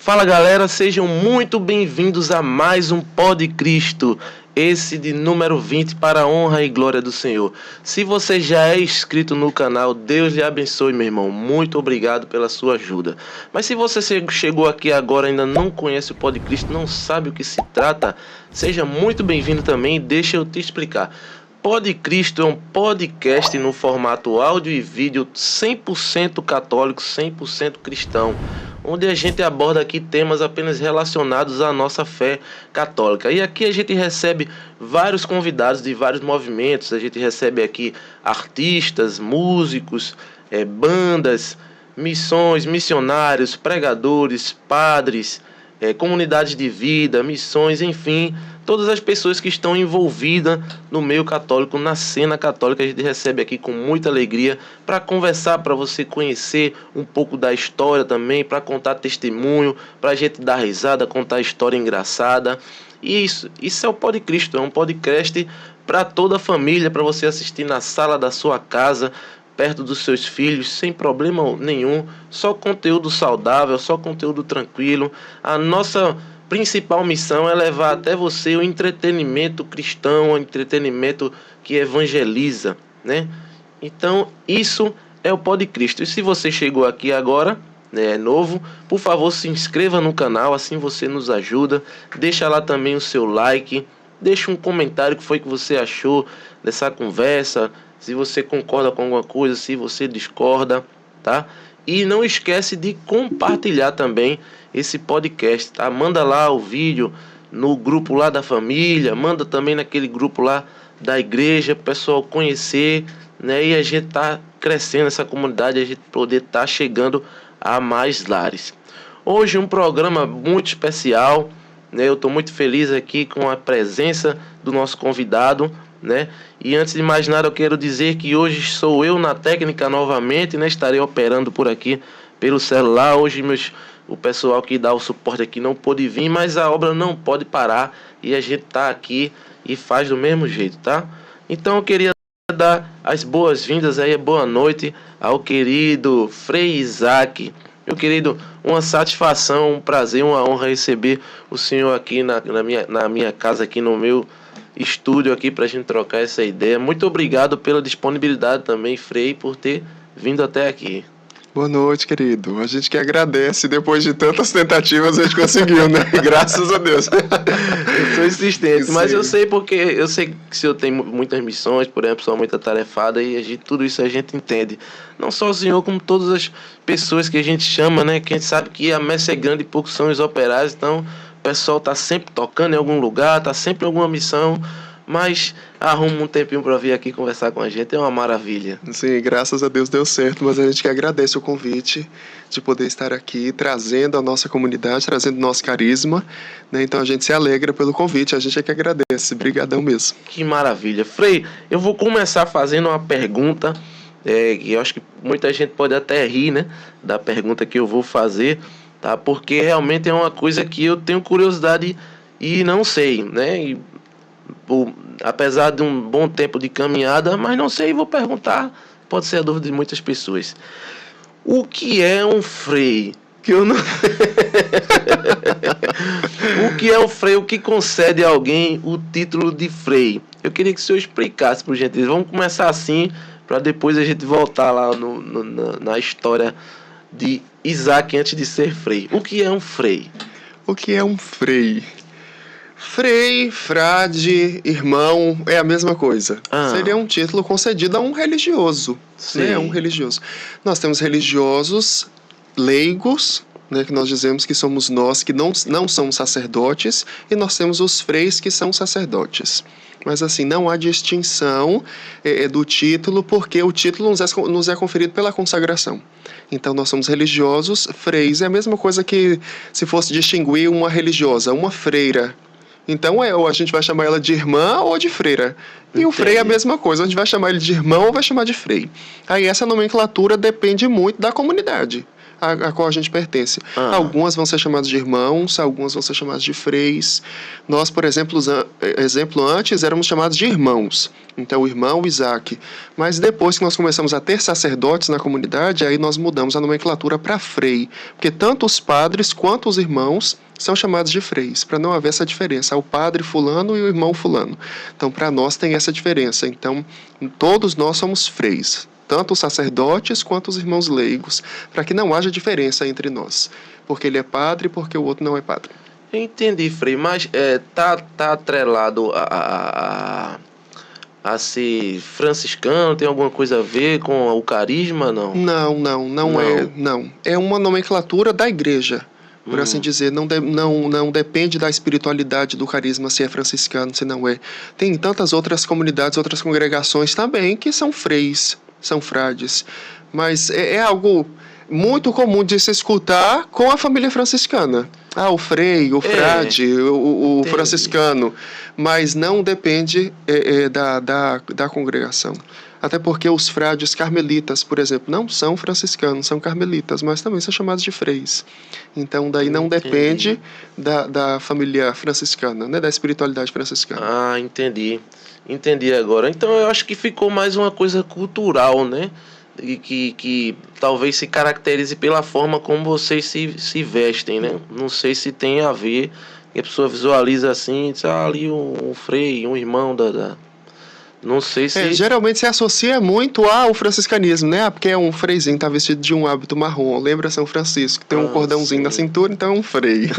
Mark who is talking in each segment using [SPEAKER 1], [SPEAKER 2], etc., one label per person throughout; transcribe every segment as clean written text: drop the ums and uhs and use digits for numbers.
[SPEAKER 1] Fala galera, sejam muito bem-vindos a mais um Pod Cristo, esse de número 20 para a honra e glória do Senhor. Se você já é inscrito no canal, Deus lhe abençoe, meu irmão. Muito obrigado pela sua ajuda. Mas se você chegou aqui agora e ainda não conhece o Pod Cristo, não sabe o que se trata, seja muito bem-vindo também. Deixa eu te explicar. Pod Cristo é um podcast no formato áudio e vídeo 100% católico, 100% cristão, onde a gente aborda aqui temas apenas relacionados à nossa fé católica. E aqui a gente recebe vários convidados de vários movimentos, a gente recebe aqui artistas, músicos, bandas, missões, missionários, pregadores, padres, comunidades de vida, missões, enfim, todas as pessoas que estão envolvidas no meio católico, na cena católica, a gente recebe aqui com muita alegria para conversar, para você conhecer um pouco da história também, para contar testemunho, para a gente dar risada, contar história engraçada. E isso é o Pod Cristo, é um podcast para toda a família, para você assistir na sala da sua casa, perto dos seus filhos, sem problema nenhum, só conteúdo saudável, só conteúdo tranquilo. A nossa principal missão é levar até você o entretenimento cristão, o entretenimento que evangeliza, né? Então, isso é o Pod Cristo. E se você chegou aqui agora, é novo, por favor, se inscreva no canal, assim você nos ajuda. Deixa lá também o seu like, deixa um comentário o que foi que você achou dessa conversa, se você concorda com alguma coisa, se você discorda, tá? E não esquece de compartilhar também esse podcast, tá? Manda lá o vídeo no grupo lá da família, manda também naquele grupo lá da igreja, para o pessoal conhecer, né? E a gente tá crescendo essa comunidade, a gente poder estar chegando a mais lares. Hoje um programa muito especial, né? Eu estou muito feliz aqui com a presença do nosso convidado, né? E antes de mais nada eu quero dizer que hoje sou eu na técnica novamente, né? Estarei operando por aqui pelo celular. Hoje o pessoal que dá o suporte aqui não pôde vir, mas a obra não pode parar e a gente tá aqui e faz do mesmo jeito, tá? Então eu queria dar as boas-vindas aí, boa noite ao querido Frei Isaac. Meu querido, uma satisfação, um prazer, uma honra receber o senhor aqui na minha casa, aqui no meu estúdio aqui para a gente trocar essa ideia. Muito obrigado pela disponibilidade também, Frei, por ter vindo até aqui.
[SPEAKER 2] Boa noite, querido. A gente que agradece, depois de tantas tentativas a gente conseguiu, né? Graças a Deus.
[SPEAKER 1] Eu sou insistente, mas eu sei porque eu sei que o senhor tem muitas missões, por exemplo, só muita tarefada, e tudo isso a gente entende. Não só o senhor, como todas as pessoas que a gente chama, né? Que a gente sabe que a messe é grande e poucos são os operários, então o pessoal tá sempre tocando em algum lugar, tá sempre em alguma missão, mas arruma um tempinho para vir aqui conversar com a gente, é uma maravilha.
[SPEAKER 2] Sim, graças a Deus deu certo, mas a gente que agradece o convite de poder estar aqui trazendo a nossa comunidade, trazendo o nosso carisma, né? Então a gente se alegra pelo convite, a gente é que agradece, brigadão mesmo.
[SPEAKER 1] Que maravilha. Frei, eu vou começar fazendo uma pergunta, que eu acho que muita gente pode até rir, né, da pergunta que eu vou fazer, tá? Porque realmente é uma coisa que eu tenho curiosidade e não sei, né? Apesar de um bom tempo de caminhada, mas não sei, vou perguntar, pode ser a dúvida de muitas pessoas. O que é um frei? Que eu não... O que é um frei? O que concede a alguém o título de frei? Eu queria que o senhor explicasse, por gentileza. Vamos começar assim, para depois a gente voltar lá na história de Isaac antes de ser frei. O que é um frei?
[SPEAKER 2] O que é um frei? Frei, frade, irmão, é a mesma coisa. Seria um título concedido a um religioso, né? Um religioso. Nós temos religiosos leigos, né, que nós dizemos que somos nós que não somos sacerdotes, e nós temos os freis que são sacerdotes. Mas assim, não há distinção do título, porque o título nos é conferido pela consagração. Então nós somos religiosos, freis é a mesma coisa que se fosse distinguir uma religiosa, uma freira. Então ou a gente vai chamar ela de irmã ou de freira. E Entendi. O frei é a mesma coisa, a gente vai chamar ele de irmão ou vai chamar de frei. Aí essa nomenclatura depende muito da comunidade. a qual a gente pertence. Algumas vão ser chamadas de irmãos, algumas vão ser chamadas de freis. Nós, por exemplo, antes éramos chamados de irmãos. Então, o irmão Isaac. Mas depois que nós começamos a ter sacerdotes na comunidade, aí nós mudamos a nomenclatura para frei. Porque tanto os padres quanto os irmãos são chamados de freis, para não haver essa diferença. O padre fulano e o irmão fulano. Então, para nós tem essa diferença. Então, todos nós somos freis. Tanto os sacerdotes quanto os irmãos leigos. Para que não haja diferença entre nós. Porque ele é padre e porque o outro não é padre.
[SPEAKER 1] Entendi, frei. Mas tá atrelado a ser franciscano? Tem alguma coisa a ver com o carisma, não?
[SPEAKER 2] Não é. Não. É uma nomenclatura da igreja. Por assim dizer, não depende da espiritualidade do carisma se é franciscano, se não é. Tem tantas outras comunidades, outras congregações também que são freis, são frades. Mas é algo muito comum de se escutar com a família franciscana. O frei, o frade, o franciscano. Mas não depende da congregação. Até porque os frades carmelitas, por exemplo, não são franciscanos, são carmelitas, mas também são chamados de freis. Então, daí não depende da família franciscana, né, da espiritualidade franciscana.
[SPEAKER 1] Entendi. Entendi agora. Então, eu acho que ficou mais uma coisa cultural, né? E que talvez se caracterize pela forma como vocês se vestem, né? Não sei se tem a ver, que a pessoa visualiza assim, diz, ali um frei, um irmão Não sei se...
[SPEAKER 2] geralmente se associa muito ao franciscanismo, né? Porque é um freizinho, tá vestido de um hábito marrom. Lembra São Francisco? Tem um cordãozinho na cintura, então é um frei.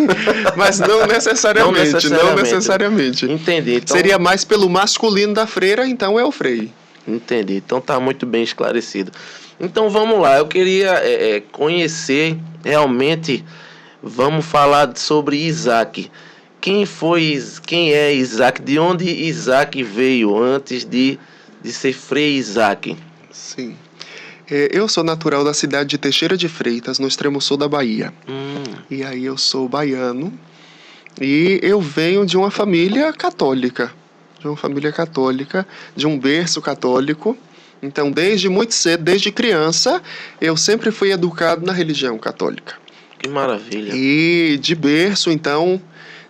[SPEAKER 2] Mas não necessariamente.
[SPEAKER 1] Entendi. Então...
[SPEAKER 2] Seria mais pelo masculino da freira, então é o frei.
[SPEAKER 1] Entendi. Então tá muito bem esclarecido. Então vamos lá. Eu queria conhecer realmente... Vamos falar sobre Isaac. Quem é Isaac? De onde Isaac veio antes de ser Frei Isaac?
[SPEAKER 2] Sim. Eu sou natural da cidade de Teixeira de Freitas, no extremo sul da Bahia. E aí eu sou baiano e eu venho de uma família católica. De um berço católico. Então, desde muito cedo, desde criança, eu sempre fui educado na religião católica.
[SPEAKER 1] Que maravilha.
[SPEAKER 2] E de berço, então...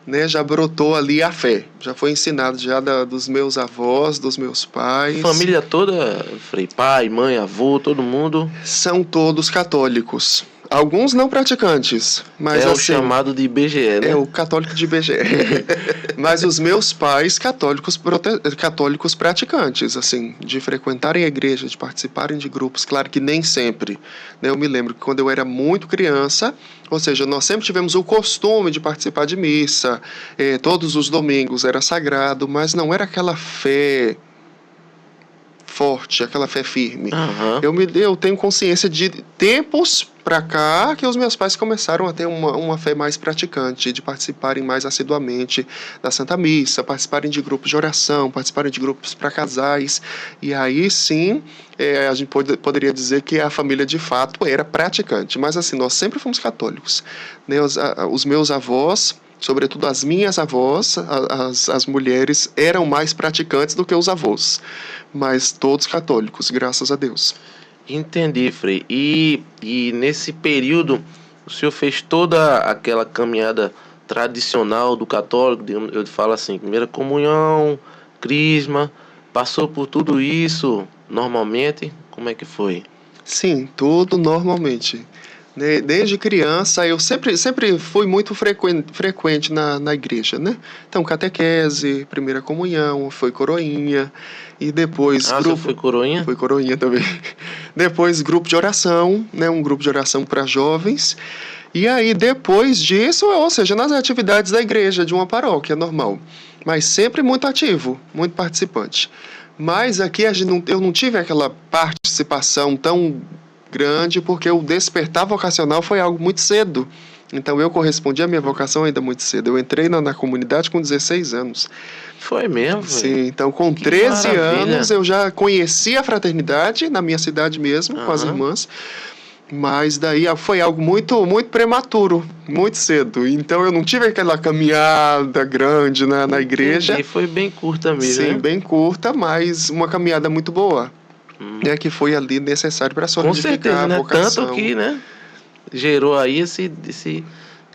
[SPEAKER 2] né, já brotou ali a fé. Já foi ensinado já dos meus avós, dos meus pais.
[SPEAKER 1] Família toda, frei, pai, mãe, avô, todo mundo?
[SPEAKER 2] São todos católicos. Alguns não praticantes, mas
[SPEAKER 1] o chamado de IBGE, né?
[SPEAKER 2] É o católico de IBGE. Mas os meus pais católicos praticantes, assim, de frequentarem a igreja, de participarem de grupos, claro que nem sempre. Né? Eu me lembro que quando eu era muito criança, ou seja, nós sempre tivemos o costume de participar de missa, todos os domingos era sagrado, mas não era aquela fé forte, aquela fé firme. Eu tenho consciência de tempos para cá que os meus pais começaram a ter uma fé mais praticante, de participarem mais assiduamente da Santa Missa, participarem de grupos de oração, participarem de grupos para casais, e aí sim a gente poderia dizer que a família de fato era praticante, mas assim, nós sempre fomos católicos, né? Os meus avós, sobretudo as minhas avós, as mulheres eram mais praticantes do que os avós, mas todos católicos, graças a Deus.
[SPEAKER 1] Entendi, Frei. E nesse período, o senhor fez toda aquela caminhada tradicional do católico, eu falo assim, primeira comunhão, crisma, passou por tudo isso normalmente? Como é que foi?
[SPEAKER 2] Sim, tudo normalmente. Desde criança, eu sempre fui muito frequente na igreja, né? Então, catequese, primeira comunhão, foi coroinha, e depois...
[SPEAKER 1] você foi coroinha?
[SPEAKER 2] Foi coroinha também. Depois, grupo de oração, né? Um grupo de oração para jovens. E aí, depois disso, ou seja, nas atividades da igreja, de uma paróquia normal. Mas sempre muito ativo, muito participante. Mas aqui eu não tive aquela participação tão grande, porque o despertar vocacional foi algo muito cedo. Então eu correspondi à minha vocação ainda muito cedo. Eu entrei na comunidade com 16 anos.
[SPEAKER 1] Foi mesmo?
[SPEAKER 2] Sim, então com 13 anos eu já conheci a fraternidade na minha cidade mesmo, com as irmãs. Mas daí foi algo muito, muito prematuro, muito cedo. Então eu não tive aquela caminhada grande na igreja.
[SPEAKER 1] E foi bem curta mesmo.
[SPEAKER 2] Sim, né? Bem curta, mas uma caminhada muito boa. Que foi ali necessário para solidificar a vocação.
[SPEAKER 1] Tanto que, né? gerou aí esse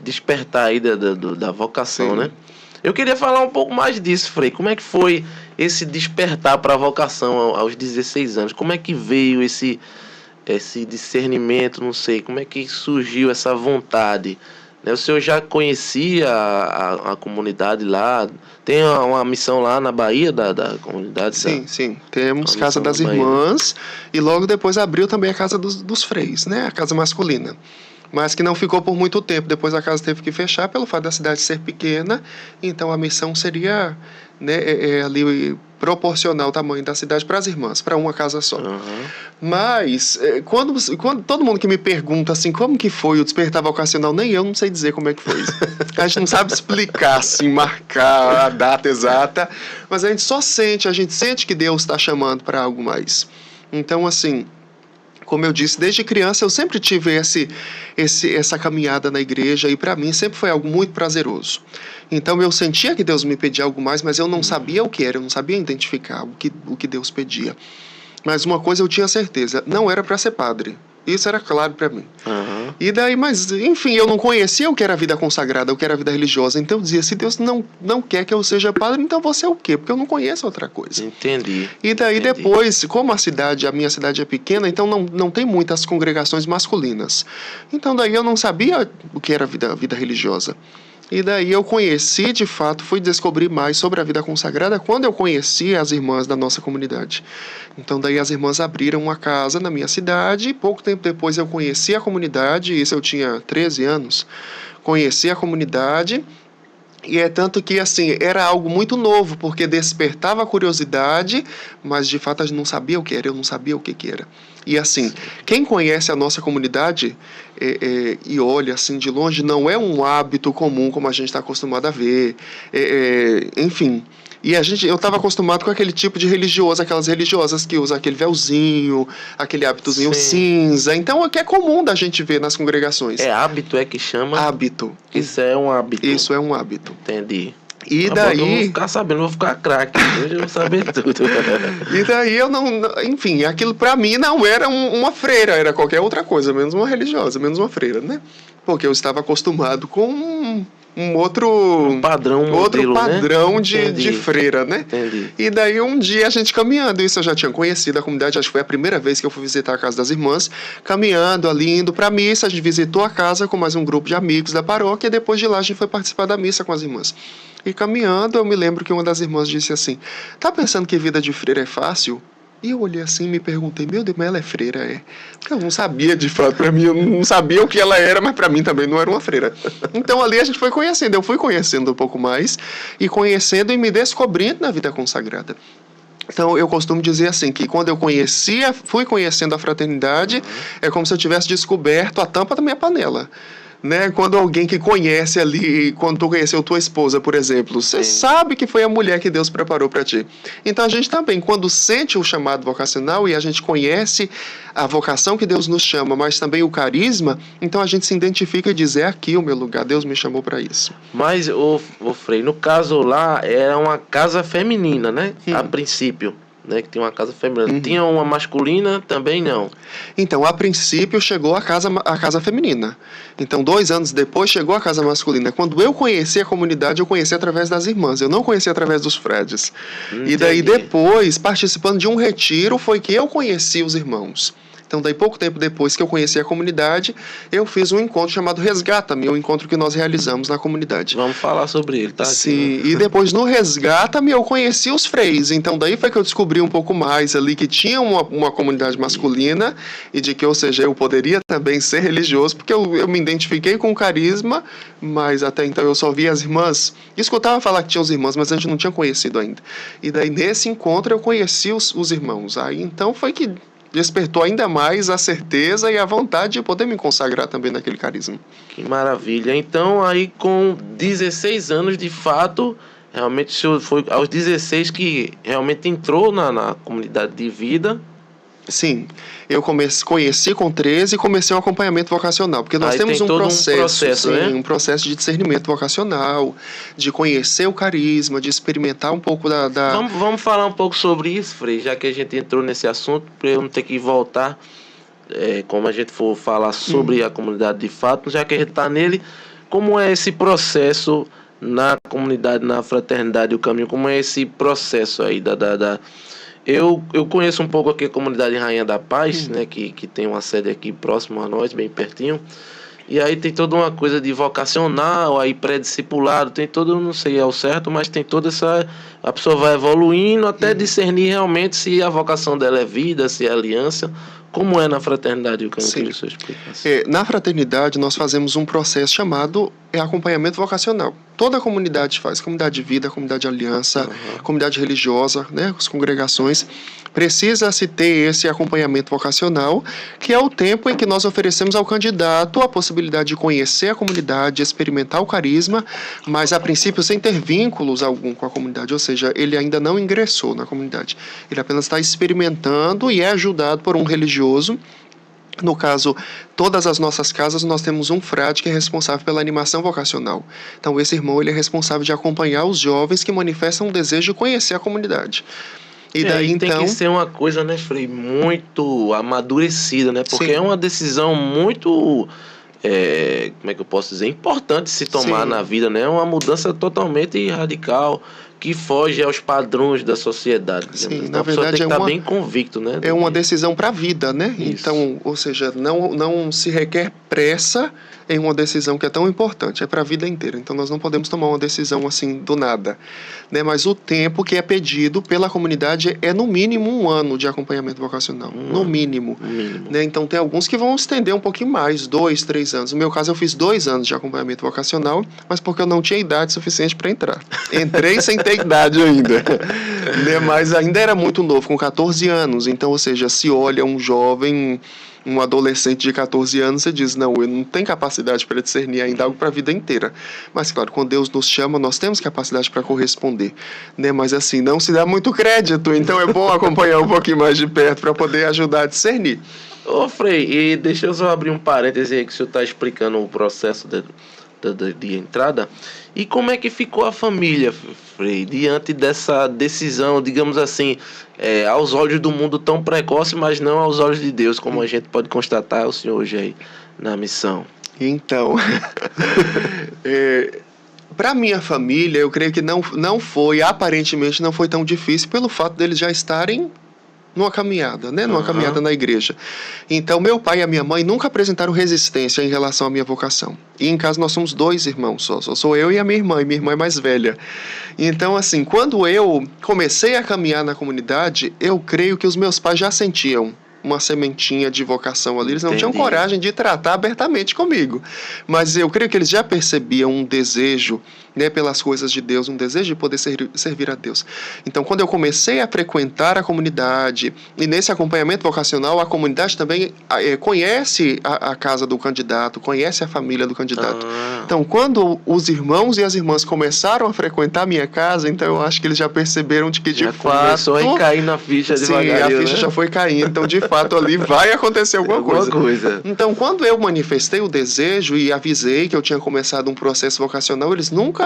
[SPEAKER 1] despertar aí da vocação, né? Eu queria falar um pouco mais disso, Frei. Como é que foi esse despertar para a vocação aos 16 anos? Como é que veio esse discernimento, não sei, como é que surgiu essa vontade? O senhor já conhecia a comunidade lá? Tem uma missão lá na Bahia da comunidade?
[SPEAKER 2] Sim. Temos Casa das Irmãs e logo depois abriu também a Casa dos Freis, né? A casa masculina. Mas que não ficou por muito tempo. Depois a casa teve que fechar pelo fato da cidade ser pequena. Então a missão seria, né, ali proporcional ao tamanho da cidade para as irmãs, para uma casa só. Mas quando todo mundo que me pergunta assim, como que foi o despertar vocacional, nem eu não sei dizer como é que foi. A gente não sabe explicar, assim, marcar a data exata, mas a gente sente que Deus está chamando para algo mais. Então, assim, como eu disse, desde criança eu sempre tive essa caminhada na igreja e para mim sempre foi algo muito prazeroso. Então eu sentia que Deus me pedia algo mais, mas eu não sabia o que era, eu não sabia identificar o que Deus pedia. Mas uma coisa eu tinha certeza, não era para ser padre. Isso era claro para mim. E daí, mas enfim, eu não conhecia o que era a vida consagrada, o que era a vida religiosa. Então eu dizia, se Deus não quer que eu seja padre, então você é o quê? Porque eu não conheço outra coisa.
[SPEAKER 1] Entendi.
[SPEAKER 2] E daí depois, como a minha cidade é pequena, então não tem muitas congregações masculinas. Então daí eu não sabia o que era a vida religiosa. E daí eu conheci, de fato, fui descobrir mais sobre a vida consagrada quando eu conheci as irmãs da nossa comunidade. Então daí as irmãs abriram uma casa na minha cidade e pouco tempo depois eu conheci a comunidade, isso eu tinha 13 anos, conheci a comunidade. E é tanto que, assim, era algo muito novo, porque despertava a curiosidade, mas de fato a gente não sabia o que era, eu não sabia o que era. E assim, quem conhece a nossa comunidade e olha assim de longe, não é um hábito comum como a gente está acostumado a ver, enfim. E eu estava acostumado com aquele tipo de religioso, aquelas religiosas que usam aquele véuzinho, aquele hábitozinho cinza. Então, o que é comum da gente ver nas congregações.
[SPEAKER 1] É hábito, é que chama?
[SPEAKER 2] Hábito.
[SPEAKER 1] Isso é um hábito.
[SPEAKER 2] Isso é um hábito.
[SPEAKER 1] Entendi.
[SPEAKER 2] E daí...
[SPEAKER 1] Eu vou ficar sabendo, vou ficar craque. Hoje eu vou saber tudo.
[SPEAKER 2] E daí eu não... Enfim, aquilo pra mim não era uma freira, era qualquer outra coisa, menos uma religiosa, menos uma freira, né? Porque eu estava acostumado com outro padrão, modelo, padrão, né? de freira, né?
[SPEAKER 1] Entendi.
[SPEAKER 2] E daí um dia a gente caminhando, isso eu já tinha conhecido a comunidade, acho que foi a primeira vez que eu fui visitar a casa das irmãs, caminhando ali, indo pra missa, a gente visitou a casa com mais um grupo de amigos da paróquia e depois de lá a gente foi participar da missa com as irmãs. E caminhando, eu me lembro que uma das irmãs disse assim, tá pensando que vida de freira é fácil? E eu olhei assim e me perguntei, meu Deus, mas ela é freira, é? Porque eu não sabia, de fato, pra mim, eu não sabia o que ela era, mas pra mim também não era uma freira. Então ali a gente foi conhecendo, eu fui conhecendo um pouco mais, e conhecendo e me descobrindo na vida consagrada. Então eu costumo dizer assim, que quando eu fui conhecendo a fraternidade, é como se eu tivesse descoberto a tampa da minha panela. Né? Quando alguém que conhece ali, quando tu conheceu tua esposa, por exemplo, você sabe que foi a mulher que Deus preparou para ti. Então a gente também, quando sente o chamado vocacional e a gente conhece a vocação que Deus nos chama, mas também o carisma, então a gente se identifica e diz, é aqui o meu lugar, Deus me chamou para isso.
[SPEAKER 1] Mas, ô Frei, no caso lá, era uma casa feminina, né? A princípio. Né, que tinha uma casa feminina. Tinha uma masculina? Também não.
[SPEAKER 2] Então, a princípio, chegou a casa feminina. Então, 2 anos depois, chegou a casa masculina. Quando eu conheci a comunidade, eu conheci através das irmãs. Eu não conheci através dos frades.
[SPEAKER 1] Entendi.
[SPEAKER 2] E daí, depois, participando de um retiro, foi que eu conheci os irmãos. Então, daí pouco tempo depois que eu conheci a comunidade, eu fiz um encontro chamado Resgata-me, um encontro que nós realizamos na comunidade.
[SPEAKER 1] Vamos falar sobre ele, tá?
[SPEAKER 2] Sim,
[SPEAKER 1] aqui, né?
[SPEAKER 2] E depois no Resgata-me eu conheci os freis. Então, daí foi que eu descobri um pouco mais ali que tinha uma comunidade masculina e de que, ou seja, eu poderia também ser religioso, porque eu me identifiquei com o carisma, mas até então eu só via as irmãs. Escutava falar que tinha os irmãos, mas a gente não tinha conhecido ainda. E daí nesse encontro eu conheci os irmãos. Aí então foi que despertou ainda mais a certeza e a vontade de poder me consagrar também naquele carisma.
[SPEAKER 1] Que maravilha. Então, aí com 16 anos, de fato, realmente o senhor foi aos 16 que realmente entrou na comunidade de vida.
[SPEAKER 2] Sim, eu conheci com 13 e comecei um acompanhamento vocacional, porque nós temos um processo,
[SPEAKER 1] né?
[SPEAKER 2] Um processo de discernimento vocacional, de conhecer o carisma, de experimentar um pouco da...
[SPEAKER 1] Vamos falar um pouco sobre isso, Frei, já que a gente entrou nesse assunto, para eu não ter que voltar. como a gente for falar sobre a comunidade de fato, já que a gente está nele, como é esse processo na comunidade, na Fraternidade e o Caminho, como é esse processo aí Eu conheço um pouco aqui a comunidade Rainha da Paz, né, que tem uma sede aqui próximo a nós, bem pertinho. E aí tem toda uma coisa de vocacional, aí pré-discipulado, tem todo, não sei ao certo, mas tem toda essa... A pessoa vai evoluindo até discernir realmente se a vocação dela é vida, se é aliança. Como é na Fraternidade? Eu queria que o senhor explicasse.
[SPEAKER 2] Na Fraternidade, nós fazemos um processo chamado acompanhamento vocacional. Toda a comunidade faz, comunidade de vida, comunidade de aliança, comunidade religiosa, né, as congregações. Precisa-se ter esse acompanhamento vocacional, que é o tempo em que nós oferecemos ao candidato a possibilidade de conhecer a comunidade, de experimentar o carisma, mas a princípio sem ter vínculos algum com a comunidade, ou seja, ele ainda não ingressou na comunidade. Ele apenas está experimentando e é ajudado por um religioso. No caso, todas as nossas casas, nós temos um frade que é responsável pela animação vocacional. Então, esse irmão ele é responsável de acompanhar os jovens que manifestam um desejo de conhecer a comunidade.
[SPEAKER 1] E daí, então, tem que ser uma coisa, né, Frei, muito amadurecida, né? Porque é uma decisão muito, como é que eu posso dizer, importante se tomar na vida, né? É uma mudança totalmente radical, que foge aos padrões da sociedade.
[SPEAKER 2] Sim, na verdade
[SPEAKER 1] tem que estar bem convicto, né?
[SPEAKER 2] É uma decisão para a vida, né?
[SPEAKER 1] Isso.
[SPEAKER 2] Então, ou seja, não se requer pressa em uma decisão que é tão importante, é para a vida inteira. Então, nós não podemos tomar uma decisão assim do nada, né? Mas o tempo que é pedido pela comunidade é no mínimo 1 ano de acompanhamento vocacional, no mínimo. Né? Então, tem alguns que vão estender um pouquinho mais, 2, 3 anos. No meu caso, eu fiz 2 anos de acompanhamento vocacional, mas porque eu não tinha idade suficiente para entrar. Entrei sem ter idade ainda, né? Mas ainda era muito novo, com 14 anos. Então, ou seja, se olha um jovem, um adolescente de 14 anos, você diz, não, eu não tenho capacidade para discernir ainda algo para a vida inteira. Mas, claro, quando Deus nos chama, nós temos capacidade para corresponder, né? Mas, assim, não se dá muito crédito, então é bom acompanhar um pouquinho mais de perto para poder ajudar a discernir.
[SPEAKER 1] Ô, Frei, e deixa eu só abrir um parêntese aí que o senhor está explicando o processo de entrada. E como é que ficou a família, Frei, diante dessa decisão, digamos assim, aos olhos do mundo tão precoce, mas não aos olhos de Deus, como a gente pode constatar o senhor hoje aí na missão?
[SPEAKER 2] Então, para minha família, eu creio que aparentemente não foi tão difícil pelo fato deles já estarem numa caminhada, né? Numa caminhada na igreja. Então, meu pai e a minha mãe nunca apresentaram resistência em relação à minha vocação. E em casa nós somos 2 irmãos só sou eu e a minha irmã é mais velha. Então, assim, quando eu comecei a caminhar na comunidade, eu creio que os meus pais já sentiam uma sementinha de vocação ali. Eles não tinham coragem de tratar abertamente comigo. Mas eu creio que eles já percebiam um desejo, né, pelas coisas de Deus, um desejo de poder servir a Deus. Então, quando eu comecei a frequentar a comunidade, e nesse acompanhamento vocacional, a comunidade também conhece a casa do candidato, conhece a família do candidato. Então, quando os irmãos e as irmãs começaram a frequentar a minha casa, então eu acho que eles já perceberam de que de fato...
[SPEAKER 1] Começou a cair na ficha devagarinho,
[SPEAKER 2] a ficha, né? Já foi caindo, então de fato ali vai acontecer alguma coisa. Então, quando eu manifestei o desejo e avisei que eu tinha começado um processo vocacional, eles nunca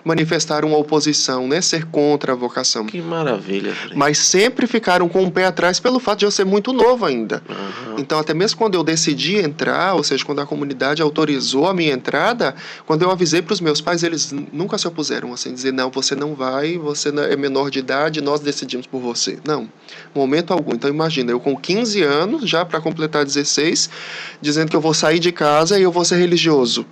[SPEAKER 2] manifestaram uma oposição, né? Ser contra a vocação.
[SPEAKER 1] Que maravilha, Frei.
[SPEAKER 2] Mas sempre ficaram com o pé atrás pelo fato de eu ser muito novo ainda. Então, até mesmo quando eu decidi entrar, ou seja, quando a comunidade autorizou a minha entrada, quando eu avisei para os meus pais, eles nunca se opuseram, assim, dizer, não, você não vai, você é menor de idade, nós decidimos por você. Não, momento algum. Então, imagina, eu com 15 anos, já para completar 16, dizendo que eu vou sair de casa e eu vou ser religioso.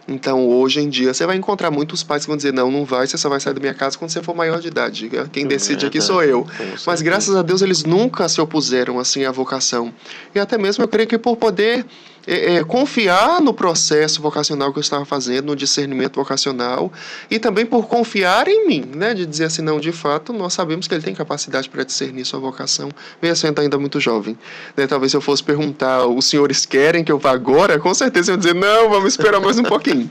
[SPEAKER 2] Então, hoje em dia, você vai encontrar muitos pais que vão dizer, não vai, você só vai sair da minha casa quando você for maior de idade. Quem decide aqui sou eu. Mas, graças a Deus, eles nunca se opuseram, assim, à vocação. E até mesmo, eu creio que por poder confiar no processo vocacional que eu estava fazendo, no discernimento vocacional, e também por confiar em mim, né? De dizer assim, não, de fato, nós sabemos que ele tem capacidade para discernir sua vocação, mesmo sendo ainda muito jovem. Né? Talvez se eu fosse perguntar, os senhores querem que eu vá agora? Com certeza eu ia dizer, não, vamos esperar mais um pouquinho.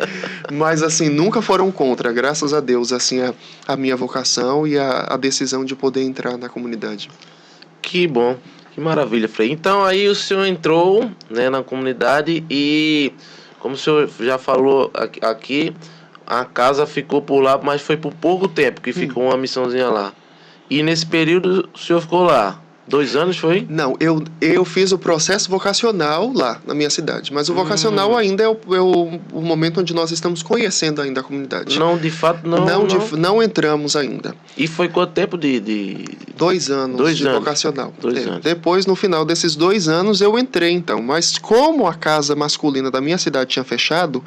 [SPEAKER 2] Mas, assim, nunca foram contra, graças a Deus, assim, a minha vocação e a decisão de poder entrar na comunidade.
[SPEAKER 1] Que bom. Que maravilha, Frei. Então, aí o senhor entrou, né, na comunidade e, como o senhor já falou aqui, a casa ficou por lá, mas foi por pouco tempo que ficou uma missãozinha lá. E nesse período o senhor ficou lá? 2 anos foi?
[SPEAKER 2] Não, eu fiz o processo vocacional lá, na minha cidade. Mas o vocacional ainda é o momento onde nós estamos conhecendo ainda a comunidade.
[SPEAKER 1] Não, de fato, não.
[SPEAKER 2] Não entramos ainda.
[SPEAKER 1] E foi quanto tempo de...
[SPEAKER 2] 2 anos de vocacional.
[SPEAKER 1] 2 anos.
[SPEAKER 2] Depois, no final desses 2 anos, eu entrei, então. Mas como a casa masculina da minha cidade tinha fechado,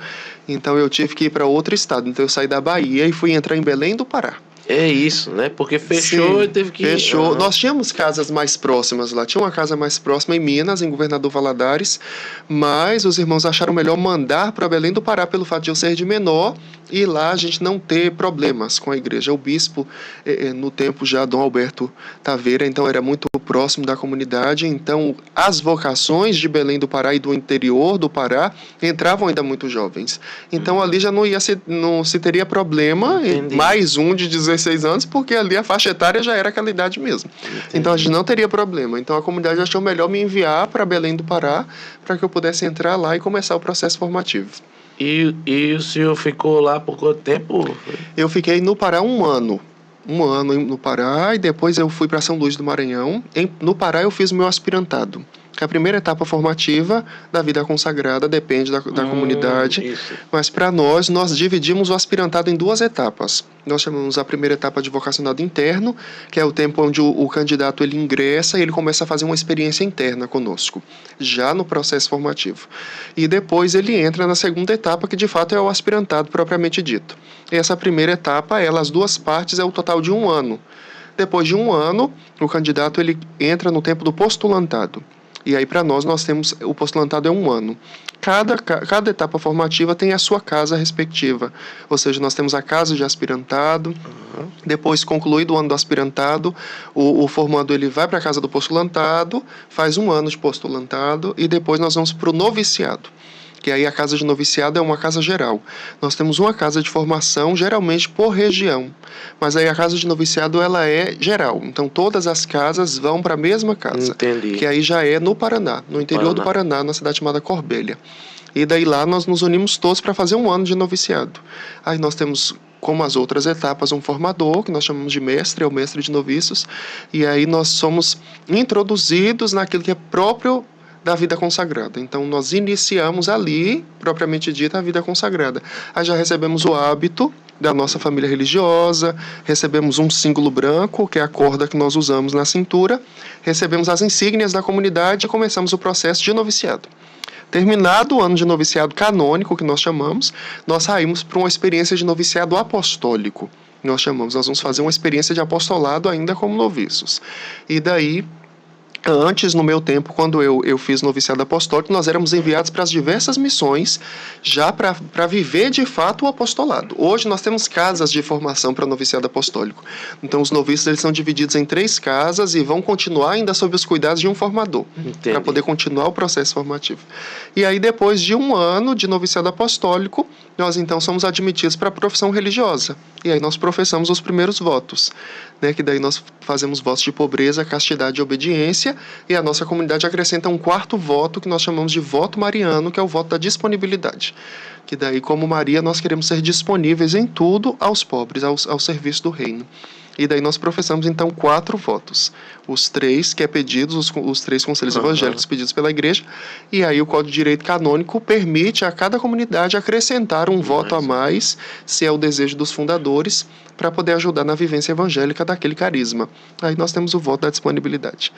[SPEAKER 2] então eu tive que ir para outro estado. Então eu saí da Bahia e fui entrar em Belém do Pará.
[SPEAKER 1] É isso, né? Porque fechou. Sim, e teve que...
[SPEAKER 2] Fechou. Nós tínhamos casas mais próximas lá. Tinha uma casa mais próxima em Minas, em Governador Valadares, mas os irmãos acharam melhor mandar para Belém do Pará pelo fato de eu ser de menor e lá a gente não ter problemas com a igreja. O bispo, no tempo já, Dom Alberto Taveira, então era muito próximo da comunidade, então as vocações de Belém do Pará e do interior do Pará entravam ainda muito jovens. Então ali já não se teria problema, mais um de 16 anos, porque ali a faixa etária já era aquela idade mesmo. Entendi. Então a gente não teria problema. Então a comunidade achou melhor me enviar para Belém do Pará para que eu pudesse entrar lá e começar o processo formativo.
[SPEAKER 1] E o senhor ficou lá por quanto tempo?
[SPEAKER 2] Eu fiquei no Pará 1 ano. 1 ano no Pará e depois eu fui para São Luís do Maranhão. No Pará eu fiz o meu aspirantado. Que a primeira etapa formativa da vida consagrada depende da comunidade. Isso. Mas para nós dividimos o aspirantado em 2 etapas. Nós chamamos a primeira etapa de vocacionado interno, que é o tempo onde o candidato ele ingressa e ele começa a fazer uma experiência interna conosco, já no processo formativo. E depois ele entra na segunda etapa, que de fato é o aspirantado propriamente dito. E essa primeira etapa, as 2 partes, é o total de 1 ano. Depois de 1 ano, o candidato ele entra no tempo do postulantado. E aí, para nós temos, o postulantado é 1 ano. Cada etapa formativa tem a sua casa respectiva. Ou seja, nós temos a casa de aspirantado. Depois, concluído o ano do aspirantado, o formando ele vai para a casa do postulantado, faz 1 ano de postulantado e depois nós vamos para o noviciado. Que aí a casa de noviciado é uma casa geral. Nós temos uma casa de formação, geralmente por região. Mas aí a casa de noviciado, ela é geral. Então, todas as casas vão para a mesma casa.
[SPEAKER 1] Entendi.
[SPEAKER 2] Que aí já é no Paraná, no interior do Paraná, na cidade chamada Corbélia. E daí lá nós nos unimos todos para fazer 1 ano de noviciado. Aí nós temos, como as outras etapas, um formador, que nós chamamos de mestre, é o mestre de noviços. E aí nós somos introduzidos naquilo que é próprio da vida consagrada. Então, nós iniciamos ali, propriamente dita, a vida consagrada. Aí já recebemos o hábito da nossa família religiosa, recebemos um símbolo branco, que é a corda que nós usamos na cintura, recebemos as insígnias da comunidade e começamos o processo de noviciado. Terminado o ano de noviciado canônico, que nós chamamos, nós saímos para uma experiência de noviciado apostólico. Nós vamos fazer uma experiência de apostolado ainda como noviços. E daí, antes, no meu tempo, quando eu fiz noviciado apostólico, nós éramos enviados para as diversas missões, já para viver de fato o apostolado. Hoje nós temos casas de formação para noviciado apostólico. Então os noviços eles são divididos em 3 casas e vão continuar ainda sob os cuidados de um formador, para poder continuar o processo formativo. E aí depois de 1 ano de noviciado apostólico, nós então somos admitidos para a profissão religiosa. E aí nós professamos os primeiros votos, né, que daí nós fazemos votos de pobreza, castidade e obediência, e a nossa comunidade acrescenta um 4º voto, que nós chamamos de voto mariano, que é o voto da disponibilidade. Que daí, como Maria, nós queremos ser disponíveis em tudo aos pobres, ao serviço do reino. E daí nós professamos, então, 4 votos. Os 3 que é pedidos, os 3 conselhos evangélicos pedidos pela igreja. E aí o Código de Direito Canônico permite a cada comunidade acrescentar um voto a mais, se é o desejo dos fundadores, para poder ajudar na vivência evangélica daquele carisma. Aí nós temos o voto da disponibilidade.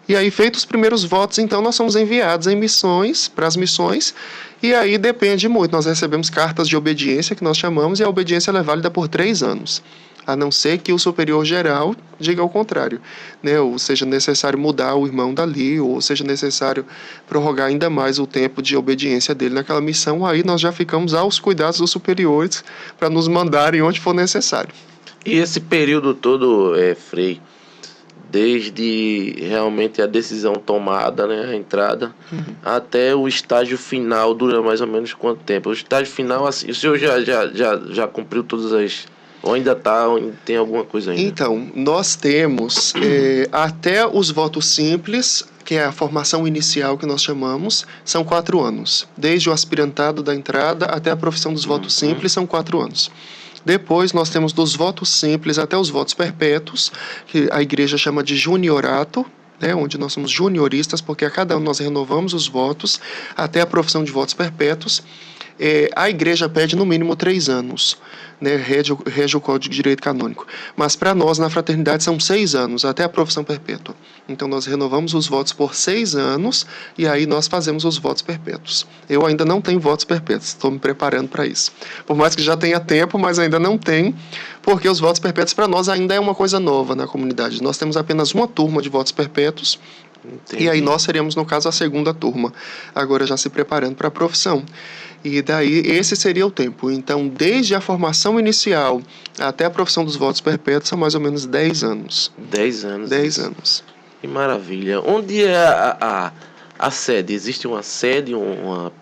[SPEAKER 2] E aí, feitos os primeiros votos, então, nós somos enviados em missões, para as missões, e aí depende muito. Nós recebemos cartas de obediência, que nós chamamos, e a obediência ela é válida por 3 anos. A não ser que o superior geral diga o contrário, né? Ou seja necessário mudar o irmão dali, ou seja necessário prorrogar ainda mais o tempo de obediência dele naquela missão, aí nós já ficamos aos cuidados dos superiores para nos mandarem onde for necessário.
[SPEAKER 1] E esse período todo, Frei, desde realmente a decisão tomada, né, a entrada, até o estágio final, dura mais ou menos quanto tempo? O estágio final, assim, o senhor já cumpriu todas as... Ou ainda tem alguma coisa ainda?
[SPEAKER 2] Então, nós temos até os votos simples, que é a formação inicial que nós chamamos, são 4 anos. Desde o aspirantado da entrada até a profissão dos votos simples são 4 anos. Depois nós temos dos votos simples até os votos perpétuos, que a igreja chama de juniorato, né, onde nós somos junioristas, porque a cada ano nós renovamos os votos até a profissão de votos perpétuos. A igreja pede no mínimo 3 anos, né, rege o Código de Direito Canônico. Mas para nós, na fraternidade, são 6 anos, até a profissão perpétua. Então nós renovamos os votos por 6 anos e aí nós fazemos os votos perpétuos. Eu ainda não tenho votos perpétuos, estou me preparando para isso. Por mais que já tenha tempo, mas ainda não tenho, porque os votos perpétuos para nós ainda é uma coisa nova na comunidade. Nós temos apenas uma turma de votos perpétuos. Entendi. E aí nós seríamos, no caso, a segunda turma, agora já se preparando para a profissão. E daí esse seria o tempo. Então, desde a formação inicial até a profissão dos votos perpétuos, são mais ou menos 10 anos.
[SPEAKER 1] 10 anos.
[SPEAKER 2] 10 anos.
[SPEAKER 1] Que maravilha. Onde é a sede? Existe uma sede,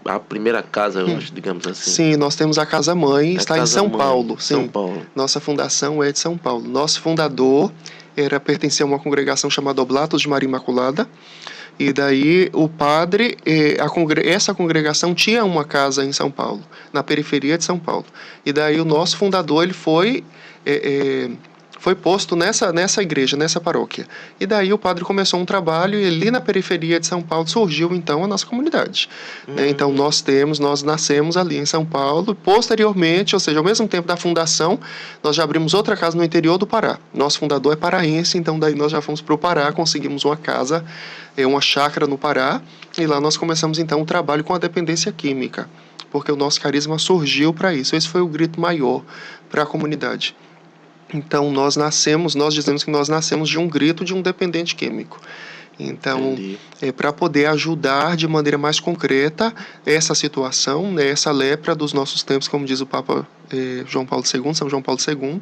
[SPEAKER 1] a primeira casa, digamos assim?
[SPEAKER 2] Sim, nós temos a Casa Mãe, está em São Paulo. Sim.
[SPEAKER 1] São Paulo.
[SPEAKER 2] Nossa fundação é de São Paulo. Nosso fundador pertencia a uma congregação chamada Oblatos de Maria Imaculada. E daí o padre, essa congregação tinha uma casa em São Paulo, na periferia de São Paulo. E daí o nosso fundador, ele foi posto nessa igreja, nessa paróquia. E daí o padre começou um trabalho e ali na periferia de São Paulo surgiu então a nossa comunidade. Então nós nascemos ali em São Paulo. Posteriormente, ou seja, ao mesmo tempo da fundação, nós já abrimos outra casa no interior do Pará. Nosso fundador é paraense, então daí nós já fomos para o Pará, conseguimos uma casa, uma chácara no Pará, e lá nós começamos então o trabalho com a dependência química, porque o nosso carisma surgiu para isso. Esse foi o grito maior para a comunidade. Então nós dizemos que nós nascemos de um grito de um dependente químico. Então, para poder ajudar de maneira mais concreta essa situação, né, essa lepra dos nossos tempos, como diz o Papa São João Paulo II.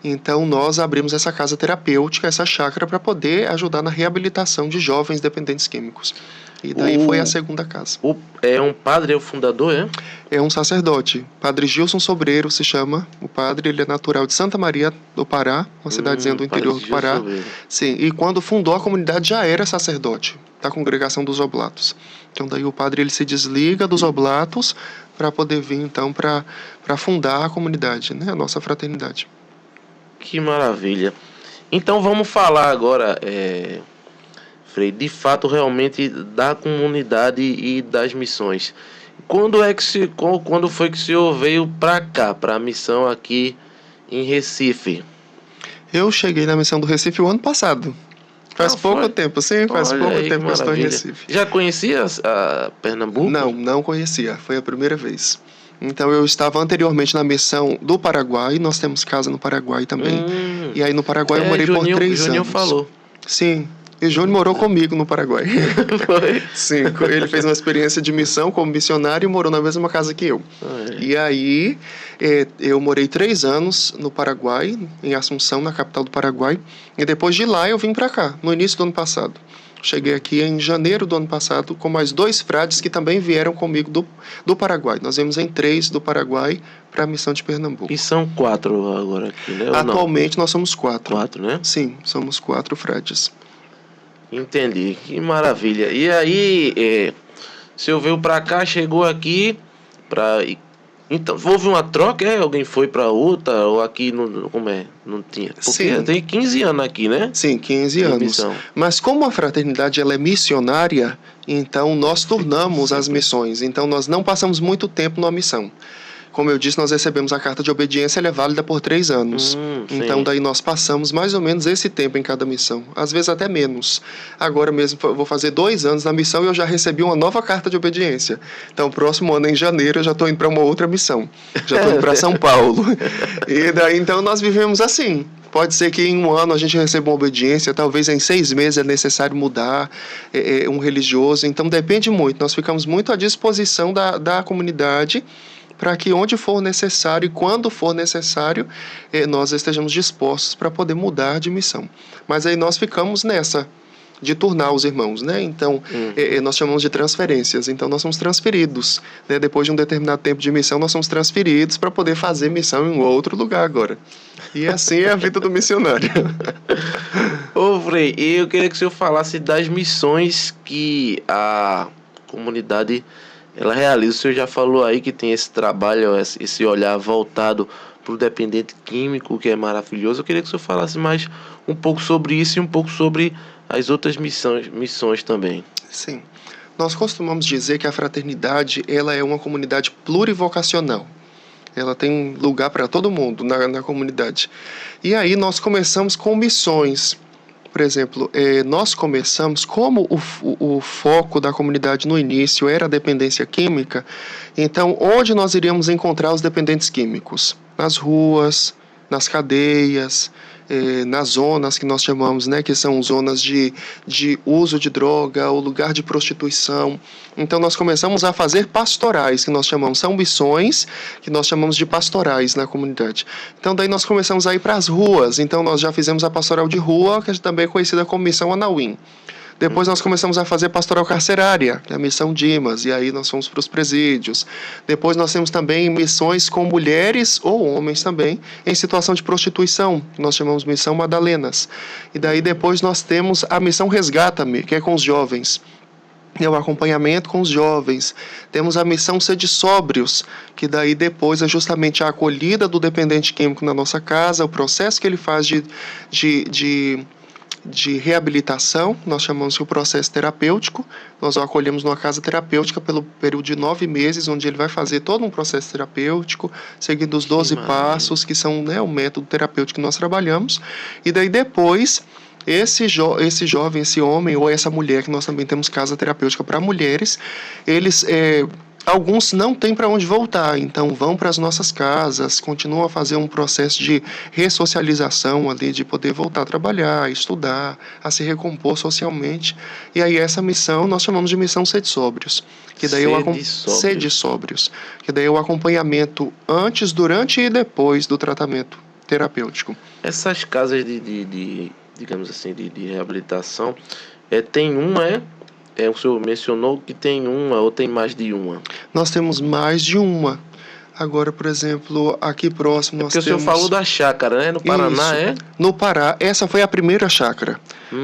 [SPEAKER 2] Então, nós abrimos essa casa terapêutica, essa chácara, para poder ajudar na reabilitação de jovens dependentes químicos. E daí foi a segunda casa.
[SPEAKER 1] É um padre, é o fundador, é?
[SPEAKER 2] É um sacerdote. Padre Gilson Sobreiro se chama. O padre, ele é natural de Santa Maria do Pará, uma cidadezinha do interior do Pará. Sim, e quando fundou a comunidade já era sacerdote da congregação dos Oblatos. Então daí o padre, ele se desliga dos Oblatos para poder vir então para fundar a comunidade, né, a nossa fraternidade.
[SPEAKER 1] Que maravilha. Então vamos falar agora, Frei, de fato realmente da comunidade e das missões. Quando foi que o senhor veio para cá, para a missão aqui em Recife?
[SPEAKER 2] Eu cheguei na missão do Recife o ano passado. Faz pouco tempo, sim, faz pouco tempo que eu estou em Recife.
[SPEAKER 1] Já conhecia a Pernambuco?
[SPEAKER 2] Não conhecia, foi a primeira vez. Então eu estava anteriormente na missão do Paraguai, nós temos casa no Paraguai também. E aí no Paraguai eu morei por 3 anos.
[SPEAKER 1] Juninho falou.
[SPEAKER 2] Sim. E Júnior morou comigo no Paraguai.
[SPEAKER 1] Foi?
[SPEAKER 2] Sim, ele fez uma experiência de missão como missionário e morou na mesma casa que eu. E aí, eu morei 3 anos no Paraguai, em Assunção, na capital do Paraguai. E depois de lá eu vim para cá, no início do ano passado. Cheguei aqui em janeiro do ano passado com mais 2 frades que também vieram comigo do Paraguai. Nós viemos em 3 do Paraguai para a missão de Pernambuco.
[SPEAKER 1] E são 4 agora aqui, né?
[SPEAKER 2] Atualmente nós somos 4.
[SPEAKER 1] 4, né?
[SPEAKER 2] Sim, somos 4 frades.
[SPEAKER 1] Entendi, que maravilha. E aí, o senhor veio pra cá, chegou aqui, então houve uma troca, alguém foi pra outra, ou aqui, como é? Não tinha? Porque
[SPEAKER 2] Sim.
[SPEAKER 1] Tem 15 anos aqui, né?
[SPEAKER 2] Sim, 15 anos.
[SPEAKER 1] Missão.
[SPEAKER 2] Mas como a fraternidade ela é missionária, então nós turnamos as missões, então nós não passamos muito tempo numa missão. Como eu disse, nós recebemos a carta de obediência, ela é válida por 3 anos. Então, daí nós passamos mais ou menos esse tempo em cada missão. Às vezes até menos. Agora mesmo, eu vou fazer 2 anos na missão e eu já recebi uma nova carta de obediência. Então, próximo ano, em janeiro, eu já estou indo para uma outra missão. Já estou indo para São Paulo. E daí, então, nós vivemos assim. Pode ser que em 1 ano a gente receba uma obediência, talvez em 6 meses é necessário mudar um religioso. Então, depende muito. Nós ficamos muito à disposição da comunidade, para que onde for necessário e quando for necessário, nós estejamos dispostos para poder mudar de missão. Mas aí nós ficamos nessa, de turnar os irmãos, né? Então, nós chamamos de transferências. Então, nós somos transferidos, né? Depois de um determinado tempo de missão, nós somos transferidos para poder fazer missão em outro lugar agora. E assim é a vida do missionário.
[SPEAKER 1] Ô, Frei, eu queria que o senhor falasse das missões que a comunidade ela realiza. O senhor já falou aí que tem esse trabalho, esse olhar voltado para o dependente químico, que é maravilhoso. Eu queria que o senhor falasse mais um pouco sobre isso e um pouco sobre as outras missões também.
[SPEAKER 2] Sim. Nós costumamos dizer que a fraternidade ela é uma comunidade plurivocacional. Ela tem lugar para todo mundo na comunidade. E aí nós começamos com missões. Por exemplo, nós começamos, como o foco da comunidade no início era a dependência química, então onde nós iríamos encontrar os dependentes químicos? Nas ruas, nas cadeias, nas zonas que nós chamamos, né, que são zonas de uso de droga, ou lugar de prostituição. Então nós começamos a fazer pastorais, que nós chamamos, são missões que nós chamamos de pastorais na comunidade. Então daí nós começamos a ir para as ruas, então nós já fizemos a pastoral de rua, que também é conhecida como Missão Anauim. Depois nós começamos a fazer pastoral carcerária, que é a missão Dimas, e aí nós fomos para os presídios. Depois nós temos também missões com mulheres ou homens também em situação de prostituição, que nós chamamos missão Madalenas. E daí depois nós temos a missão Resgata-me, que é com os jovens. É o acompanhamento com os jovens. Temos a missão Sede Sóbrios, que daí depois é justamente a acolhida do dependente químico na nossa casa, o processo que ele faz de reabilitação, nós chamamos de processo terapêutico. Nós o acolhemos numa casa terapêutica pelo período de 9 meses, onde ele vai fazer todo um processo terapêutico, seguindo os 12 passos, que são, né, o método terapêutico que nós trabalhamos. E daí depois, esse jovem, esse homem ou essa mulher, que nós também temos casa terapêutica para mulheres, eles... Alguns não têm para onde voltar, então vão para as nossas casas, continuam a fazer um processo de ressocialização ali, de poder voltar a trabalhar, a estudar, a se recompor socialmente. E aí essa missão nós chamamos de missão Sede Sóbrios, que daí Sede Sóbrios, que daí é o acompanhamento antes, durante e depois do tratamento terapêutico.
[SPEAKER 1] Essas casas digamos assim, de reabilitação, tem uma, o senhor mencionou que tem uma ou tem mais de uma?
[SPEAKER 2] Nós temos mais de uma. Agora, por exemplo, aqui próximo nós temos...
[SPEAKER 1] Porque o senhor falou da chácara, né? No Paraná,
[SPEAKER 2] Isso. No Pará. Essa foi a primeira chácara.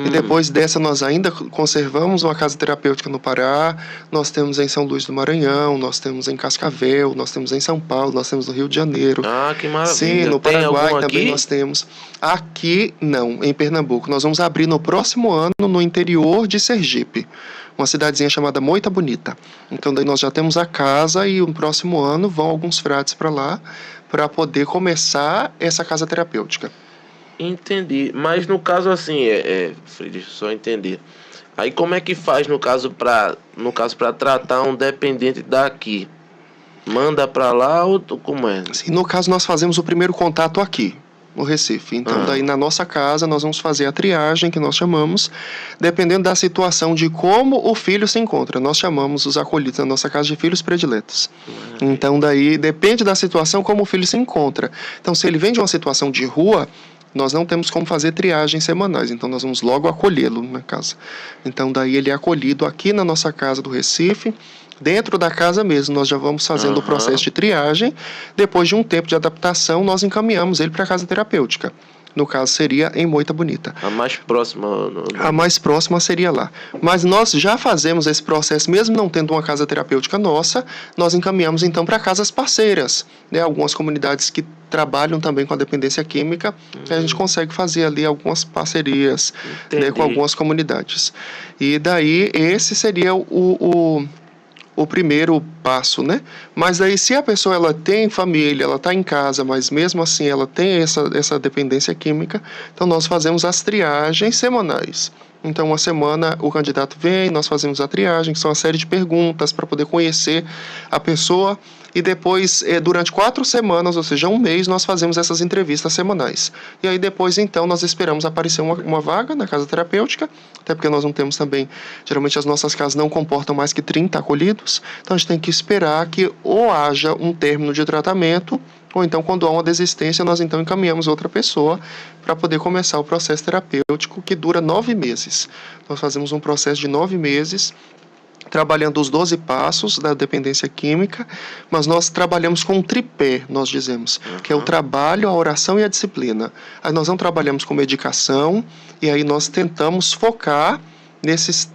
[SPEAKER 2] E depois dessa nós ainda conservamos uma casa terapêutica no Pará. Nós temos em São Luís do Maranhão, nós temos em Cascavel, nós temos em São Paulo, nós temos no Rio de Janeiro.
[SPEAKER 1] Ah, que maravilha.
[SPEAKER 2] Sim, no Paraguai também aqui? Nós temos. Aqui, não, em Pernambuco. Nós vamos abrir no próximo ano no interior de Sergipe, uma cidadezinha chamada Moita Bonita. Então daí nós já temos a casa e no próximo ano vão alguns frades para lá para poder começar essa casa terapêutica.
[SPEAKER 1] Entendi. Mas no caso assim, Friedrich, só entender. Aí como é que faz no caso para tratar um dependente daqui? Manda para lá ou como é?
[SPEAKER 2] Sim, no caso nós fazemos o primeiro contato aqui no Recife. Então, daí na nossa casa nós vamos fazer a triagem, que nós chamamos, dependendo da situação de como o filho se encontra. Nós chamamos os acolhidos na nossa casa de filhos prediletos. Então, daí depende da situação como o filho se encontra. Então, se ele vem de uma situação de rua, nós não temos como fazer triagens semanais, então nós vamos logo acolhê-lo na casa. Então, daí ele é acolhido aqui na nossa casa do Recife. Dentro da casa mesmo, nós já vamos fazendo o processo de triagem. Depois de um tempo de adaptação, nós encaminhamos ele para a casa terapêutica. No caso, seria em Moita Bonita.
[SPEAKER 1] A mais próxima?
[SPEAKER 2] A mais próxima seria lá. Mas nós já fazemos esse processo, mesmo não tendo uma casa terapêutica nossa, nós encaminhamos então para casas parceiras, né? Algumas comunidades que trabalham também com a dependência química, a gente consegue fazer ali algumas parcerias, né, com algumas comunidades. E daí, esse seria o primeiro passo, né? Mas aí, se a pessoa ela tem família, ela está em casa, mas mesmo assim ela tem essa dependência química, então nós fazemos as triagens semanais. Então, uma semana o candidato vem, nós fazemos a triagem, que são uma série de perguntas para poder conhecer a pessoa. E depois, durante 4 semanas, ou seja, um mês, nós fazemos essas entrevistas semanais. E aí depois, então, nós esperamos aparecer uma vaga na casa terapêutica, até porque nós não temos também, geralmente as nossas casas não comportam mais que 30 acolhidos, então a gente tem que esperar que ou haja um término de tratamento, ou então, quando há uma desistência, nós então encaminhamos outra pessoa para poder começar o processo terapêutico, que dura 9 meses. Nós fazemos um processo de 9 meses, trabalhando os 12 passos da dependência química, mas nós trabalhamos com um tripé, nós dizemos, que é o trabalho, a oração e a disciplina. Aí nós não trabalhamos com medicação, e aí nós tentamos focar nesse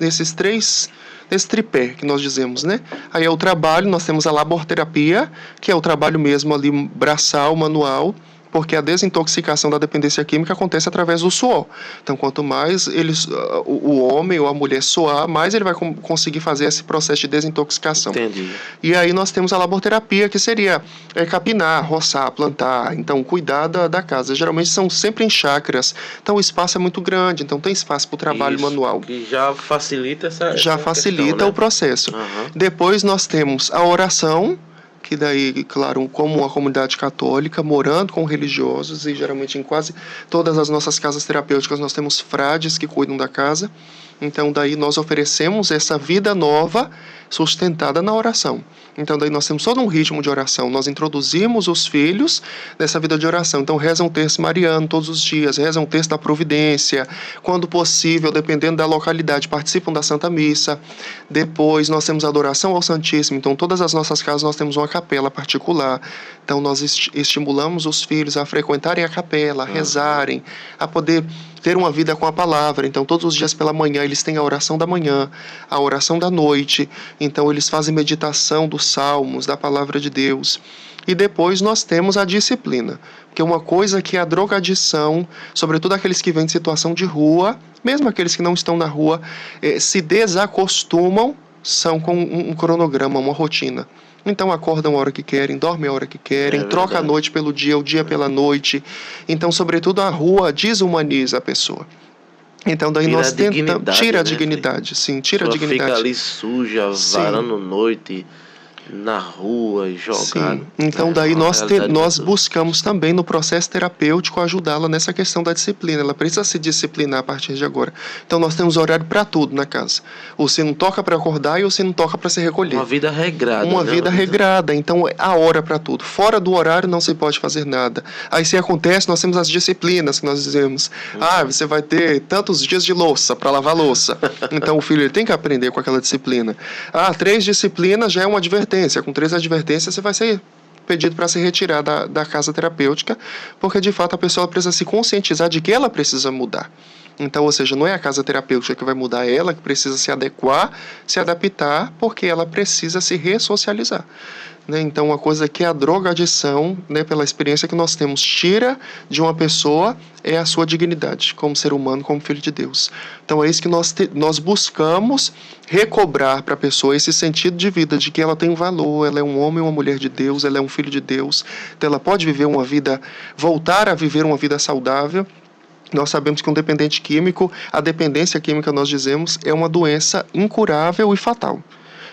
[SPEAKER 2] tripé que nós dizemos, né? Aí é o trabalho, nós temos a laborterapia, que é o trabalho mesmo ali braçal, manual, porque a desintoxicação da dependência química acontece através do suor. Então, quanto mais o homem ou a mulher suar, mais ele vai conseguir fazer esse processo de desintoxicação.
[SPEAKER 1] Entendi.
[SPEAKER 2] E aí nós temos a laborterapia, que seria capinar, roçar, plantar, então cuidar da casa. Geralmente são sempre em chácaras, então o espaço é muito grande, então tem espaço para o trabalho manual.
[SPEAKER 1] Que já facilita essa
[SPEAKER 2] facilita
[SPEAKER 1] questão, né?
[SPEAKER 2] o processo.
[SPEAKER 1] Uhum.
[SPEAKER 2] Depois nós temos a oração, que daí, claro, como uma comunidade católica, morando com religiosos, e geralmente em quase todas as nossas casas terapêuticas nós temos frades que cuidam da casa. Então, daí nós oferecemos essa vida nova sustentada na oração. Então, daí nós temos todo um ritmo de oração. Nós introduzimos os filhos nessa vida de oração. Então, rezam um terço mariano todos os dias, rezam um terço da providência. Quando possível, dependendo da localidade, participam da Santa Missa. Depois, nós temos adoração ao Santíssimo. Então, todas as nossas casas nós temos uma capela particular. Então, nós estimulamos os filhos a frequentarem a capela, a rezarem, a poder ter uma vida com a palavra. Então, todos os dias pela manhã, eles têm a oração da manhã, a oração da noite. Então, eles fazem meditação dos salmos, da palavra de Deus. E depois nós temos a disciplina, que é uma coisa que a drogadição, sobretudo aqueles que vêm de situação de rua, mesmo aqueles que não estão na rua, se desacostumam, são com um cronograma, uma rotina. Então acordam a hora que querem, dormem a hora que querem, troca a noite pelo dia, o dia pela noite. Então, sobretudo, a rua desumaniza a pessoa. Então, daí nós tentamos... Tira a dignidade, sim, tira a dignidade.
[SPEAKER 1] Fica ali suja, varando noite, na rua, jogando.
[SPEAKER 2] Sim. Então, daí nós buscamos também no processo terapêutico ajudá-la nessa questão da disciplina. Ela precisa se disciplinar a partir de agora. Então, nós temos horário para tudo na casa. O sino toca para acordar e o sino toca para se recolher.
[SPEAKER 1] Uma vida regrada.
[SPEAKER 2] Uma vida regrada. Então, a hora para tudo. Fora do horário não se pode fazer nada. Aí, se acontece, nós temos as disciplinas que nós dizemos. Você vai ter tantos dias de louça para lavar louça. Então, o filho ele tem que aprender com aquela disciplina. 3 disciplinas já é uma advertência. Com 3 advertências, você vai ser pedido para se retirar da casa terapêutica, porque de fato a pessoa precisa se conscientizar de que ela precisa mudar. Então, ou seja, não é a casa terapêutica que vai mudar ela, que precisa se adequar, se adaptar, porque ela precisa se ressocializar. Então, uma coisa que a drogadição, pela experiência que nós temos, tira de uma pessoa é a sua dignidade como ser humano, como filho de Deus. Então, é isso que nós buscamos recobrar para a pessoa, esse sentido de vida, de que ela tem valor, ela é um homem ou uma mulher de Deus, ela é um filho de Deus, então ela pode viver uma vida, voltar a viver uma vida saudável. Nós sabemos que um dependente químico, a dependência química, nós dizemos, é uma doença incurável e fatal.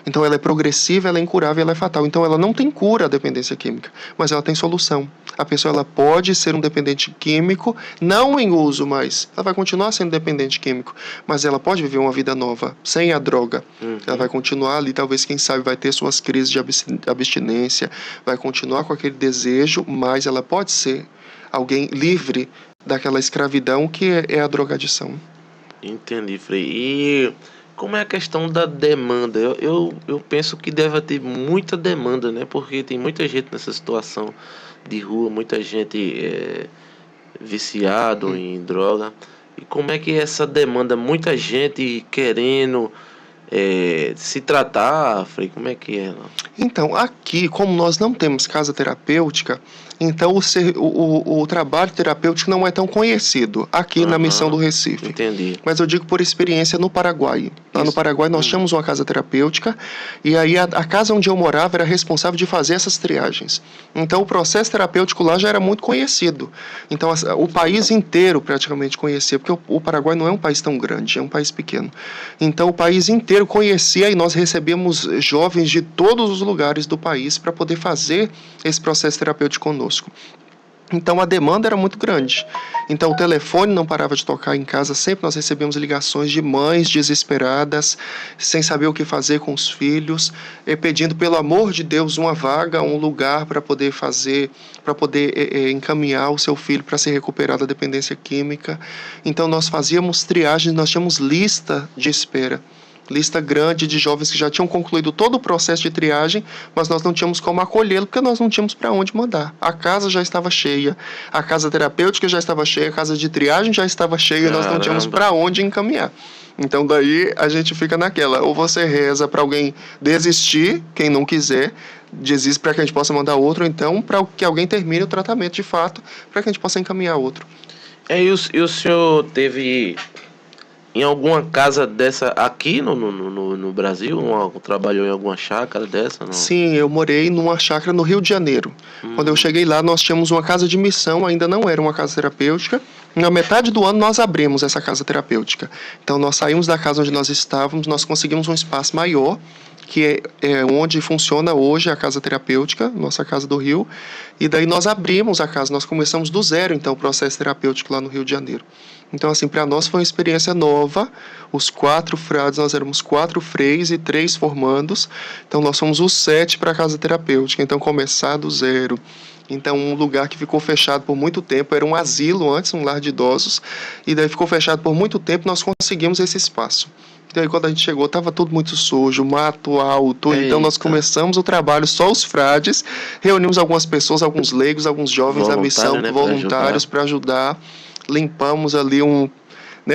[SPEAKER 2] Então, ela é progressiva, ela é incurável, ela é fatal. Então, ela não tem cura, a dependência química, mas ela tem solução. A pessoa ela pode ser um dependente químico, não em uso, mas ela vai continuar sendo dependente químico, mas ela pode viver uma vida nova, sem a droga. Ela vai continuar ali, talvez, quem sabe, vai ter suas crises de abstinência, vai continuar com aquele desejo, mas ela pode ser alguém livre daquela escravidão que é a drogadição.
[SPEAKER 1] Entendi, Frei. E como é a questão da demanda? Eu penso que deve ter muita demanda, né? Porque tem muita gente nessa situação de rua, muita gente viciado em droga. E como é que é essa demanda? Muita gente querendo se tratar, Frei, como é que é?
[SPEAKER 2] Então, aqui, como nós não temos casa terapêutica, então o trabalho terapêutico não é tão conhecido aqui na Missão do Recife.
[SPEAKER 1] Entendi.
[SPEAKER 2] Mas eu digo por experiência no Paraguai. Lá no Paraguai nós tínhamos uma casa terapêutica e aí a casa onde eu morava era responsável de fazer essas triagens. Então o processo terapêutico lá já era muito conhecido. Então o país inteiro praticamente conhecia, porque o Paraguai não é um país tão grande, é um país pequeno. Então o país inteiro conhecia e nós recebíamos jovens de todos os lugares do país para poder fazer esse processo terapêutico conosco. Então a demanda era muito grande. Então o telefone não parava de tocar em casa, sempre nós recebíamos ligações de mães desesperadas, sem saber o que fazer com os filhos, pedindo pelo amor de Deus uma vaga, um lugar para poder fazer, para poder encaminhar o seu filho para se recuperar da dependência química. Então nós fazíamos triagem, nós tínhamos lista de espera. lista grande de jovens que já tinham concluído todo o processo de triagem, mas nós não tínhamos como acolhê-lo porque nós não tínhamos para onde mandar. A casa já estava cheia, a casa terapêutica já estava cheia, a casa de triagem já estava cheia.
[SPEAKER 1] Caramba.
[SPEAKER 2] E nós não tínhamos para onde encaminhar. Então daí a gente fica naquela, ou você reza para alguém desistir, quem não quiser, desiste para que a gente possa mandar outro, ou então para que alguém termine o tratamento de fato, para que a gente possa encaminhar outro.
[SPEAKER 1] E o senhor teve em alguma casa dessa aqui no Brasil? Trabalhou em alguma chácara dessa? Não?
[SPEAKER 2] Sim, eu morei numa chácara no Rio de Janeiro. Quando eu cheguei lá, nós tínhamos uma casa de missão, ainda não era uma casa terapêutica. Na metade do ano, nós abrimos essa casa terapêutica. Então, nós saímos da casa onde nós estávamos, nós conseguimos um espaço maior, que é onde funciona hoje a casa terapêutica, nossa casa do Rio. E daí nós abrimos a casa, nós começamos do zero, então, o processo terapêutico lá no Rio de Janeiro. Então, assim, para nós foi uma experiência nova. Os 4 frades, nós éramos 4 freis e 3 formandos. Então, nós fomos os 7 para a casa terapêutica. Então, começar do zero. Então, um lugar que ficou fechado por muito tempo, era um asilo antes, um lar de idosos. E daí ficou fechado por muito tempo, nós conseguimos esse espaço. E aí, quando a gente chegou, estava tudo muito sujo, mato alto. Eita. Então, nós começamos o trabalho, só os frades. Reunimos algumas pessoas, alguns leigos, alguns jovens da missão, né, voluntários, para ajudar. Limpamos ali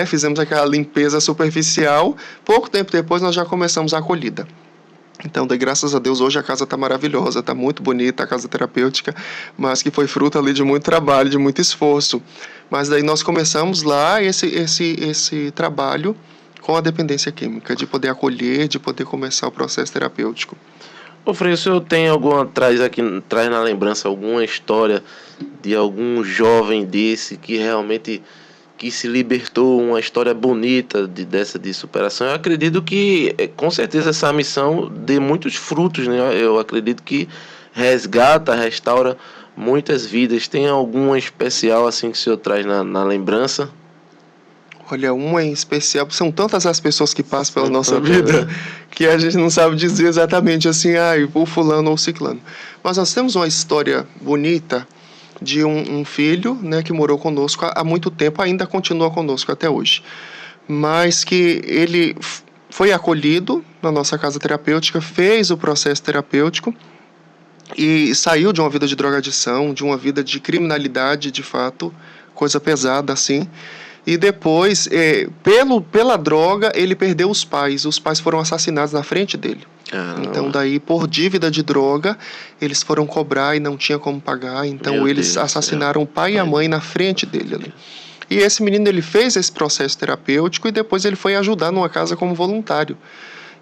[SPEAKER 2] fizemos aquela limpeza superficial. Pouco tempo depois nós já começamos a acolhida. Então, graças a Deus, hoje a casa está maravilhosa, está muito bonita, a casa terapêutica, mas que foi fruto ali de muito trabalho, de muito esforço. Mas daí nós começamos lá esse trabalho com a dependência química, de poder acolher, de poder começar o processo terapêutico.
[SPEAKER 1] Ô Frei, o senhor tem traz na lembrança alguma história de algum jovem desse que realmente se libertou, uma história bonita dessa de superação? Eu acredito que, com certeza, essa missão dê muitos frutos, né? Eu acredito que resgata, restaura muitas vidas. Tem alguma especial assim que o senhor traz na lembrança?
[SPEAKER 2] Olha, uma em especial, são tantas as pessoas que passam pela nossa vida, que a gente não sabe dizer exatamente assim, o fulano ou o ciclano. Mas nós temos uma história bonita de um filho, né, que morou conosco há muito tempo, ainda continua conosco até hoje. Mas que ele foi acolhido na nossa casa terapêutica, fez o processo terapêutico e saiu de uma vida de drogadição, de uma vida de criminalidade, de fato, coisa pesada assim. E depois, pela droga, ele perdeu os pais. Os pais foram assassinados na frente dele. Então, daí, por dívida de droga, eles foram cobrar e não tinha como pagar. Então, eles assassinaram o pai e a mãe na frente dele ali. E esse menino, ele fez esse processo terapêutico e depois ele foi ajudar numa casa como voluntário.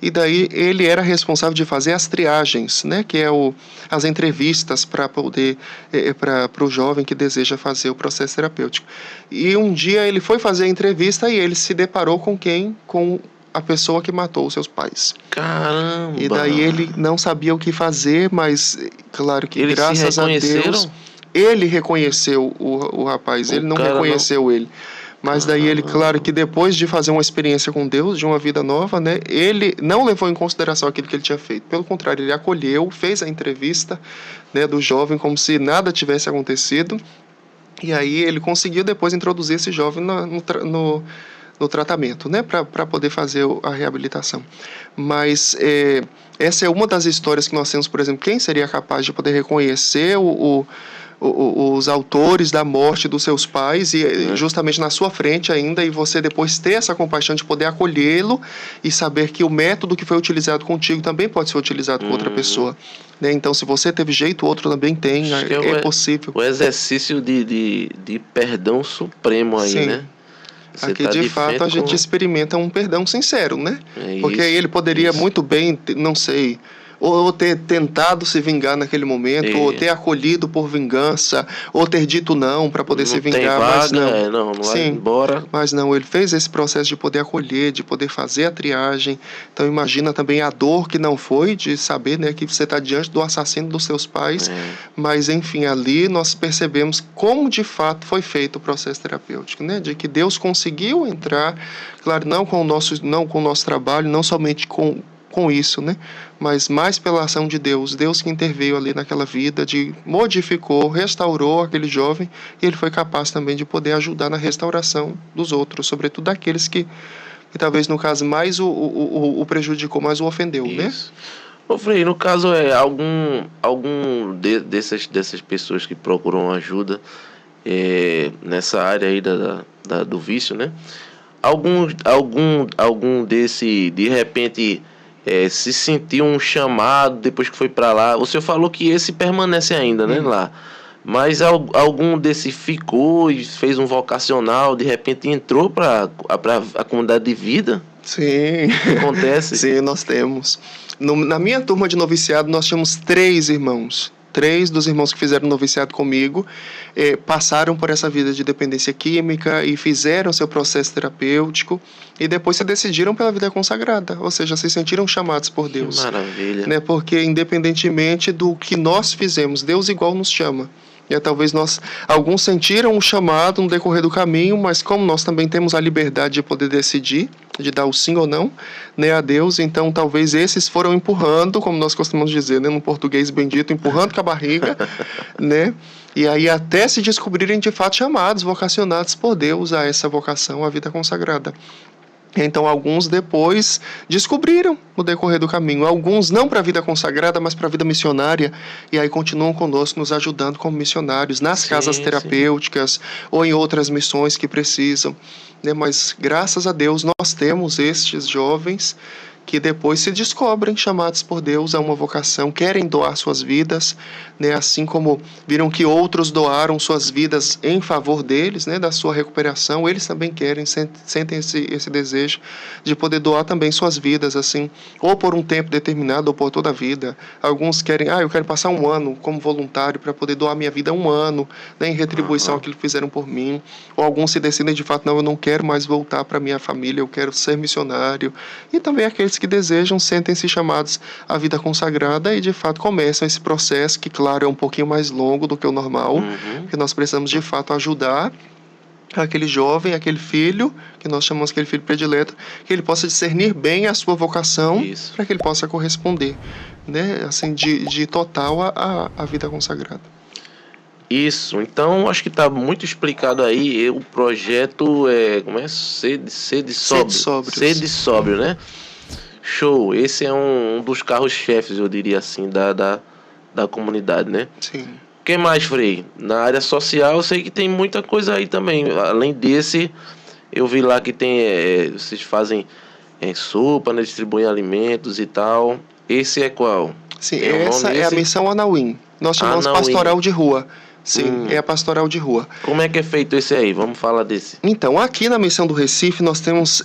[SPEAKER 2] E daí ele era responsável de fazer as triagens, né, que é as entrevistas para poder para o jovem que deseja fazer o processo terapêutico. E um dia ele foi fazer a entrevista e ele se deparou com a pessoa que matou os seus pais.
[SPEAKER 1] Caramba!
[SPEAKER 2] E daí ele não sabia o que fazer, mas claro que graças a Deus ele reconheceu o rapaz, ele não reconheceu ele. Mas daí ele, claro que depois de fazer uma experiência com Deus, de uma vida nova, né, ele não levou em consideração aquilo que ele tinha feito. Pelo contrário, ele acolheu, fez a entrevista, né, do jovem como se nada tivesse acontecido. E aí ele conseguiu depois introduzir esse jovem no tratamento, né, para poder fazer a reabilitação. Mas essa é uma das histórias que nós temos, por exemplo, quem seria capaz de poder reconhecer os autores da morte dos seus pais e justamente na sua frente ainda, e você depois ter essa compaixão de poder acolhê-lo e saber que o método que foi utilizado contigo também pode ser utilizado com outra pessoa, né? Então, se você teve jeito, o outro também tem, é possível.
[SPEAKER 1] O exercício de perdão supremo aí, sim, né?
[SPEAKER 2] Você aqui, de fato, a gente experimenta um perdão sincero, né? Porque aí ele poderia muito bem, não sei, ou ter tentado se vingar naquele momento, ou ter acolhido por vingança, ou ter dito não para poder se vingar, mas não.
[SPEAKER 1] Não vai embora.
[SPEAKER 2] Mas não, ele fez esse processo de poder acolher, de poder fazer a triagem. Então imagina também a dor que não foi de saber, né, que você está diante do assassino dos seus pais, mas enfim, ali nós percebemos como de fato foi feito o processo terapêutico, né, de que Deus conseguiu entrar, claro, não com o nosso trabalho, não somente com isso, né? Mas mais pela ação de Deus que interveio ali naquela vida, modificou, restaurou aquele jovem, e ele foi capaz também de poder ajudar na restauração dos outros, sobretudo daqueles que e talvez no caso mais o prejudicou, mais o ofendeu,
[SPEAKER 1] Isso.
[SPEAKER 2] né?
[SPEAKER 1] Ô Frei, no caso dessas pessoas que procuram ajuda nessa área aí do vício, né? Algum desse, de repente, se sentiu um chamado depois que foi para lá. O senhor falou que esse permanece ainda, né, lá. Mas algum desse ficou e fez um vocacional, de repente entrou para a comunidade de vida?
[SPEAKER 2] Sim.
[SPEAKER 1] O que acontece?
[SPEAKER 2] Sim, nós temos. Na minha turma de noviciado, nós tínhamos 3 irmãos. 3 dos irmãos que fizeram noviciado comigo passaram por essa vida de dependência química e fizeram seu processo terapêutico e depois se decidiram pela vida consagrada, ou seja, se sentiram chamados por Deus.
[SPEAKER 1] Que maravilha.
[SPEAKER 2] Né? Porque independentemente do que nós fizemos, Deus igual nos chama. Talvez alguns sentiram um chamado no decorrer do caminho, mas como nós também temos a liberdade de poder decidir, de dar o sim ou não, né, a Deus, então talvez esses foram empurrando, como nós costumamos dizer, né, no português bendito, empurrando com a barriga, né, e aí até se descobrirem de fato chamados, vocacionados por Deus a essa vocação, a vida consagrada. Então, alguns depois descobriram no decorrer do caminho. Alguns não para a vida consagrada, mas para a vida missionária. E aí continuam conosco, nos ajudando como missionários nas casas terapêuticas ou em outras missões que precisam. Né? Mas, graças a Deus, nós temos estes jovens que depois se descobrem chamados por Deus a uma vocação, querem doar suas vidas, né, assim como viram que outros doaram suas vidas em favor deles, né, da sua recuperação, eles também querem, sentem esse desejo de poder doar também suas vidas, assim, ou por um tempo determinado ou por toda a vida. Alguns querem, eu quero passar 1 ano como voluntário para poder doar minha vida 1 ano, né, em retribuição àquilo que fizeram por mim. Ou alguns se decidem de fato, não, eu não quero mais voltar para minha família, eu quero ser missionário. E também aqueles que desejam, sentem-se chamados à vida consagrada e de fato começam esse processo que, claro, é um pouquinho mais longo do que o normal, que nós precisamos de fato ajudar aquele jovem, aquele filho, que nós chamamos aquele filho predileto, que ele possa discernir bem a sua vocação para que ele possa corresponder, né, assim, de total à vida consagrada.
[SPEAKER 1] Isso, então acho que está muito explicado aí. O projeto como é? Sede Sóbrio, né? Show, esse é um dos carros-chefes, eu diria assim, da comunidade, né?
[SPEAKER 2] Sim.
[SPEAKER 1] O que mais, Frei? Na área social eu sei que tem muita coisa aí também. Além desse, eu vi lá que tem, vocês fazem sopa, né? Distribuem alimentos e tal. Esse é qual?
[SPEAKER 2] Sim, essa é a missão Anauim. Nós chamamos pastoral de rua. Sim, é a pastoral de rua.
[SPEAKER 1] Como é que é feito esse aí? Vamos falar desse.
[SPEAKER 2] Então, aqui na Missão do Recife, nós temos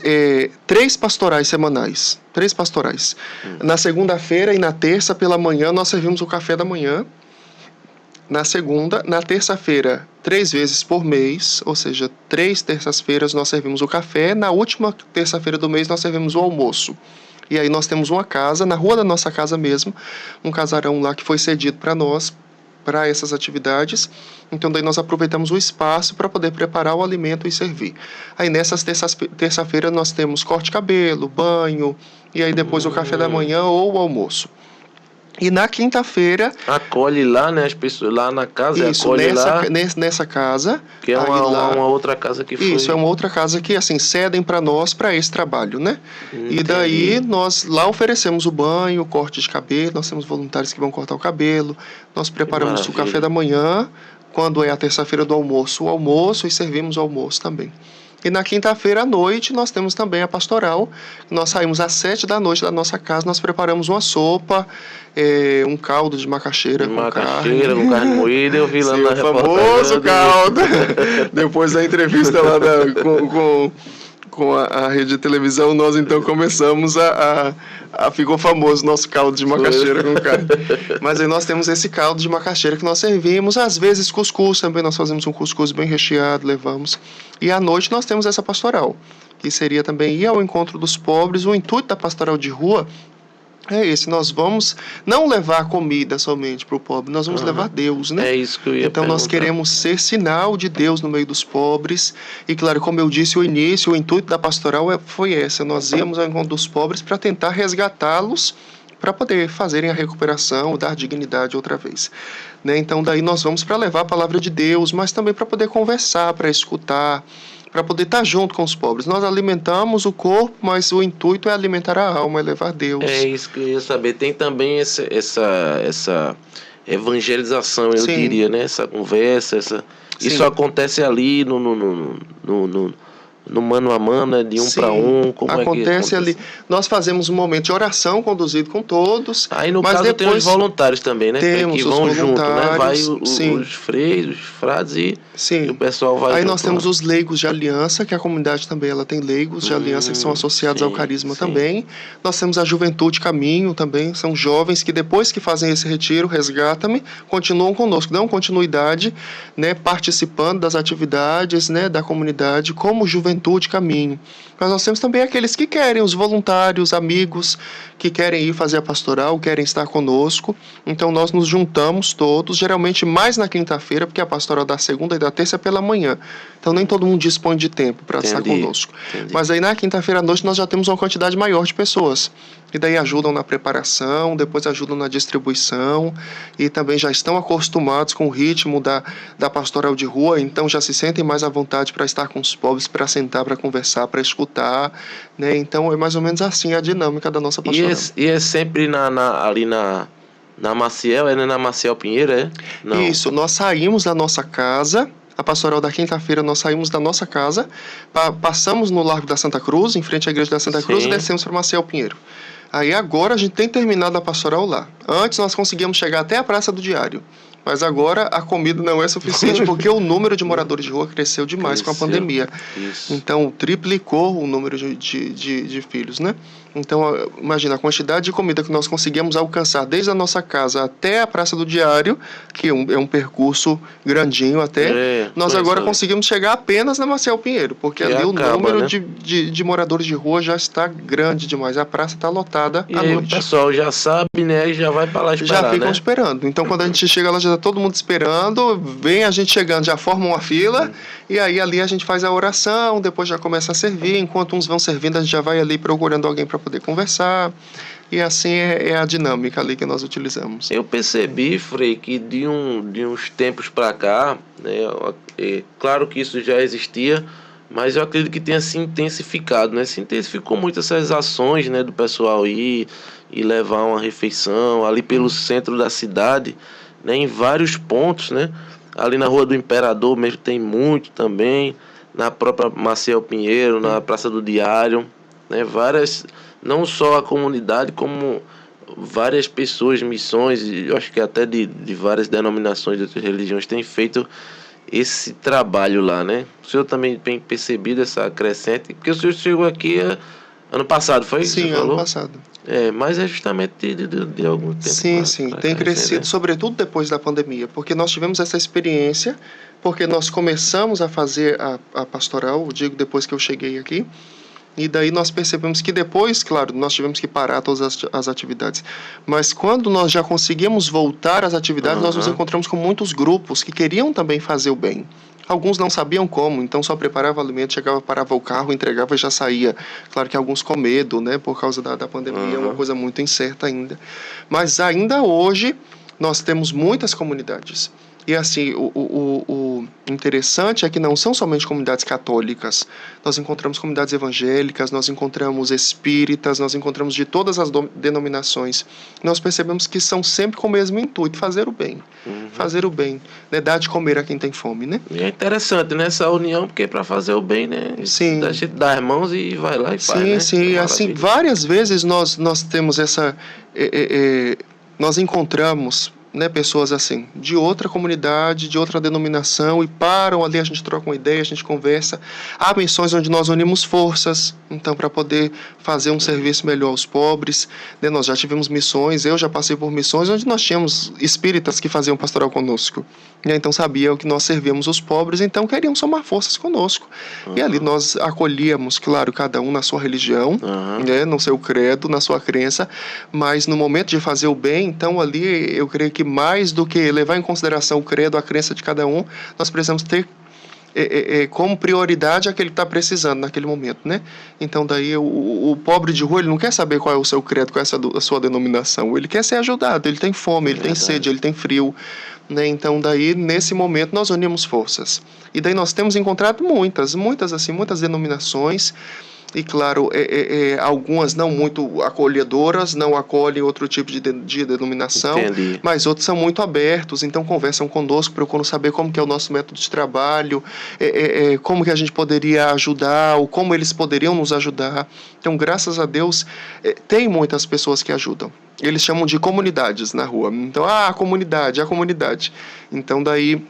[SPEAKER 2] 3 pastorais semanais. 3 pastorais. Na segunda-feira e na terça, pela manhã, nós servimos o café da manhã. Na terça-feira, 3 vezes por mês, ou seja, 3 terças-feiras nós servimos o café. Na última terça-feira do mês, nós servimos o almoço. E aí nós temos uma casa, na rua da nossa casa mesmo, um casarão lá que foi cedido para nós, para essas atividades. Então daí nós aproveitamos o espaço para poder preparar o alimento e servir. Aí nessas terça-feira nós temos corte de cabelo, banho, e aí depois o café da manhã ou o almoço. E na quinta-feira...
[SPEAKER 1] Acolhe lá, né, as pessoas lá na casa,
[SPEAKER 2] isso,
[SPEAKER 1] acolhe
[SPEAKER 2] nessa casa.
[SPEAKER 1] Que é uma outra casa que foi...
[SPEAKER 2] Isso, é uma outra casa que, assim, cedem para nós, para esse trabalho, né? Entendi. E daí nós lá oferecemos o banho, o corte de cabelo, nós temos voluntários que vão cortar o cabelo, nós preparamos o café da manhã, quando é a terça-feira do almoço, o almoço, e servimos o almoço também. E na quinta-feira à noite nós temos também a pastoral. Nós saímos às 7 da noite da nossa casa, nós preparamos uma sopa, um caldo de macaxeira com
[SPEAKER 1] carne moída, eu vi lá na reportagem.
[SPEAKER 2] O famoso caldo. Depois da entrevista lá com a rede de televisão, nós então começamos ficou famoso o nosso caldo de macaxeira com carne. Mas aí nós temos esse caldo de macaxeira que nós servimos, às vezes cuscuz também, nós fazemos um cuscuz bem recheado, levamos. E à noite nós temos essa pastoral, que seria também ir ao encontro dos pobres. O intuito da pastoral de rua é esse, nós vamos não levar comida somente para o pobre, nós vamos levar Deus, né?
[SPEAKER 1] É isso que eu ia
[SPEAKER 2] Então nós queremos ser sinal de Deus no meio dos pobres. E claro, como eu disse o intuito da pastoral foi essa, nós íamos ao encontro dos pobres para tentar resgatá-los, para poder fazerem a recuperação, dar dignidade outra vez. Né? Então daí nós vamos para levar a palavra de Deus, mas também para poder conversar, para escutar, para poder estar junto com os pobres. Nós alimentamos o corpo, mas o intuito é alimentar a alma, é levar Deus.
[SPEAKER 1] É isso que eu ia saber. Tem também essa evangelização, eu diria, né? Essa conversa, isso acontece ali no mano a mano, né? De um para um. Como
[SPEAKER 2] acontece ali. Nós fazemos um momento de oração conduzido com todos.
[SPEAKER 1] Aí no caso depois, tem os voluntários também, né?
[SPEAKER 2] Temos
[SPEAKER 1] que vão junto, né? Vai
[SPEAKER 2] os
[SPEAKER 1] freios, os frades e o pessoal vai.
[SPEAKER 2] Aí
[SPEAKER 1] junto,
[SPEAKER 2] nós temos os leigos de aliança, que a comunidade também ela tem leigos de aliança que são associados ao carisma também. Nós temos a Juventude Caminho também, são jovens que depois que fazem esse retiro, Resgata-me, continuam conosco, dão continuidade, né? Participando das atividades, né? Da comunidade como Juventude Caminho. Mas nós temos também aqueles que querem, os voluntários, amigos, que querem ir fazer a pastoral, querem estar conosco. Então nós nos juntamos todos, geralmente mais na quinta-feira, porque a pastoral da segunda e da terça é pela manhã. Então nem todo mundo dispõe de tempo para estar conosco. Mas aí na quinta-feira à noite nós já temos uma quantidade maior de pessoas. E daí ajudam na preparação, depois ajudam na distribuição e também já estão acostumados com o ritmo da pastoral de rua, então já se sentem mais à vontade para estar com os pobres, para sentar, para conversar, para escutar, né? Então é mais ou menos assim a dinâmica da nossa pastoral.
[SPEAKER 1] E é sempre ali na Maciel, é na Maciel Pinheiro, é?
[SPEAKER 2] Não. Isso, nós saímos da nossa casa. A pastoral da quinta-feira nós saímos da nossa casa, passamos no Largo da Santa Cruz, em frente à igreja da Santa Cruz, e descemos para Maciel Pinheiro. Aí agora a gente tem terminado a pastoral lá. Antes nós conseguíamos chegar até a Praça do Diário. Mas agora a comida não é suficiente porque o número de moradores de rua cresceu demais com a pandemia.
[SPEAKER 1] Isso.
[SPEAKER 2] Então, triplicou o número de filhos, né? Então, imagina a quantidade de comida que nós conseguimos alcançar desde a nossa casa até a Praça do Diário, que é um percurso grandinho até. Nós agora conseguimos chegar apenas na Maciel Pinheiro, porque ali o número, né? de moradores de rua já está grande demais. A praça está lotada à noite.
[SPEAKER 1] O pessoal já sabe, né? E já vai para lá esperar,
[SPEAKER 2] já ficam esperando. Então, quando a gente chega lá, já está todo mundo esperando, vem a gente chegando, já forma uma fila, e aí ali a gente faz a oração, depois já começa a servir, enquanto uns vão servindo, a gente já vai ali procurando alguém para poder conversar, e assim é a dinâmica ali que nós utilizamos.
[SPEAKER 1] Eu percebi, Frei, que de uns tempos para cá, né, claro que isso já existia, mas eu acredito que tenha se intensificado, né? Se intensificou muito essas ações, né, do pessoal ir e levar uma refeição ali pelo centro da cidade, né, em vários pontos, né? Ali na Rua do Imperador mesmo tem muito também, na própria Maciel Pinheiro, na Praça do Diário, né? Várias, não só a comunidade, como várias pessoas, missões, e eu acho que até de várias denominações de outras religiões têm feito esse trabalho lá, né? O senhor também tem percebido essa crescente, porque o senhor chegou aqui ano passado, foi isso?
[SPEAKER 2] Sim, ano passado.
[SPEAKER 1] Mas é justamente de algum tempo.
[SPEAKER 2] Sim, tem crescido, né? Sobretudo depois da pandemia, porque nós tivemos essa experiência, porque nós começamos a fazer a pastoral, digo depois que eu cheguei aqui, e daí nós percebemos que depois, claro, nós tivemos que parar todas as atividades, mas quando nós já conseguimos voltar às atividades, nós nos encontramos com muitos grupos que queriam também fazer o bem. Alguns não sabiam como, então só preparava alimento, chegava, parava o carro, entregava e já saía. Claro que alguns com medo, né, por causa da pandemia, é uma coisa muito incerta ainda. Mas ainda hoje nós temos muitas comunidades. E assim, o interessante é que não são somente comunidades católicas. Nós encontramos comunidades evangélicas, nós encontramos espíritas, nós encontramos de todas as denominações. Nós percebemos que são sempre com o mesmo intuito, fazer o bem. Fazer o bem, né? Dar de comer a quem tem fome, né?
[SPEAKER 1] E é interessante, né? Essa união, porque é para fazer o bem, né?
[SPEAKER 2] Sim.
[SPEAKER 1] A gente dá as mãos e vai lá e faz, né?
[SPEAKER 2] Sim, assim, várias vezes nós temos essa... nós encontramos, né, pessoas assim, de outra comunidade, de outra denominação, e param ali, a gente troca uma ideia, a gente conversa. Há missões onde nós unimos forças, então, para poder fazer um serviço melhor aos pobres, né? Nós já tivemos missões, eu já passei por missões onde nós tínhamos espíritas que faziam pastoral conosco, né? Então sabiam que nós servíamos os pobres, então queriam somar forças conosco. E ali nós acolhíamos, claro, cada um na sua religião, né, no seu credo, na sua crença, mas no momento de fazer o bem, então ali eu creio que mais do que levar em consideração o credo, a crença de cada um, nós precisamos ter como prioridade aquele que está precisando naquele momento, né? Então, daí, o pobre de rua, ele não quer saber qual é o seu credo, qual é a sua denominação. Ele quer ser ajudado, ele tem fome, ele tem sede, ele tem frio, né? Então, daí, nesse momento, nós unimos forças. E daí nós temos encontrado muitas denominações. E, claro, algumas não muito acolhedoras, não acolhem outro tipo de denominação.
[SPEAKER 1] Entendi.
[SPEAKER 2] Mas outros são muito abertos, então conversam conosco, procuram saber como que é o nosso método de trabalho, como que a gente poderia ajudar, ou como eles poderiam nos ajudar. Então, graças a Deus, tem muitas pessoas que ajudam. Eles chamam de comunidades na rua. Então, a comunidade. Então, daí...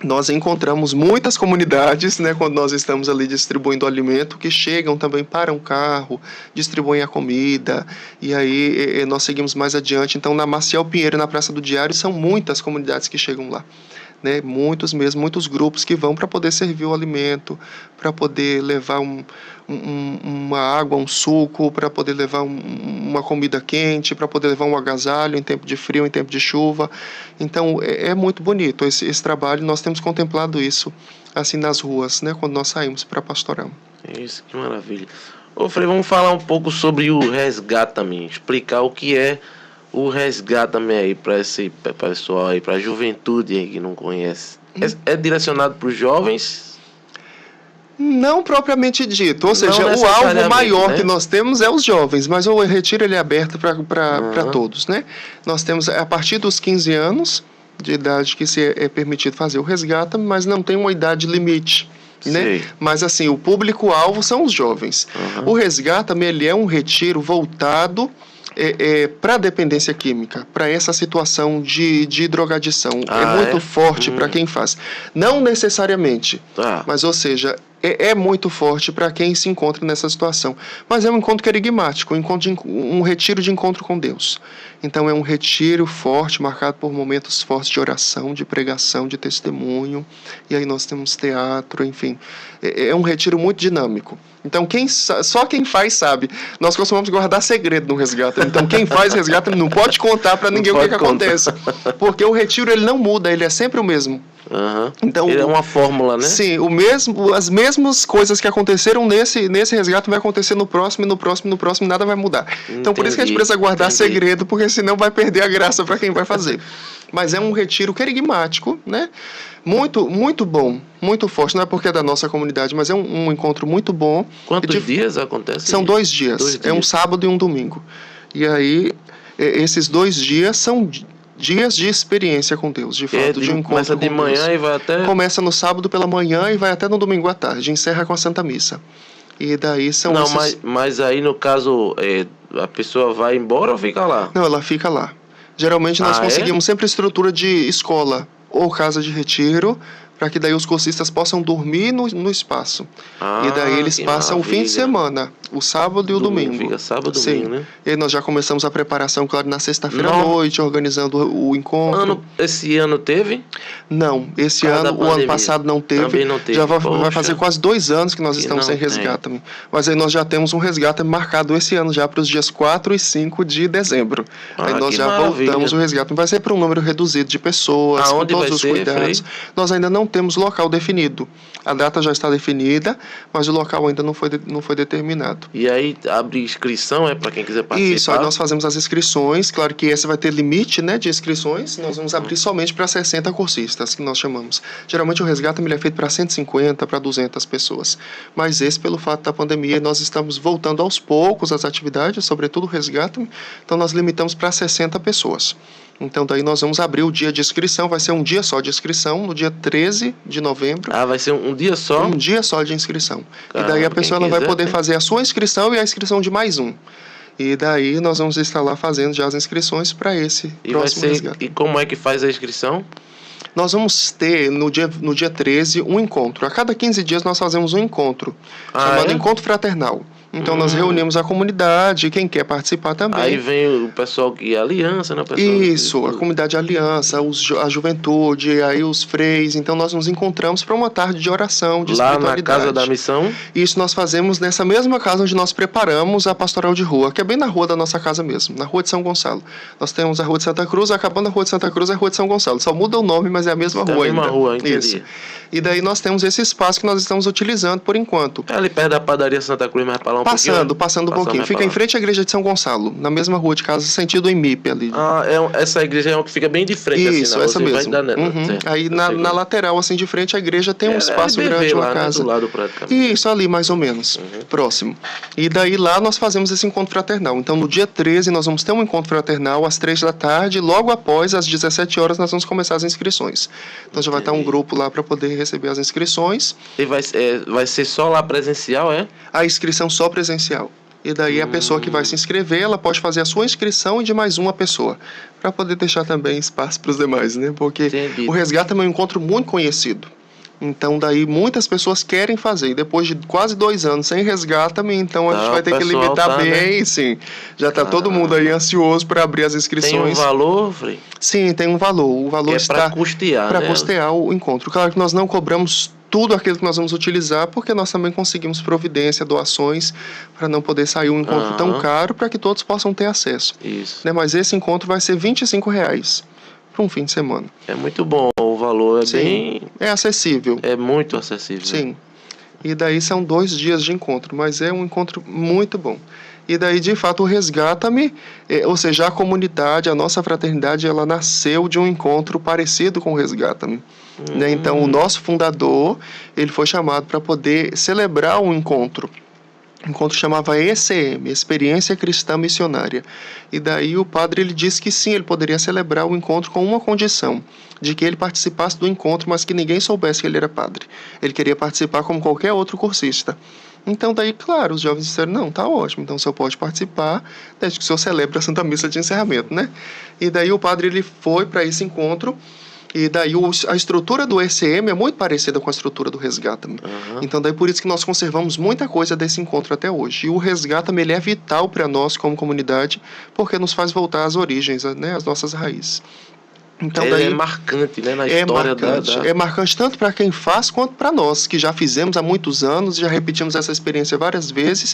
[SPEAKER 2] nós encontramos muitas comunidades, né, quando nós estamos ali distribuindo alimento, que chegam também para um carro, distribuem a comida, e aí nós seguimos mais adiante. Então, na Maciel Pinheiro e na Praça do Diário, são muitas comunidades que chegam lá, né, muitos grupos que vão para poder servir o alimento, para poder levar uma água, um suco, para poder levar uma comida quente, para poder levar um agasalho em tempo de frio, em tempo de chuva. Então, é muito bonito esse trabalho. Nós temos contemplado isso assim nas ruas, né, quando nós saímos para pastorar.
[SPEAKER 1] Isso, que maravilha. Ô, Frei, vamos falar um pouco sobre o resgate também, explicar o que é o resgate também aí para esse pessoal aí, para a juventude aí que não conhece. É direcionado para os jovens?
[SPEAKER 2] Não propriamente dito, ou seja, o alvo maior, né, que nós temos é os jovens, mas o retiro ele é aberto para todos, né? Nós temos a partir dos 15 anos de idade que é permitido fazer o resgate, mas não tem uma idade limite, né? Mas assim, o público-alvo são os jovens. O resgate ele é um retiro voltado para a dependência química, para essa situação de drogadição. É muito forte para quem faz. Não necessariamente, mas, ou seja, é muito forte para quem se encontra nessa situação. Mas é um encontro querigmático, um retiro de encontro com Deus. Então, é um retiro forte, marcado por momentos fortes de oração, de pregação, de testemunho. E aí nós temos teatro, enfim. É um retiro muito dinâmico. Então, só quem faz sabe. Nós costumamos guardar segredo no resgate. Então, quem faz resgate não pode contar para ninguém o que acontece. Porque o retiro ele não muda, ele é sempre o mesmo. Então,
[SPEAKER 1] ele é uma fórmula, né?
[SPEAKER 2] Sim, as mesmas coisas que aconteceram nesse resgate vai acontecer no próximo, nada vai mudar. Então, por isso que a gente precisa guardar segredo, porque senão vai perder a graça para quem vai fazer. Mas é um retiro querigmático, né? Muito, muito bom, muito forte. Não é porque é da nossa comunidade, mas é um encontro muito bom.
[SPEAKER 1] Quantos dias acontece?
[SPEAKER 2] São 2 dias. É um sábado e um domingo. E aí, esses 2 dias são dias de experiência com Deus, de fato, de encontro com Deus.
[SPEAKER 1] Começa de manhã e vai até...
[SPEAKER 2] Começa no sábado pela manhã e vai até no domingo à tarde. Encerra com a Santa Missa. E daí são...
[SPEAKER 1] Não, mas aí no caso, a pessoa vai embora ou fica lá?
[SPEAKER 2] Não, ela fica lá. Geralmente nós conseguimos sempre estrutura de escola ou casa de retiro, para que daí os cursistas possam dormir no espaço. E daí eles passam o fim de semana, o sábado e o domingo.
[SPEAKER 1] Fica sábado e domingo, né?
[SPEAKER 2] E aí nós já começamos a preparação, claro, na sexta-feira à noite, organizando o encontro.
[SPEAKER 1] Esse ano teve?
[SPEAKER 2] Não, esse ano, o ano passado não teve.
[SPEAKER 1] Também não teve.
[SPEAKER 2] Já vai fazer quase 2 anos que nós estamos sem resgate. Mas aí nós já temos um resgate marcado esse ano já para os dias 4 e 5 de dezembro. Aí nós já voltamos o resgate. Vai ser para um número reduzido de pessoas, com todos os cuidados. Nós ainda não temos local definido. A data já está definida, mas o local ainda não foi determinado.
[SPEAKER 1] E aí abre inscrição, para quem quiser participar?
[SPEAKER 2] Isso, aí nós fazemos as inscrições. Claro que esse vai ter limite, né, de inscrições. Nós vamos abrir somente para 60 cursistas, que nós chamamos. Geralmente o resgate ele é feito para 150, para 200 pessoas. Mas esse, pelo fato da pandemia, nós estamos voltando aos poucos às atividades, sobretudo o resgate. Então nós limitamos para 60 pessoas. Então, daí nós vamos abrir o dia de inscrição, vai ser um dia só de inscrição, no dia 13 de novembro.
[SPEAKER 1] Vai ser um dia só?
[SPEAKER 2] Um dia só de inscrição. E daí a pessoa ela vai poder fazer a sua inscrição e a inscrição de mais um. E daí nós vamos estar lá fazendo já as inscrições para esse próximo resgate.
[SPEAKER 1] E como é que faz a inscrição?
[SPEAKER 2] Nós vamos ter, no dia 13, um encontro. A cada 15 dias nós fazemos um encontro, chamado Encontro Fraternal. Então nós reunimos a comunidade, quem quer participar também.
[SPEAKER 1] Aí vem o pessoal que é aliança, né? O pessoal
[SPEAKER 2] Isso, a comunidade aliança, a juventude, aí os freis. Então nós nos encontramos para uma tarde de oração, de espiritualidade.
[SPEAKER 1] Lá na Casa da Missão?
[SPEAKER 2] Isso nós fazemos nessa mesma casa onde nós preparamos a pastoral de rua, que é bem na rua da nossa casa mesmo, na Rua de São Gonçalo. Nós temos a Rua de Santa Cruz, acabando a Rua de Santa Cruz é a Rua de São Gonçalo. Só muda o nome, mas é a mesma rua ainda.
[SPEAKER 1] É a mesma rua, entendi.
[SPEAKER 2] Isso. E daí nós temos esse espaço que nós estamos utilizando por enquanto.
[SPEAKER 1] É ali perto da padaria Santa Cruz, mas para lá um pouquinho.
[SPEAKER 2] Passando um pouquinho. Fica em frente à igreja de São Gonçalo, na mesma rua de casa, sentido IMIP ali.
[SPEAKER 1] Essa igreja é uma que fica bem de frente.
[SPEAKER 2] Isso,
[SPEAKER 1] assim,
[SPEAKER 2] essa mesmo. Aí na lateral, assim, de frente à igreja tem um espaço grande, uma casa.
[SPEAKER 1] Né, do lado praticamente.
[SPEAKER 2] Isso, ali mais ou menos, próximo. E daí lá nós fazemos esse encontro fraternal. Então no dia 13 nós vamos ter um encontro fraternal às 3 da tarde, logo após, às 17 horas, nós vamos começar as inscrições. Então já vai estar um grupo lá para poder receber as inscrições.
[SPEAKER 1] E vai ser só lá presencial, é?
[SPEAKER 2] A inscrição só presencial. E daí a pessoa que vai se inscrever, ela pode fazer a sua inscrição e de mais uma pessoa, para poder deixar também espaço para os demais, né? Porque o resgate é um encontro muito conhecido. Então daí muitas pessoas querem fazer. E depois de quase 2 anos sem resgate-me, então a gente vai ter que limitar bem, né? Sim. Já está todo mundo aí ansioso para abrir as inscrições.
[SPEAKER 1] Tem um valor, Frei?
[SPEAKER 2] Sim, tem um valor. O valor está
[SPEAKER 1] para custear,
[SPEAKER 2] para custear o encontro. Claro que nós não cobramos tudo aquilo que nós vamos utilizar, porque nós também conseguimos providência, doações, para não poder sair um encontro tão caro, para que todos possam ter acesso.
[SPEAKER 1] Isso.
[SPEAKER 2] Né? Mas esse encontro vai ser R$25 para um fim de semana.
[SPEAKER 1] É muito bom, o valor é bem...
[SPEAKER 2] É acessível.
[SPEAKER 1] É muito acessível.
[SPEAKER 2] Sim. E daí são 2 dias de encontro, mas é um encontro muito bom. E daí, de fato, o Resgata-me, ou seja, a comunidade, a nossa fraternidade, ela nasceu de um encontro parecido com o Resgata-me. Né? Então, o nosso fundador, ele foi chamado para poder celebrar um encontro. O encontro chamava ECM, Experiência Cristã Missionária. E daí o padre ele disse que sim, ele poderia celebrar o encontro com uma condição, de que ele participasse do encontro, mas que ninguém soubesse que ele era padre. Ele queria participar como qualquer outro cursista. Então daí, claro, os jovens disseram, não, tá ótimo, então o senhor pode participar, desde que o senhor celebre a Santa Missa de encerramento, né? E daí o padre ele foi para esse encontro. E daí a estrutura do ECM é muito parecida com a estrutura do Resgata-me. Então daí por isso que nós conservamos muita coisa desse encontro até hoje. E o Resgata-me ele é vital para nós como comunidade, porque nos faz voltar às origens, né, às nossas raízes. Então, daí,
[SPEAKER 1] é marcante, né, na história
[SPEAKER 2] É marcante tanto para quem faz quanto para nós, que já fizemos há muitos anos, já repetimos essa experiência várias vezes,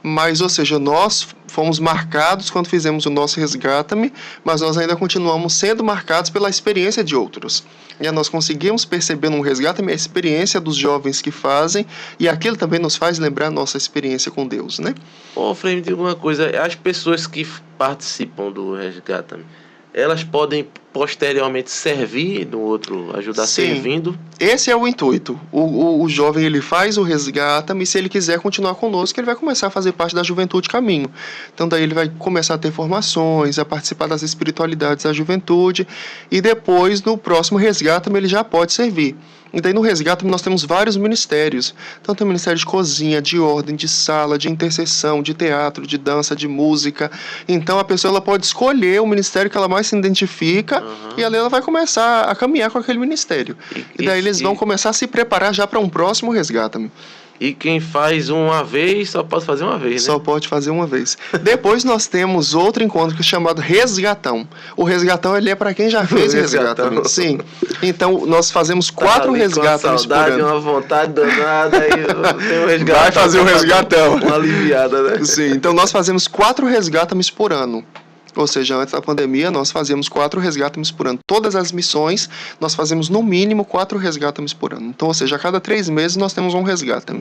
[SPEAKER 2] mas, ou seja, nós fomos marcados quando fizemos o nosso Resgata-me, mas nós ainda continuamos sendo marcados pela experiência de outros. E nós conseguimos perceber no Resgata-me a experiência dos jovens que fazem, e aquilo também nos faz lembrar a nossa experiência com Deus, né?
[SPEAKER 1] Ô, Frei, me diga uma coisa, as pessoas que participam do Resgata-me, elas podem posteriormente servir no outro, ajudar servindo?
[SPEAKER 2] Esse é o intuito. O jovem ele faz o Resgata-me, se ele quiser continuar conosco, ele vai começar a fazer parte da Juventude Caminho. Então daí ele vai começar a ter formações, a participar das espiritualidades da juventude, e depois no próximo Resgata-me ele já pode servir. E daí no Resgata-me nós temos vários ministérios. Então tem ministério de cozinha, de ordem, de sala, de intercessão, de teatro, de dança, de música. Então a pessoa ela pode escolher o ministério que ela mais se identifica, e ali ela vai começar a caminhar com aquele ministério. E daí eles vão começar a se preparar já para um próximo Resgata-me.
[SPEAKER 1] E quem faz uma vez, só pode fazer uma vez, né?
[SPEAKER 2] Só pode fazer uma vez. Depois nós temos outro encontro que é chamado Resgatão. O Resgatão, ele é para quem já fez Resgatão. Sim. Então, nós fazemos 4 resgatos por ano.
[SPEAKER 1] Uma vontade danada, aí tem um resgatão.
[SPEAKER 2] Vai fazer o Resgatão.
[SPEAKER 1] Uma aliviada, né?
[SPEAKER 2] Sim. Então, nós fazemos 4 resgatos por ano. Ou seja, antes da pandemia, nós fazíamos 4 resgates por ano. Todas as missões, nós fazemos no mínimo 4 resgates por ano. Então, ou seja, a cada 3 meses nós temos um resgate.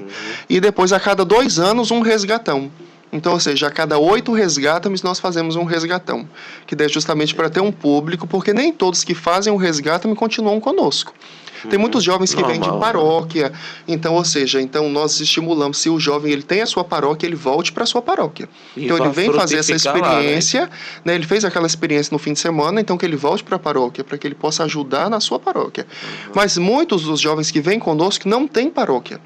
[SPEAKER 2] E depois, a cada 2 anos, um resgatão. Então, ou seja, a cada 8 resgates nós fazemos um resgatão. Que é justamente para ter um público, porque nem todos que fazem o resgatame continuam conosco. Tem muitos jovens que vêm de paróquia, então, ou seja, então nós estimulamos, se o jovem ele tem a sua paróquia, ele volte para a sua paróquia. Então ele vem fazer essa experiência, lá, né? Ele fez aquela experiência no fim de semana, então que ele volte para a paróquia, para que ele possa ajudar na sua paróquia. Mas muitos dos jovens que vêm conosco não têm paróquia.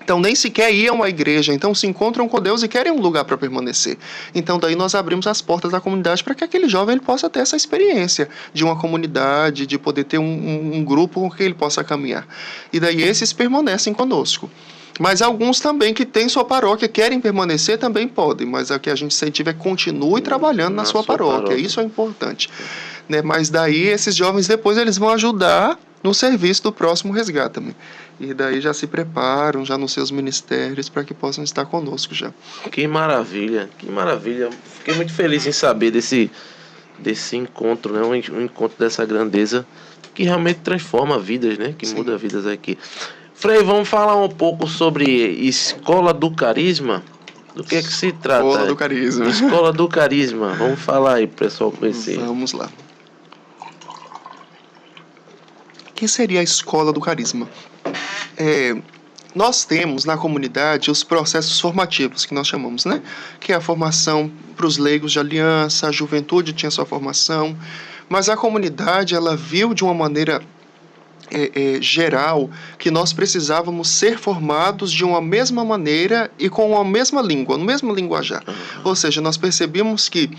[SPEAKER 2] Então, nem sequer iam à igreja, então se encontram com Deus e querem um lugar para permanecer. Então, daí nós abrimos as portas da comunidade para que aquele jovem ele possa ter essa experiência de uma comunidade, de poder ter um grupo com que ele possa caminhar. E daí esses permanecem conosco. Mas alguns também que têm sua paróquia, querem permanecer, também podem. Mas o que a gente incentiva é continue trabalhando na sua paróquia. Isso é importante. Né? Mas daí esses jovens depois eles vão ajudar no serviço do próximo resgate também. E daí já se preparam, já nos seus ministérios, para que possam estar conosco já.
[SPEAKER 1] Que maravilha, que maravilha. Fiquei muito feliz em saber desse encontro, né? Um encontro dessa grandeza que realmente transforma vidas, né? Que muda vidas aqui. Frei, vamos falar um pouco sobre Escola do Carisma? Do que é que se trata?
[SPEAKER 2] Escola do Carisma.
[SPEAKER 1] Escola do Carisma. Vamos falar aí, pessoal, conhecer.
[SPEAKER 2] Vamos lá. O que seria a Escola do Carisma? Nós temos na comunidade os processos formativos, que nós chamamos, né? Que é a formação para os leigos de aliança, a juventude tinha sua formação, mas a comunidade, ela viu de uma maneira geral que nós precisávamos ser formados de uma mesma maneira e com a mesma língua, no mesmo linguajar. Ou seja, nós percebemos que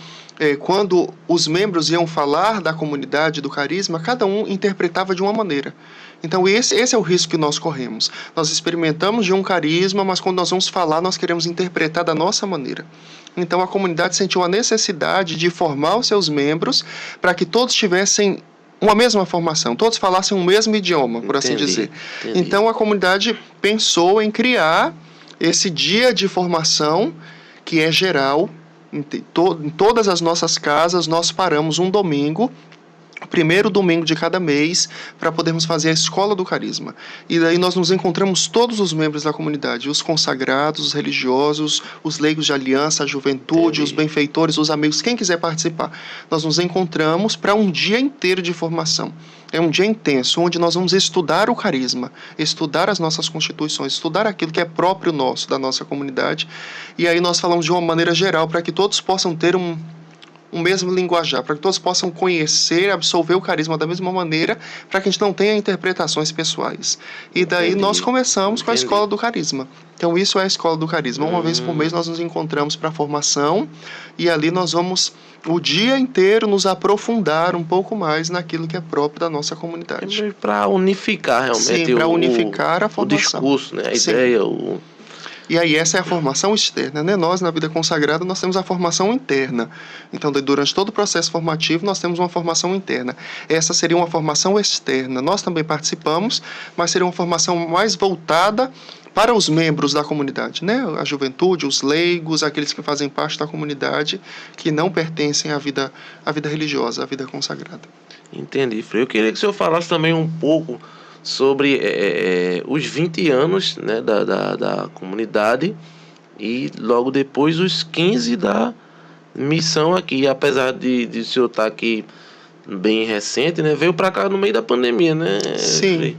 [SPEAKER 2] quando os membros iam falar da comunidade, do carisma, cada um interpretava de uma maneira. Então esse é o risco que nós corremos. Nós experimentamos de um carisma, mas quando nós vamos falar, nós queremos interpretar da nossa maneira. Então a comunidade sentiu a necessidade de formar os seus membros para que todos tivessem uma mesma formação, todos falassem o mesmo idioma, por assim dizer. Então a comunidade pensou em criar esse dia de formação que é geral. Em todas as nossas casas nós paramos um domingo, primeiro domingo de cada mês, para podermos fazer a Escola do Carisma. E daí nós nos encontramos todos os membros da comunidade, os consagrados, os religiosos, os leigos de aliança, a juventude, os benfeitores, os amigos, quem quiser participar. Nós nos encontramos para um dia inteiro de formação. É um dia intenso, onde nós vamos estudar o carisma, estudar as nossas constituições, estudar aquilo que é próprio nosso, da nossa comunidade. E aí nós falamos de uma maneira geral, para que todos possam ter um mesmo linguajar, para que todos possam conhecer, absorver o carisma da mesma maneira, para que a gente não tenha interpretações pessoais. E daí nós começamos com a Escola do Carisma. Então isso é a Escola do Carisma. Uma vez por mês nós nos encontramos para a formação e ali nós vamos o dia inteiro nos aprofundar um pouco mais naquilo que é próprio da nossa comunidade.
[SPEAKER 1] Para unificar realmente.
[SPEAKER 2] Sim, para unificar a formação.
[SPEAKER 1] O discurso, né? A ideia,
[SPEAKER 2] E aí essa é a formação externa, né? Nós, na vida consagrada, nós temos a formação interna. Então, durante todo o processo formativo, nós temos uma formação interna. Essa seria uma formação externa. Nós também participamos, mas seria uma formação mais voltada para os membros da comunidade, né? A juventude, os leigos, aqueles que fazem parte da comunidade, que não pertencem à vida religiosa, à vida consagrada.
[SPEAKER 1] Entendi, Frei. Eu queria que o senhor falasse também um pouco sobre os 20 anos, né, da comunidade e logo depois os 15 da missão aqui. Apesar de o senhor estar aqui bem recente, né, veio para cá no meio da pandemia, né?
[SPEAKER 2] Sim.
[SPEAKER 1] Frei?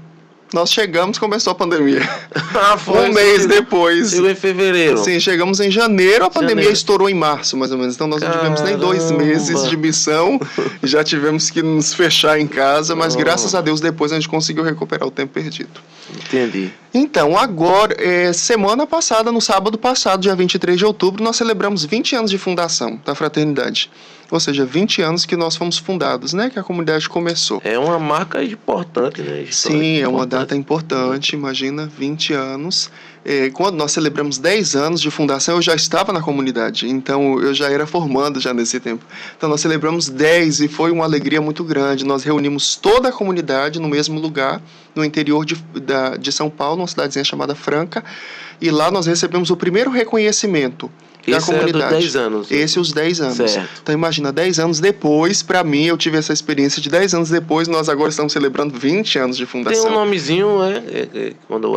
[SPEAKER 2] Nós chegamos, começou a pandemia.
[SPEAKER 1] Foi,
[SPEAKER 2] um mês depois.
[SPEAKER 1] Chegou em fevereiro.
[SPEAKER 2] Sim, chegamos em janeiro, a pandemia estourou em março, mais ou menos. Então nós não tivemos nem 2 meses de missão, já tivemos que nos fechar em casa, mas graças a Deus depois a gente conseguiu recuperar o tempo perdido.
[SPEAKER 1] Entendi.
[SPEAKER 2] Então, agora, semana passada, no sábado passado, dia 23 de outubro, nós celebramos 20 anos de fundação da Fraternidade. Ou seja, 20 anos que nós fomos fundados, né? Que a comunidade começou.
[SPEAKER 1] É uma marca importante, né?
[SPEAKER 2] Sim, é uma data importante. Imagina, 20 anos. Quando nós celebramos 10 anos de fundação, eu já estava na comunidade. Então, eu já era formando já nesse tempo. Então, nós celebramos 10 e foi uma alegria muito grande. Nós reunimos toda a comunidade no mesmo lugar, no interior de São Paulo, uma cidadezinha chamada Franca. E lá nós recebemos o primeiro reconhecimento da comunidade.
[SPEAKER 1] É dos 10 anos.
[SPEAKER 2] Esse os 10 anos.
[SPEAKER 1] Certo.
[SPEAKER 2] Então imagina, 10 anos depois, para mim, eu tive essa experiência de 10 anos depois, nós agora estamos celebrando 20 anos de fundação.
[SPEAKER 1] Tem um nomezinho, quando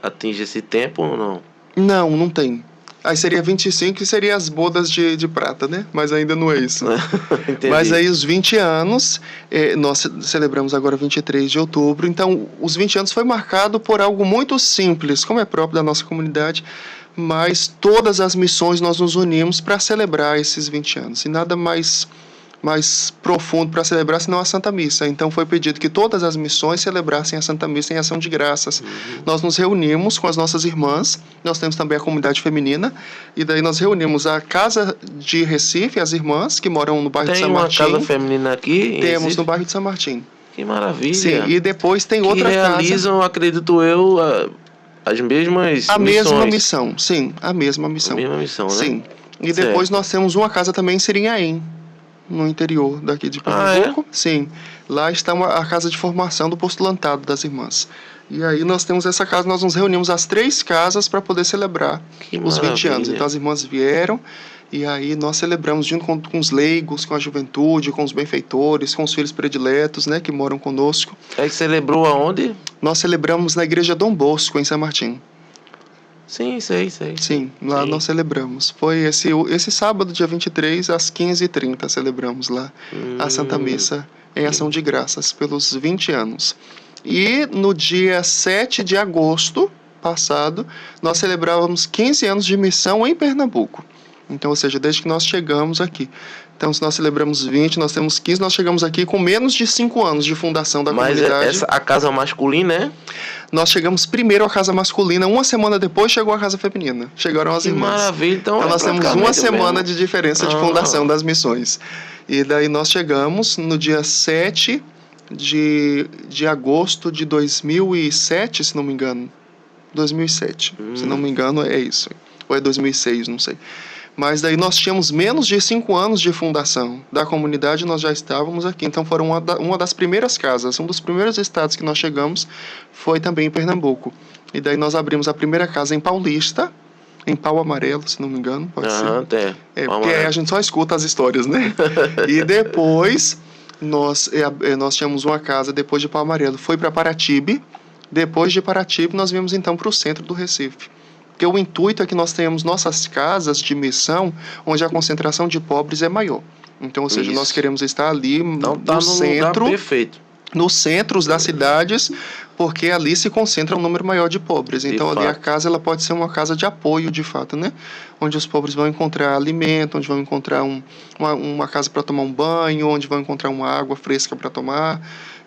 [SPEAKER 1] atinge esse tempo ou não?
[SPEAKER 2] Não tem. Aí seria 25 e seria as bodas de prata, né? Mas ainda não é isso. Mas aí os 20 anos, nós celebramos agora 23 de outubro, então os 20 anos foi marcado por algo muito simples, como é próprio da nossa comunidade, mas todas as missões nós nos unimos para celebrar esses 20 anos. E nada mais profundo para celebrar senão a Santa Missa. Então foi pedido que todas as missões celebrassem a Santa Missa em ação de graças. Nós nos reunimos com as nossas irmãs, nós temos também a comunidade feminina, e daí nós reunimos a Casa de Recife, as irmãs que moram no bairro de São Martim.
[SPEAKER 1] Tem uma casa feminina aqui?
[SPEAKER 2] Temos no bairro de São Martim.
[SPEAKER 1] Que maravilha.
[SPEAKER 2] Sim, e depois tem outra casa.
[SPEAKER 1] Que realizam, acredito eu, as mesmas
[SPEAKER 2] A mesma
[SPEAKER 1] missões.
[SPEAKER 2] missão, sim, a mesma missão.
[SPEAKER 1] A mesma missão, né?
[SPEAKER 2] Sim. E depois nós temos uma casa também em Sirinhaém, no interior daqui de Pernambuco. Sim. Lá está a casa de formação do postulantado das irmãs. E aí nós temos essa casa, nós nos reunimos as 3 casas para poder celebrar os 20 anos. Então as irmãs vieram e aí nós celebramos junto com os leigos, com a juventude, com os benfeitores, com os filhos prediletos, né, que moram conosco.
[SPEAKER 1] Aí celebrou aonde?
[SPEAKER 2] Nós celebramos na igreja Dom Bosco, em São Martim.
[SPEAKER 1] Sim, sei.
[SPEAKER 2] Sim, lá nós celebramos. Foi esse sábado, dia 23, às 15h30, celebramos lá a Santa Missa em ação de graças pelos 20 anos. E no dia 7 de agosto passado, nós celebrávamos 15 anos de missão em Pernambuco. Então, ou seja, desde que nós chegamos aqui. Então, se nós celebramos 20, nós temos 15, nós chegamos aqui com menos de 5 anos de fundação da comunidade.
[SPEAKER 1] Mas a casa masculina, né?
[SPEAKER 2] Nós chegamos primeiro à casa masculina, uma semana depois chegou a casa feminina. Chegaram as irmãs.
[SPEAKER 1] Maravilha, então
[SPEAKER 2] nós temos uma semana de diferença de fundação das missões. E daí nós chegamos no dia 7 de agosto de 2007, se não me engano. 2007, se não me engano, é isso. Ou é 2006, não sei. Mas daí nós tínhamos menos de 5 anos de fundação da comunidade, nós já estávamos aqui. Então foram uma das primeiras casas, um dos primeiros estados que nós chegamos foi também em Pernambuco. E daí nós abrimos a primeira casa em Paulista, em Pau Amarelo, se não me engano, pode ser. Porque a gente só escuta as histórias, né? E depois nós tínhamos uma casa depois de Pau Amarelo, foi para Paratibe. Depois de Paratibe nós viemos então para o centro do Recife. Porque o intuito é que nós tenhamos nossas casas de missão onde a concentração de pobres é maior. Então, ou seja, nós queremos estar ali no centro,
[SPEAKER 1] perfeito.
[SPEAKER 2] Nos centros das cidades, porque ali se concentra um número maior de pobres. Então, ali a casa ela pode ser uma casa de apoio, de fato, né? Onde os pobres vão encontrar alimento, onde vão encontrar uma casa para tomar um banho, onde vão encontrar uma água fresca para tomar.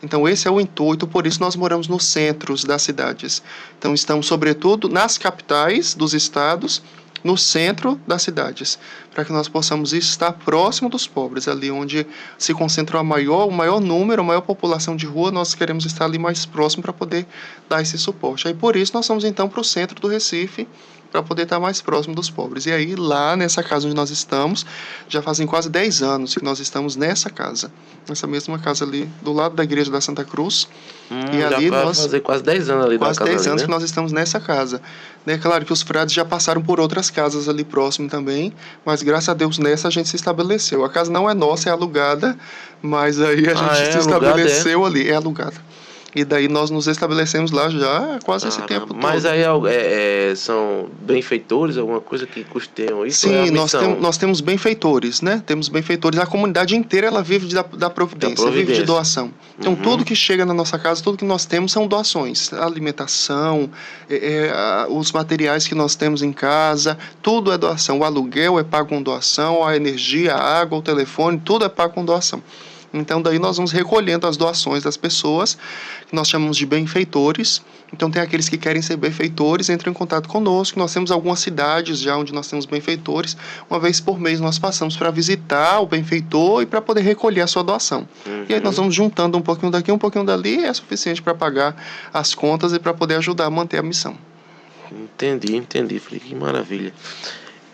[SPEAKER 2] Então, esse é o intuito, por isso nós moramos nos centros das cidades. Então, estamos, sobretudo, nas capitais dos estados, no centro das cidades, para que nós possamos estar próximo dos pobres, ali onde se concentra o maior número, a maior população de rua, nós queremos estar ali mais próximo para poder dar esse suporte. Aí, por isso, nós vamos, então, para o centro do Recife, para poder estar mais próximo dos pobres. E aí, lá nessa casa onde nós estamos, já fazem quase 10 anos que nós estamos nessa casa. Nessa mesma casa ali, do lado da igreja da Santa Cruz.
[SPEAKER 1] E ali nós fazer quase 10 anos ali.
[SPEAKER 2] Quase 10 anos
[SPEAKER 1] né?
[SPEAKER 2] que nós estamos nessa casa. É claro que os frades já passaram por outras casas ali próximo também, mas graças a Deus nessa a gente se estabeleceu. A casa não é nossa, é alugada, mas aí a gente se estabeleceu ali, é alugada. E daí nós nos estabelecemos lá já quase esse tempo todo.
[SPEAKER 1] Mas aí são benfeitores, alguma coisa que custeiam isso?
[SPEAKER 2] Sim, nós temos benfeitores, né? Temos benfeitores. A comunidade inteira ela vive da providência, vive de doação. Então tudo que chega na nossa casa, tudo que nós temos são doações. A alimentação, os materiais que nós temos em casa, tudo é doação. O aluguel é pago com doação, a energia, a água, o telefone, tudo é pago com doação. Então, daí nós vamos recolhendo as doações das pessoas, que nós chamamos de benfeitores. Então, tem aqueles que querem ser benfeitores, entram em contato conosco. Nós temos algumas cidades já onde nós temos benfeitores. Uma vez por mês nós passamos para visitar o benfeitor e para poder recolher a sua doação. E aí nós vamos juntando um pouquinho daqui, um pouquinho dali, é suficiente para pagar as contas e para poder ajudar a manter a missão.
[SPEAKER 1] Entendi, falei, que maravilha.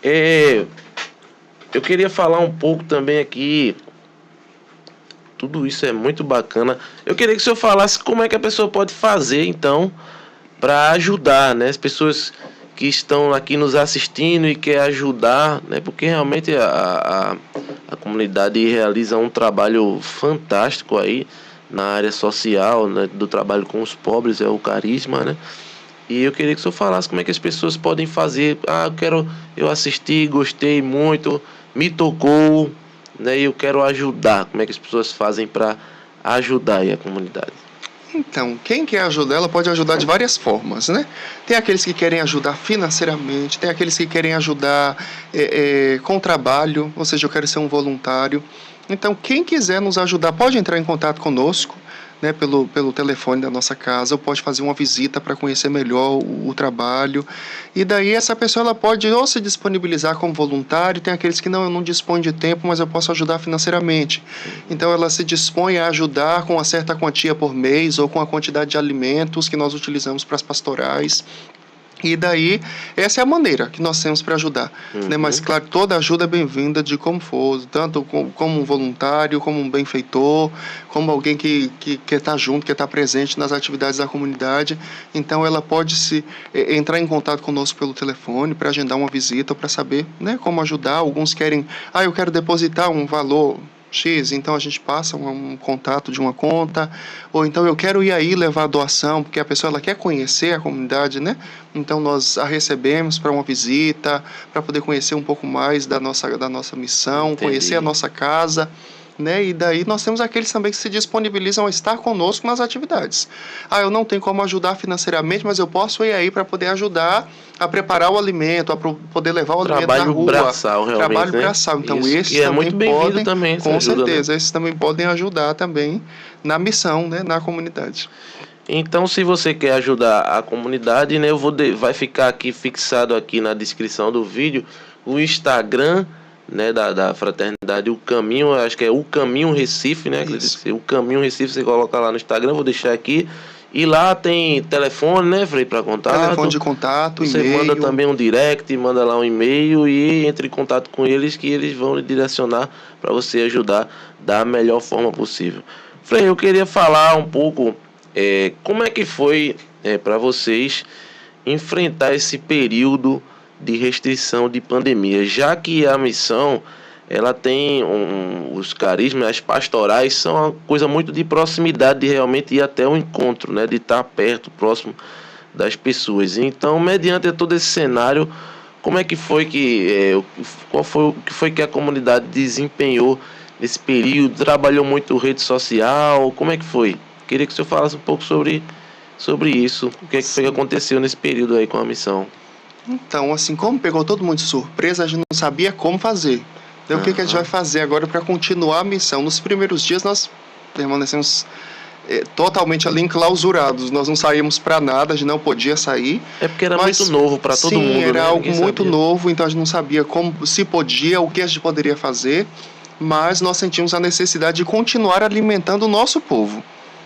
[SPEAKER 1] Eu queria falar um pouco também aqui. Tudo isso é muito bacana. Eu queria que o senhor falasse como é que a pessoa pode fazer, então, para ajudar, né? As pessoas que estão aqui nos assistindo e querem ajudar, né? Porque realmente a comunidade realiza um trabalho fantástico aí na área social, né? Do trabalho com os pobres, é o Carisma, né? E eu queria que o senhor falasse como é que as pessoas podem fazer. Eu assisti, gostei muito, me tocou, né, e eu quero ajudar. Como é que as pessoas fazem para ajudar aí a comunidade?
[SPEAKER 2] Então, quem quer ajudar, ela pode ajudar de várias formas, né? Tem aqueles que querem ajudar financeiramente, tem aqueles que querem ajudar com trabalho, ou seja, eu quero ser um voluntário. Então, quem quiser nos ajudar pode entrar em contato conosco, né, pelo telefone da nossa casa, ou pode fazer uma visita para conhecer melhor o trabalho. E daí essa pessoa ela pode ou se disponibilizar como voluntário, tem aqueles que eu não dispõe de tempo, mas eu posso ajudar financeiramente. Então ela se dispõe a ajudar com uma certa quantia por mês ou com a quantidade de alimentos que nós utilizamos para as pastorais. E daí, essa é a maneira que nós temos para ajudar. Né? Mas, claro, toda ajuda é bem-vinda de como for, tanto como um voluntário, como um benfeitor, como alguém que está junto, que está presente nas atividades da comunidade. Então, ela pode entrar em contato conosco pelo telefone para agendar uma visita, para saber, né, como ajudar. Alguns querem, eu quero depositar um valor X, então a gente passa um contato de uma conta, ou então eu quero ir aí levar a doação, porque a pessoa ela quer conhecer a comunidade, né? Então nós a recebemos para uma visita, para poder conhecer um pouco mais da nossa missão,
[SPEAKER 1] Entendi.
[SPEAKER 2] Conhecer a nossa casa, né? E daí nós temos aqueles também que se disponibilizam a estar conosco nas atividades. Eu não tenho como ajudar financeiramente, mas eu posso ir aí para poder ajudar a preparar o alimento, a poder levar o alimento na rua.
[SPEAKER 1] Braçal, realmente,
[SPEAKER 2] Trabalho
[SPEAKER 1] né?
[SPEAKER 2] braçal. Então, esses
[SPEAKER 1] e é
[SPEAKER 2] também
[SPEAKER 1] muito bem-vindo
[SPEAKER 2] podem,
[SPEAKER 1] também,
[SPEAKER 2] com
[SPEAKER 1] ajuda,
[SPEAKER 2] certeza,
[SPEAKER 1] né?
[SPEAKER 2] esses também podem ajudar também na missão, né, na comunidade.
[SPEAKER 1] Então, se você quer ajudar a comunidade, né, vai ficar aqui fixado aqui na descrição do vídeo o Instagram, né, da Fraternidade O Caminho, acho que é O Caminho Recife, né? O Caminho Recife, você coloca lá no Instagram, vou deixar aqui. E lá tem telefone, né, Frei, para contato.
[SPEAKER 2] Telefone de contato,
[SPEAKER 1] você
[SPEAKER 2] e-mail.
[SPEAKER 1] Manda também um direct, manda lá um e-mail e entre em contato com eles que eles vão lhe direcionar para você ajudar da melhor forma possível. Frei, eu queria falar um pouco como é que foi para vocês enfrentar esse período de restrição de pandemia, já que a missão ela tem os carismas, as pastorais são uma coisa muito de proximidade, de realmente ir até o encontro, né, de estar perto, próximo das pessoas. Então, mediante todo esse cenário, como é que foi o que foi que a comunidade desempenhou nesse período? Trabalhou muito rede social? Como é que foi? Queria que o senhor falasse um pouco sobre isso. O que foi que aconteceu nesse período aí com a missão?
[SPEAKER 2] Então, assim, como pegou todo mundo de surpresa, a gente não sabia como fazer. Então, o que a gente vai fazer agora para continuar a missão? Nos primeiros dias, nós permanecemos totalmente ali enclausurados. Nós não saímos para nada, a gente não podia sair.
[SPEAKER 1] É porque era muito novo para todo mundo.
[SPEAKER 2] Sim, era algo muito
[SPEAKER 1] sabia.
[SPEAKER 2] novo, então a gente não sabia se podia, o que a gente poderia fazer, mas nós sentimos a necessidade de continuar alimentando o nosso povo.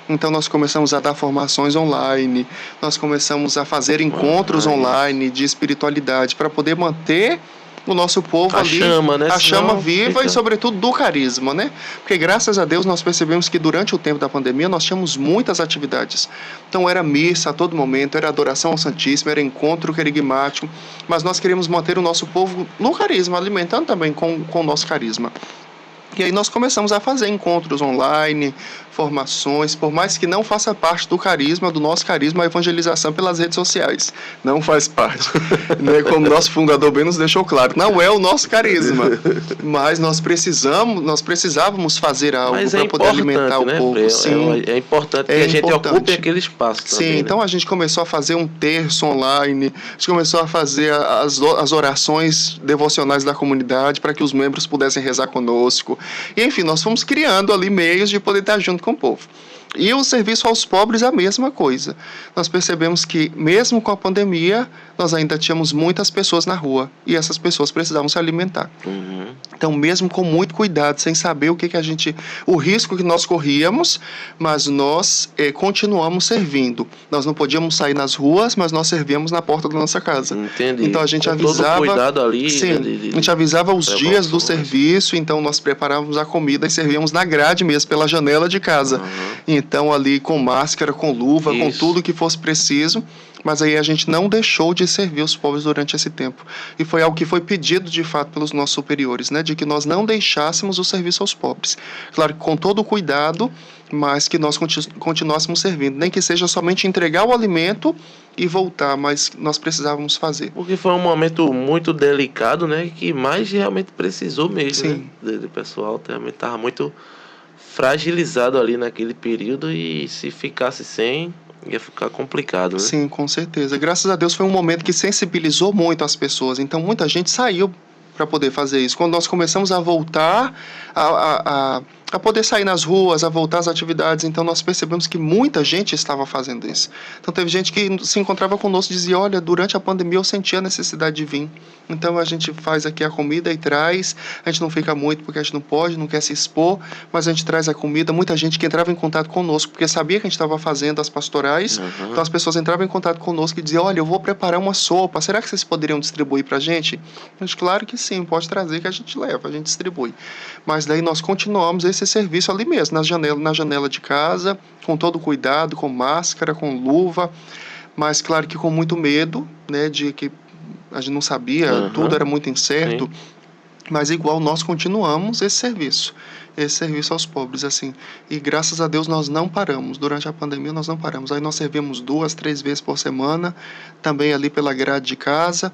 [SPEAKER 2] Então nós começamos a dar formações online, nós começamos a fazer encontros online de espiritualidade para poder manter o nosso povo ali,
[SPEAKER 1] chama, né?
[SPEAKER 2] a chama viva e sobretudo do carisma, né? Porque graças a Deus nós percebemos que durante o tempo da pandemia nós tínhamos muitas atividades. Então era missa a todo momento, era adoração ao Santíssimo, era encontro querigmático, mas nós queríamos manter o nosso povo no carisma, alimentando também com o nosso carisma. E aí nós começamos a fazer encontros online, formações, por mais que não faça parte do carisma, do nosso carisma, a evangelização pelas redes sociais. Não faz parte. Né? Como nosso fundador bem nos deixou claro, não é o nosso carisma. Mas nós precisávamos fazer algo para poder alimentar o povo.
[SPEAKER 1] Sim, é importante que a gente ocupe aquele espaço também.
[SPEAKER 2] Sim, então a gente começou a fazer um terço online, a gente começou a fazer as orações devocionais da comunidade para que os membros pudessem rezar conosco. E, enfim, nós fomos criando ali meios de poder estar junto com o povo. E o serviço aos pobres é a mesma coisa. Nós percebemos que, mesmo com a pandemia, nós ainda tínhamos muitas pessoas na rua. E essas pessoas precisavam se alimentar. Então, mesmo com muito cuidado, sem saber o risco que nós corríamos, mas nós continuamos servindo. Nós não podíamos sair nas ruas, mas nós servíamos na porta da nossa casa.
[SPEAKER 1] Entendi.
[SPEAKER 2] Então, a gente
[SPEAKER 1] com
[SPEAKER 2] avisava...
[SPEAKER 1] todo cuidado ali.
[SPEAKER 2] Sim, a gente avisava os dias do serviço, então nós preparávamos a comida e servíamos na grade mesmo, pela janela de casa. Então, ali com máscara, com luva, com tudo que fosse preciso. Mas aí a gente não deixou de servir os pobres durante esse tempo. E foi algo que foi pedido, de fato, pelos nossos superiores, né? De que nós não deixássemos o serviço aos pobres. Claro que com todo o cuidado, mas que nós continuássemos servindo. Nem que seja somente entregar o alimento e voltar, mas nós precisávamos fazer.
[SPEAKER 1] Porque foi um momento muito delicado, né? Que mais realmente precisou mesmo.
[SPEAKER 2] Sim.
[SPEAKER 1] Né? O pessoal realmente estava muito fragilizado ali naquele período e se ficasse sem... ia ficar complicado, né?
[SPEAKER 2] Sim, com certeza. Graças a Deus foi um momento que sensibilizou muito as pessoas. Então, muita gente saiu para poder fazer isso. Quando nós começamos a voltar a a poder sair nas ruas, a voltar às atividades. Então nós percebemos que muita gente estava fazendo isso. Então teve gente que se encontrava conosco e dizia, olha, durante a pandemia eu senti a necessidade de vir. Então a gente faz aqui a comida e traz, a gente não fica muito porque a gente não pode, não quer se expor, mas a gente traz a comida. Muita gente que entrava em contato conosco porque sabia que a gente estava fazendo as pastorais, então as pessoas entravam em contato conosco e diziam, olha, eu vou preparar uma sopa, será que vocês poderiam distribuir para a gente? A gente, claro que sim, pode trazer que a gente leva, a gente distribui. Mas daí nós continuamos esse serviço ali mesmo, na janela de casa, com todo cuidado, com máscara, com luva, mas claro que com muito medo, né, de que a gente não sabia, tudo era muito incerto, mas igual nós continuamos esse serviço aos pobres, assim, e graças a Deus nós não paramos, durante a pandemia nós não paramos, aí nós servimos 2, 3 vezes por semana, também ali pela grade de casa,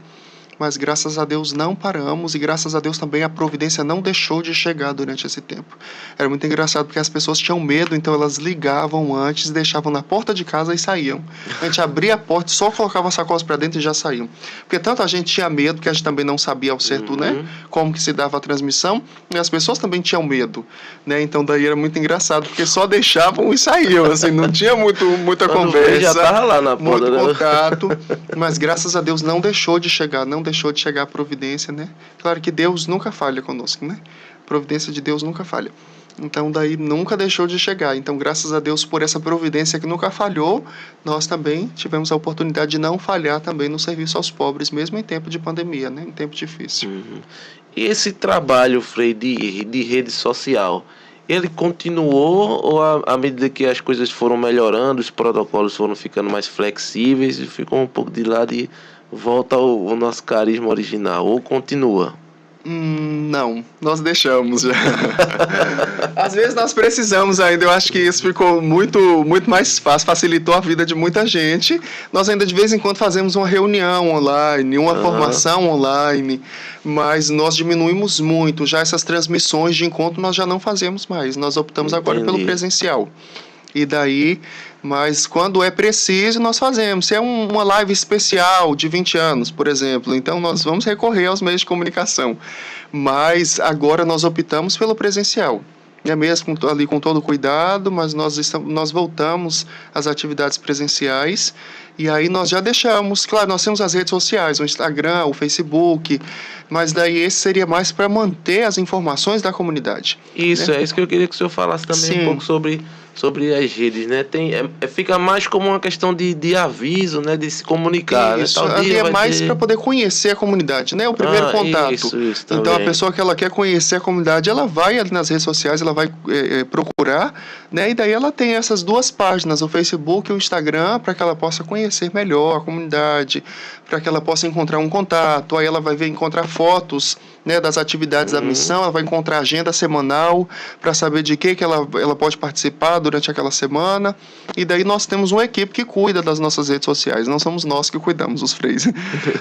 [SPEAKER 2] mas graças a Deus não paramos e graças a Deus também a providência não deixou de chegar durante esse tempo. Era muito engraçado porque as pessoas tinham medo, então elas ligavam antes, deixavam na porta de casa e saíam. A gente abria a porta, só colocava a sacola para dentro e já saíam. Porque tanto a gente tinha medo, que a gente também não sabia ao certo, né, como que se dava a transmissão, e as pessoas também tinham medo, né, então daí era muito engraçado, porque só deixavam e saíam, assim, não tinha muita conversa,
[SPEAKER 1] já tava lá na porta,
[SPEAKER 2] muito contato, mas graças a Deus não deixou de chegar, deixou de chegar a providência, né? Claro que Deus nunca falha conosco, né? A providência de Deus nunca falha. Então, daí nunca deixou de chegar. Então, graças a Deus por essa providência que nunca falhou, nós também tivemos a oportunidade de não falhar também no serviço aos pobres, mesmo em tempo de pandemia, né? Em tempo difícil.
[SPEAKER 1] E esse trabalho, Frei, de rede social, ele continuou ou à medida que as coisas foram melhorando, os protocolos foram ficando mais flexíveis e ficou um pouco de lado e volta ao nosso carisma original, ou continua?
[SPEAKER 2] Não, nós deixamos já. Às vezes nós precisamos ainda, eu acho que isso ficou muito mais fácil, facilitou a vida de muita gente. Nós ainda de vez em quando fazemos uma reunião online, uma formação online, mas nós diminuímos muito, já essas transmissões de encontro nós já não fazemos mais, nós optamos agora pelo presencial. E daí, mas quando é preciso, nós fazemos. Se é uma live especial de 20 anos, por exemplo, então nós vamos recorrer aos meios de comunicação. Mas agora nós optamos pelo presencial. É mesmo ali com todo cuidado, mas nós voltamos às atividades presenciais. E aí nós já deixamos, claro, nós temos as redes sociais, o Instagram, o Facebook, mas daí esse seria mais para manter as informações da comunidade.
[SPEAKER 1] Isso,
[SPEAKER 2] né?
[SPEAKER 1] É isso que eu queria que o senhor falasse também um pouco sobre as redes, né? Fica mais como uma questão de aviso, né? De se comunicar.
[SPEAKER 2] Isso,
[SPEAKER 1] né?
[SPEAKER 2] ali é mais para poder conhecer a comunidade, né? O primeiro contato.
[SPEAKER 1] Isso
[SPEAKER 2] então a pessoa que ela quer conhecer a comunidade, ela vai ali nas redes sociais, ela vai procurar, né? E daí ela tem essas duas páginas, o Facebook e o Instagram, para que ela possa conhecer melhor a comunidade, para que ela possa encontrar um contato, aí ela vai encontrar fotos, né, das atividades da missão, ela vai encontrar agenda semanal para saber de que ela pode participar durante aquela semana, e daí nós temos uma equipe que cuida das nossas redes sociais, não somos nós que cuidamos, os freis.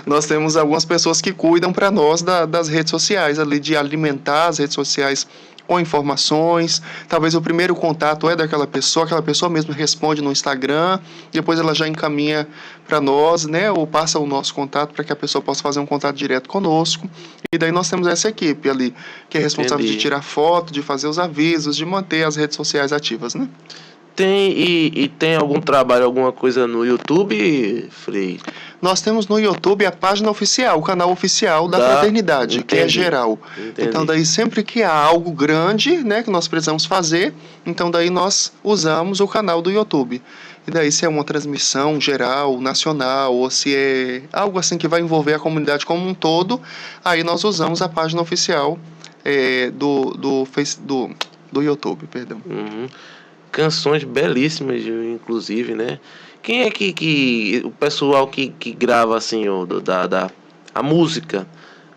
[SPEAKER 2] Nós temos algumas pessoas que cuidam para nós das redes sociais, ali de alimentar as redes sociais com informações, talvez o primeiro contato é daquela pessoa, aquela pessoa mesmo responde no Instagram, depois ela já encaminha para nós, né, ou passa o nosso contato para que a pessoa possa fazer um contato direto conosco, e daí nós temos essa equipe ali, que é responsável de tirar foto, de fazer os avisos, de manter as redes sociais ativas, né?
[SPEAKER 1] Tem algum trabalho, alguma coisa no YouTube, Frei?
[SPEAKER 2] Nós temos no YouTube a página oficial, o canal oficial da Fraternidade, que é geral. Então daí sempre que há algo grande, né, que nós precisamos fazer, então daí nós usamos o canal do YouTube. E daí se é uma transmissão geral, nacional, ou se é algo assim que vai envolver a comunidade como um todo, aí nós usamos a página oficial do YouTube, perdão.
[SPEAKER 1] Canções belíssimas, inclusive, né? Quem é que o pessoal que grava assim a música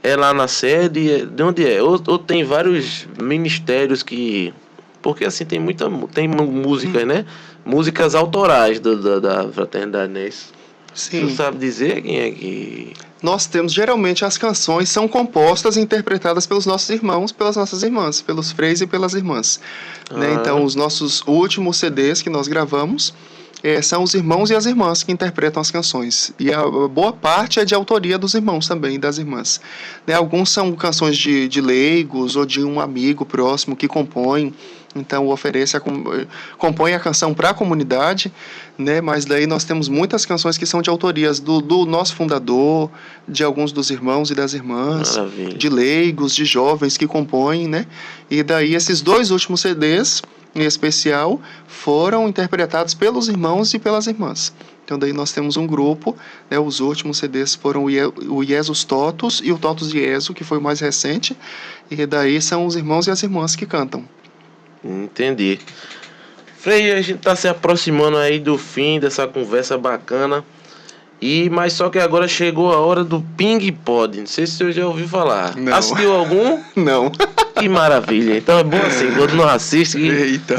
[SPEAKER 1] é lá na sede? De onde é? Ou tem vários ministérios que... Porque assim tem músicas, né? Músicas autorais da Fraternidade, né?
[SPEAKER 2] Sim.
[SPEAKER 1] Você sabe dizer quem é que...
[SPEAKER 2] Nós temos, geralmente, as canções são compostas e interpretadas pelos nossos irmãos, pelas nossas irmãs, pelos freis e pelas irmãs. Né? Então, os nossos últimos CDs que nós gravamos são os irmãos e as irmãs que interpretam as canções. E a boa parte é de autoria dos irmãos também, das irmãs. Né? Alguns são canções de leigos ou de um amigo próximo que compõe. Então, o Ofereça compõe a canção para a comunidade, né? Mas daí nós temos muitas canções que são de autorias do nosso fundador, de alguns dos irmãos e das irmãs,
[SPEAKER 1] Maravilha.
[SPEAKER 2] de leigos, de jovens que compõem, né? E daí esses 2 últimos CDs, em especial, foram interpretados pelos irmãos e pelas irmãs. Então, daí nós temos um grupo, né? Os últimos CDs foram o Jesus Totus e o Totus Jesu, que foi o mais recente, e daí são os irmãos e as irmãs que cantam.
[SPEAKER 1] Entendi. Frei, a gente tá se aproximando aí do fim dessa conversa bacana. Mas só que agora chegou a hora do Ping Pod. Não sei se você já ouviu falar.
[SPEAKER 2] Não.
[SPEAKER 1] Assistiu algum?
[SPEAKER 2] Não.
[SPEAKER 1] Que maravilha. Então é bom assim, quando não assiste.
[SPEAKER 2] Eita.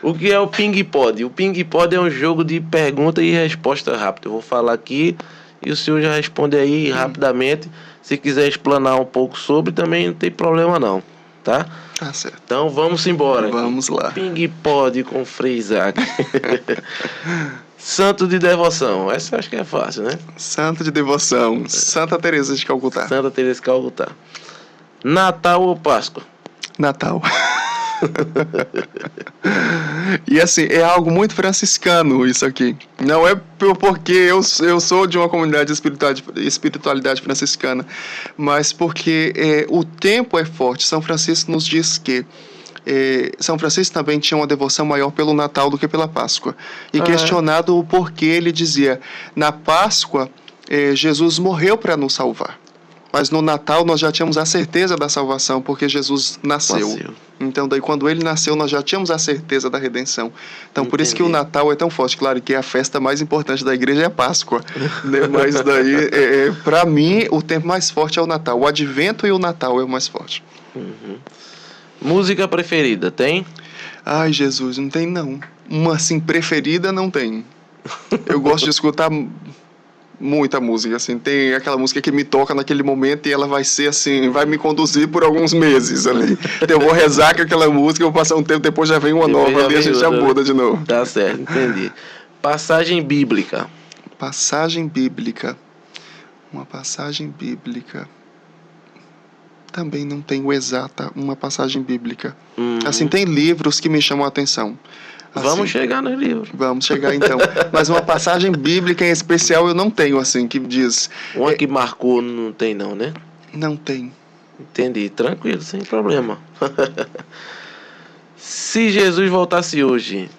[SPEAKER 1] O que é o Ping Pod? O Ping Pod é um jogo de pergunta e resposta rápida. Eu vou falar aqui e o senhor já responde aí rapidamente. Se quiser explanar um pouco sobre, também não tem problema não, tá?
[SPEAKER 2] Tá certo.
[SPEAKER 1] Então vamos embora.
[SPEAKER 2] Vamos lá.
[SPEAKER 1] Ping Pod com Frei Isaac. Santo de devoção. Essa eu acho que é fácil, né?
[SPEAKER 2] Santo de devoção. Santa Teresa de Calcutá.
[SPEAKER 1] Santa Teresa de Calcutá. Natal ou Páscoa?
[SPEAKER 2] Natal. E assim, é algo muito franciscano isso aqui. Não é porque eu sou de uma comunidade de espiritualidade franciscana, mas porque o tempo é forte. São Francisco nos diz que São Francisco também tinha uma devoção maior pelo Natal do que pela Páscoa. E questionado o porquê, ele dizia: na Páscoa, Jesus morreu para nos salvar. Mas no Natal nós já tínhamos a certeza da salvação, porque Jesus nasceu. Então, daí quando ele nasceu, nós já tínhamos a certeza da redenção. Então, por isso que o Natal é tão forte. Claro que a festa mais importante da igreja é a Páscoa, né? Mas daí, para mim, o tempo mais forte é o Natal. O Advento e o Natal é o mais forte.
[SPEAKER 1] Uhum. Música preferida, tem?
[SPEAKER 2] Ai, Jesus, não tem não. Uma assim preferida não tem. Eu gosto de escutar muita música, assim, tem aquela música que me toca naquele momento e ela vai ser assim, vai me conduzir por alguns meses ali. Então, eu vou rezar com aquela música, eu vou passar um tempo, depois já vem uma nova ali, a gente já muda de novo.
[SPEAKER 1] Tá certo, entendi. Passagem bíblica.
[SPEAKER 2] Passagem bíblica. Uma passagem bíblica. Também não tenho exata uma passagem bíblica. Assim, tem livros que me chamam a atenção. Assim,
[SPEAKER 1] vamos chegar no livro.
[SPEAKER 2] Vamos chegar então. Mas uma passagem bíblica em especial eu não tenho, assim, que diz...
[SPEAKER 1] Uma que marcou não tem não, né?
[SPEAKER 2] Não tem.
[SPEAKER 1] Entendi, tranquilo, sem problema. Se Jesus voltasse hoje...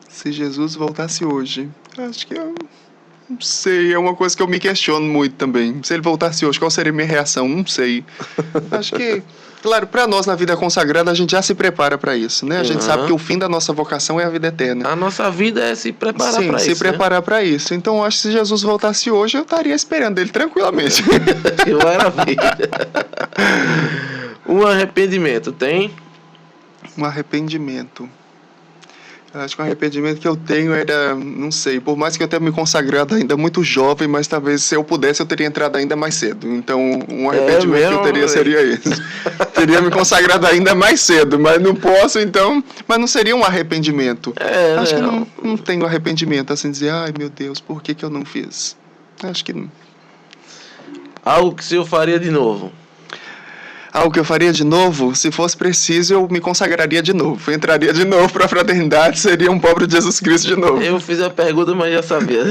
[SPEAKER 2] Se Jesus voltasse hoje... Acho que eu... Não sei, é uma coisa que eu me questiono muito também. Se ele voltasse hoje, qual seria a minha reação? Não sei. Acho que... Claro, para nós na vida consagrada a gente já se prepara para isso, né? A gente sabe que o fim da nossa vocação é a vida eterna.
[SPEAKER 1] A nossa vida é se preparar para isso.
[SPEAKER 2] Sim, se preparar para isso. Então eu acho que se Jesus voltasse hoje, eu estaria esperando ele tranquilamente.
[SPEAKER 1] Que maravilha. Um arrependimento, tem?
[SPEAKER 2] Um arrependimento. Eu acho que o arrependimento que eu tenho era, não sei, por mais que eu tenha me consagrado ainda muito jovem, mas talvez se eu pudesse eu teria entrado ainda mais cedo. Então, um arrependimento que eu teria seria esse. Teria me consagrado ainda mais cedo, mas não posso, então... Mas não seria um arrependimento. Acho que não tenho arrependimento, assim, dizer, ai meu Deus, por que eu não fiz? Acho que não.
[SPEAKER 1] Algo que o senhor faria de novo?
[SPEAKER 2] Algo que eu faria de novo, se fosse preciso, eu me consagraria de novo. Entraria de novo para a fraternidade, seria um pobre de Jesus Cristo de novo.
[SPEAKER 1] Eu fiz a pergunta, mas já sabia.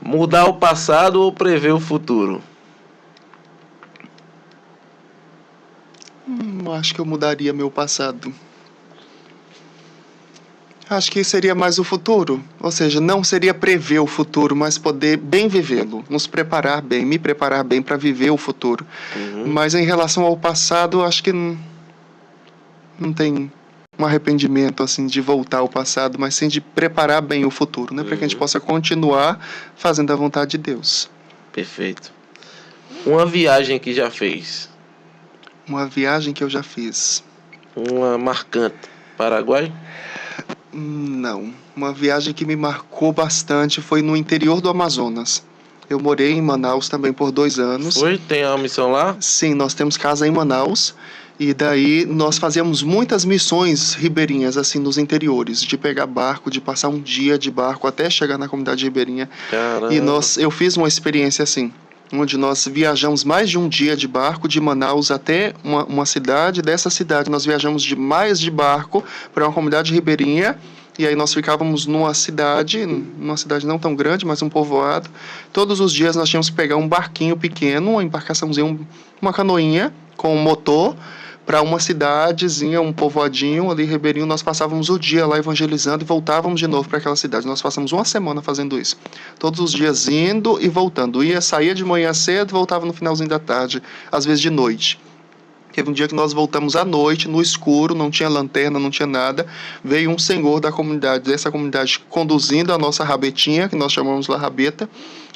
[SPEAKER 1] Mudar o passado ou prever o futuro?
[SPEAKER 2] Acho que eu mudaria meu passado. Acho que seria mais o futuro, ou seja, não seria prever o futuro, mas poder bem vivê-lo, nos preparar bem, me preparar bem para viver o futuro. Mas em relação ao passado, acho que não tem um arrependimento assim de voltar ao passado, mas sim de preparar bem o futuro, né, para que a gente possa continuar fazendo a vontade de Deus.
[SPEAKER 1] Perfeito. Uma viagem que já fez?
[SPEAKER 2] Uma viagem que eu já fiz.
[SPEAKER 1] Uma marcante. Paraguai?
[SPEAKER 2] Não. Uma viagem que me marcou bastante foi no interior do Amazonas. Eu morei em Manaus também por 2 anos.
[SPEAKER 1] Foi? Tem uma missão lá?
[SPEAKER 2] Sim, nós temos casa em Manaus. E daí nós fazíamos muitas missões ribeirinhas, assim, nos interiores. De pegar barco, de passar um dia de barco até chegar na comunidade ribeirinha.
[SPEAKER 1] Caramba.
[SPEAKER 2] E eu fiz uma experiência assim. onde nós viajamos mais de um dia de barco de Manaus até uma cidade. Dessa cidade nós viajamos de barco para uma comunidade ribeirinha, e aí nós ficávamos numa cidade não tão grande, mas um povoado. Todos os dias nós tínhamos que pegar um barquinho pequeno, uma embarcaçãozinha, uma canoinha com um motor, para uma cidadezinha, um povoadinho ali ribeirinho. Nós passávamos o dia lá evangelizando e voltávamos de novo para aquela cidade. Nós passamos uma semana fazendo isso. Todos os dias indo e voltando. Saía de manhã cedo, voltava no finalzinho da tarde, às vezes de noite. Teve um dia que nós voltamos à noite, no escuro, não tinha lanterna, não tinha nada. Veio um senhor dessa comunidade, conduzindo a nossa rabetinha, que nós chamamos lá rabeta.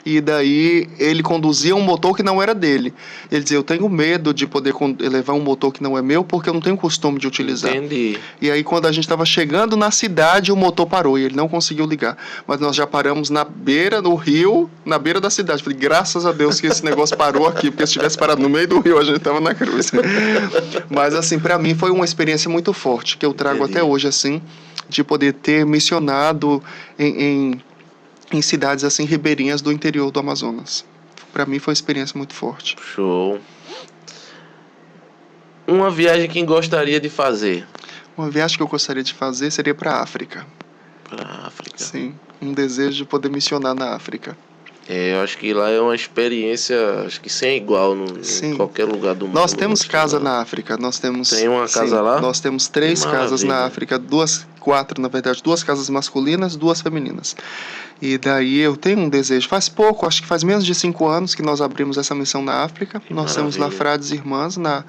[SPEAKER 2] E daí ele conduzia um motor que não era dele. Ele dizia: eu tenho medo de poder levar um motor que não é meu, porque eu não tenho costume de utilizar.
[SPEAKER 1] Entendi.
[SPEAKER 2] E aí, quando a gente estava chegando na cidade, o motor parou e ele não conseguiu ligar. Mas nós já paramos na beira do rio, na beira da cidade. Falei: graças a Deus que esse negócio parou aqui, porque se tivesse parado no meio do rio, a gente estava na cruz. Mas assim, para mim foi uma experiência muito forte, que eu trago até hoje, assim, de poder ter missionado em cidades assim ribeirinhas do interior do Amazonas. Para mim foi uma experiência muito forte.
[SPEAKER 1] Show. Uma viagem que gostaria de fazer?
[SPEAKER 2] Uma viagem que eu gostaria de fazer seria para a África.
[SPEAKER 1] Para a África?
[SPEAKER 2] Sim, um desejo de poder missionar na África.
[SPEAKER 1] Eu acho que lá é uma experiência, acho que sem igual em qualquer lugar do mundo.
[SPEAKER 2] Nós temos casa na África,
[SPEAKER 1] Tem uma casa lá?
[SPEAKER 2] Nós temos 3 casas na África, 4 na verdade, 2 casas masculinas, 2 femininas. E daí eu tenho um desejo, faz pouco, acho que faz menos de 5 anos que nós abrimos essa missão na África. Nós temos lá frades e irmãs na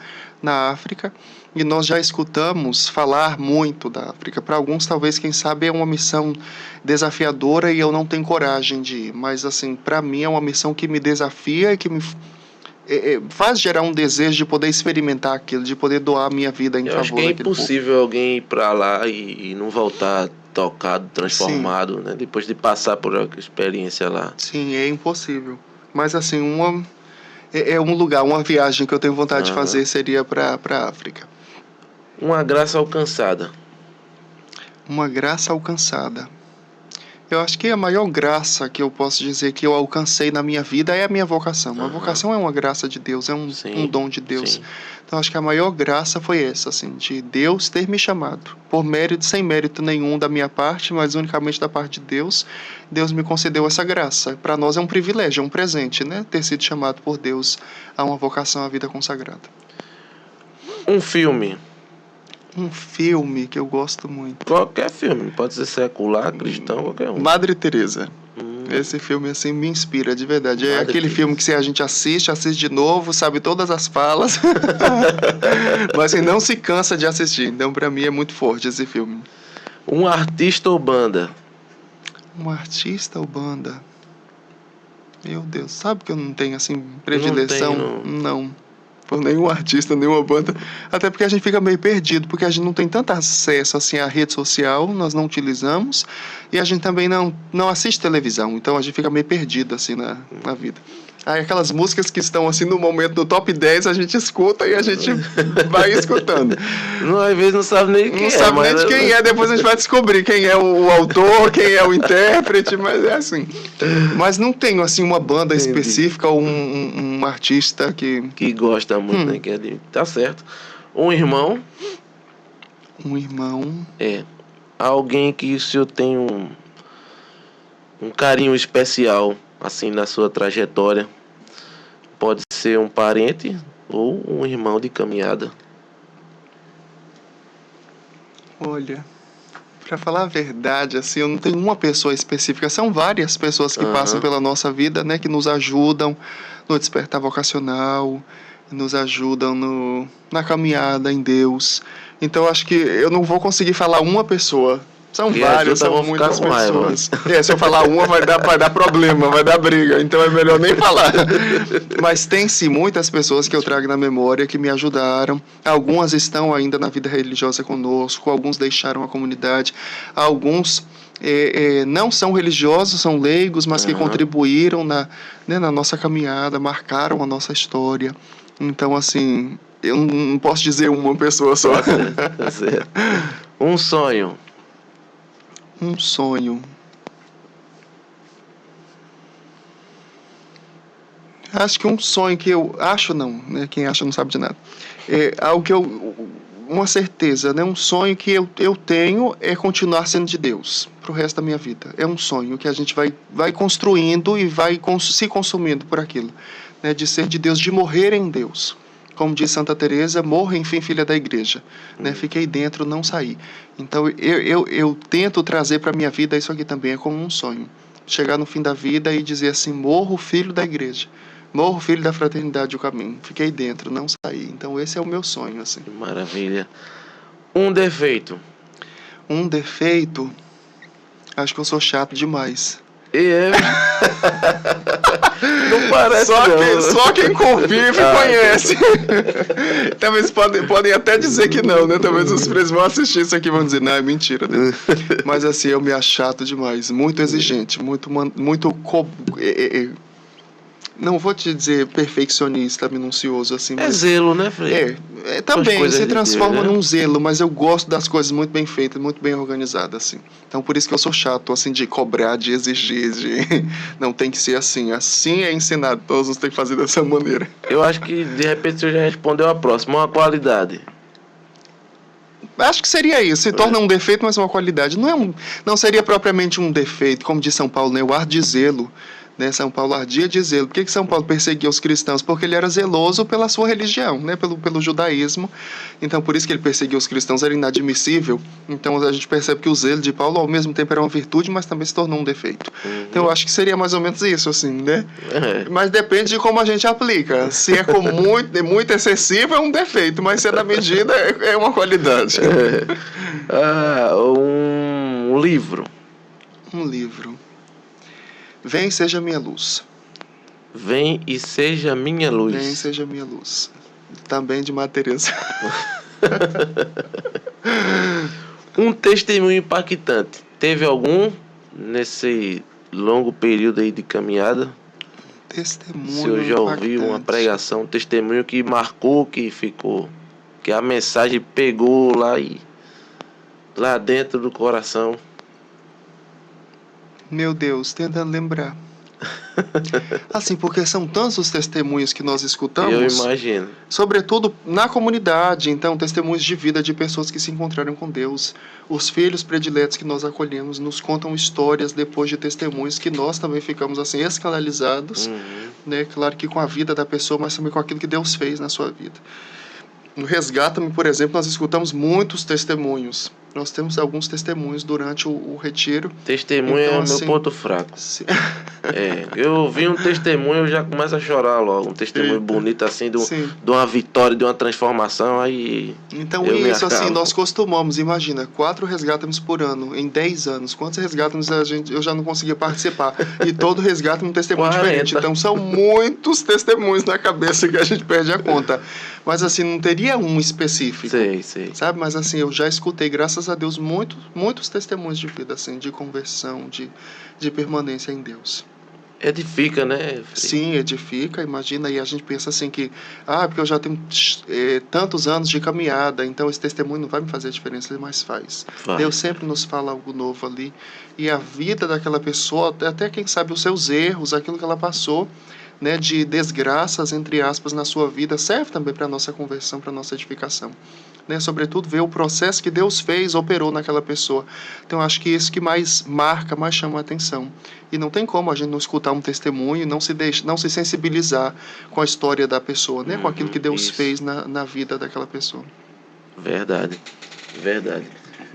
[SPEAKER 2] África, e nós já escutamos falar muito da África. Para alguns, talvez, quem sabe, é uma missão desafiadora e eu não tenho coragem de ir. Mas, assim, para mim é uma missão que me desafia e que me faz gerar um desejo de poder experimentar aquilo, de poder doar a minha vida em favor daquele povo.
[SPEAKER 1] Acho que é impossível alguém ir para lá e não voltar tocado, transformado, né? Depois de passar por uma experiência lá.
[SPEAKER 2] Sim, é impossível. Mas, assim, um lugar, uma viagem que eu tenho vontade de fazer seria para a África.
[SPEAKER 1] Uma graça alcançada.
[SPEAKER 2] Uma graça alcançada. Eu acho que a maior graça que eu posso dizer que eu alcancei na minha vida é a minha vocação. A vocação é uma graça de Deus, é um dom de Deus.
[SPEAKER 1] Sim.
[SPEAKER 2] Então, acho que a maior graça foi essa, assim, de Deus ter me chamado. Por mérito, sem mérito nenhum da minha parte, mas unicamente da parte de Deus. Deus me concedeu essa graça. Para nós é um privilégio, é um presente, né? Ter sido chamado por Deus a uma vocação à vida consagrada.
[SPEAKER 1] Um filme.
[SPEAKER 2] Um filme que eu gosto muito.
[SPEAKER 1] Qualquer filme, pode ser secular, cristão, qualquer um.
[SPEAKER 2] Madre Teresa. Esse filme, assim, me inspira, de verdade. É aquele filme que se a gente assiste de novo, sabe todas as falas, mas assim, não se cansa de assistir. Então, pra mim, é muito forte esse filme.
[SPEAKER 1] Um artista ou banda?
[SPEAKER 2] Um artista ou banda? Meu Deus, sabe que eu não tenho, assim, predileção? Não. Por nenhum artista, nenhuma banda. Até porque a gente fica meio perdido, porque a gente não tem tanto acesso assim à rede social, nós não utilizamos, e a gente também não assiste televisão, então a gente fica meio perdido assim na vida. Aí aquelas músicas que estão assim no momento do top 10, a gente escuta e a gente vai escutando.
[SPEAKER 1] Às vezes não sabe nem quem é.
[SPEAKER 2] Não sabe nem de quem é, depois a gente vai descobrir quem é o autor, quem é o intérprete, mas é assim. Mas não tenho assim uma banda específica ou um artista que
[SPEAKER 1] gosta muito, né? Tá certo. Um irmão?
[SPEAKER 2] Um irmão.
[SPEAKER 1] Alguém que o senhor tem um carinho especial, assim, na sua trajetória. Pode ser um parente ou um irmão de caminhada.
[SPEAKER 2] Olha, pra falar a verdade, assim, eu não tenho uma pessoa específica. São várias pessoas que passam pela nossa vida, né? Que nos ajudam no despertar vocacional, nos ajudam na caminhada em Deus. Então, acho que eu não vou conseguir falar uma pessoa. São várias, são muitas pessoas. Se eu falar uma, vai dar problema, vai dar briga. Então é melhor nem falar. Mas tem sim muitas pessoas que eu trago na memória que me ajudaram. Algumas estão ainda na vida religiosa conosco, alguns deixaram a comunidade, alguns não são religiosos, são leigos, mas que contribuíram na nossa caminhada, marcaram a nossa história. Então, assim, eu não posso dizer uma pessoa só.
[SPEAKER 1] Tá certo. Um sonho.
[SPEAKER 2] Um sonho. Acho que um sonho que eu acho, não, né? Quem acha não sabe de nada. É algo que uma certeza, né? Um sonho que eu tenho é continuar sendo de Deus pro resto da minha vida. É um sonho que a gente vai construindo e vai se consumindo por aquilo, né? De ser de Deus, de morrer em Deus. Como diz Santa Teresa, morra, enfim, filha da igreja. Né? Fiquei dentro, não saí. Então, eu tento trazer para a minha vida isso aqui também, é como um sonho. Chegar no fim da vida e dizer assim, morro, filho da igreja. Morro, filho da fraternidade e o caminho. Fiquei dentro, não saí. Então, esse é o meu sonho, assim.
[SPEAKER 1] Que maravilha. Um defeito?
[SPEAKER 2] Um defeito? Acho que eu sou chato demais.
[SPEAKER 1] Não parece
[SPEAKER 2] só quem convive conhece. Talvez podem até dizer que não, né? Talvez os presos vão assistir isso aqui e vão dizer, não, é mentira. Né? Mas assim, eu me acho chato demais. Muito exigente, muito não vou te dizer perfeccionista, minucioso, assim.
[SPEAKER 1] É zelo, né, Frei?
[SPEAKER 2] Também se transforma num zelo, mas eu gosto das coisas muito bem feitas, muito bem organizadas, assim. Então, por isso que eu sou chato, assim, de cobrar, de exigir, não tem que ser assim. Assim é ensinado, todos têm que fazer dessa maneira.
[SPEAKER 1] Eu acho que, de repente, você já respondeu a próxima, uma qualidade.
[SPEAKER 2] Acho que seria isso, se torna um defeito, mas uma qualidade. Não seria propriamente um defeito, como diz São Paulo, né? O ar de zelo. Né, São Paulo ardia de zelo. Por que São Paulo perseguia os cristãos? Porque ele era zeloso pela sua religião, né, pelo judaísmo. Então, por isso que ele perseguia os cristãos, era inadmissível. Então, a gente percebe que o zelo de Paulo, ao mesmo tempo, era uma virtude, mas também se tornou um defeito. Então, eu acho que seria mais ou menos isso, assim, né? Mas depende de como a gente aplica. Se é com muito excessivo, é um defeito, mas se é na medida, é uma qualidade.
[SPEAKER 1] Um livro.
[SPEAKER 2] Um livro. Vem, seja minha luz.
[SPEAKER 1] Vem e seja minha luz.
[SPEAKER 2] Vem e seja minha luz. Também de Madre Teresa.
[SPEAKER 1] Um testemunho impactante. Teve algum nesse longo período aí de caminhada?
[SPEAKER 2] Testemunho
[SPEAKER 1] Se eu já ouvi uma pregação, um testemunho que marcou, que ficou, que a mensagem pegou lá dentro do coração.
[SPEAKER 2] Meu Deus, tentando lembrar. Assim, porque são tantos os testemunhos que nós escutamos.
[SPEAKER 1] Eu imagino.
[SPEAKER 2] Sobretudo na comunidade, então, testemunhos de vida de pessoas que se encontraram com Deus. Os filhos prediletos que nós acolhemos nos contam histórias depois de testemunhos que nós também ficamos assim escandalizados, né? Claro que com a vida da pessoa, mas também com aquilo que Deus fez na sua vida. No Resgata-me, por exemplo, nós escutamos muitos testemunhos. Nós temos alguns testemunhos durante o retiro.
[SPEAKER 1] Testemunho então, é o assim, meu ponto fraco. Eu vi um testemunho, eu já começo a chorar logo. Um testemunho bonito assim, de uma vitória, de uma transformação. Aí
[SPEAKER 2] então isso, assim, nós costumamos, imagina, 4 resgata-nos por ano, em 10 anos. Quantos resgata-nos eu já não conseguia participar? E todo resgata um testemunho 40. Diferente. Então são muitos testemunhos na cabeça que a gente perde a conta. Mas assim, não teria um específico.
[SPEAKER 1] Sei.
[SPEAKER 2] Sabe? Mas assim, eu já escutei, graças a Deus, muitos testemunhos de vida, assim, de conversão, de permanência em Deus.
[SPEAKER 1] Edifica, né?
[SPEAKER 2] Sim, edifica. Imagina, e a gente pensa assim que, porque eu já tenho tantos anos de caminhada, então esse testemunho não vai me fazer diferença, mas faz. Deus sempre nos fala algo novo ali. E a vida daquela pessoa, até quem sabe os seus erros, aquilo que ela passou, né, de desgraças, entre aspas, na sua vida, serve também para a nossa conversão, para a nossa edificação. Né, sobretudo ver o processo que Deus fez, operou naquela pessoa. Então acho que isso que mais marca, mais chama a atenção. E não tem como a gente não escutar um testemunho, não se sensibilizar com a história da pessoa, né, com aquilo que Deus fez na vida daquela pessoa.
[SPEAKER 1] Verdade.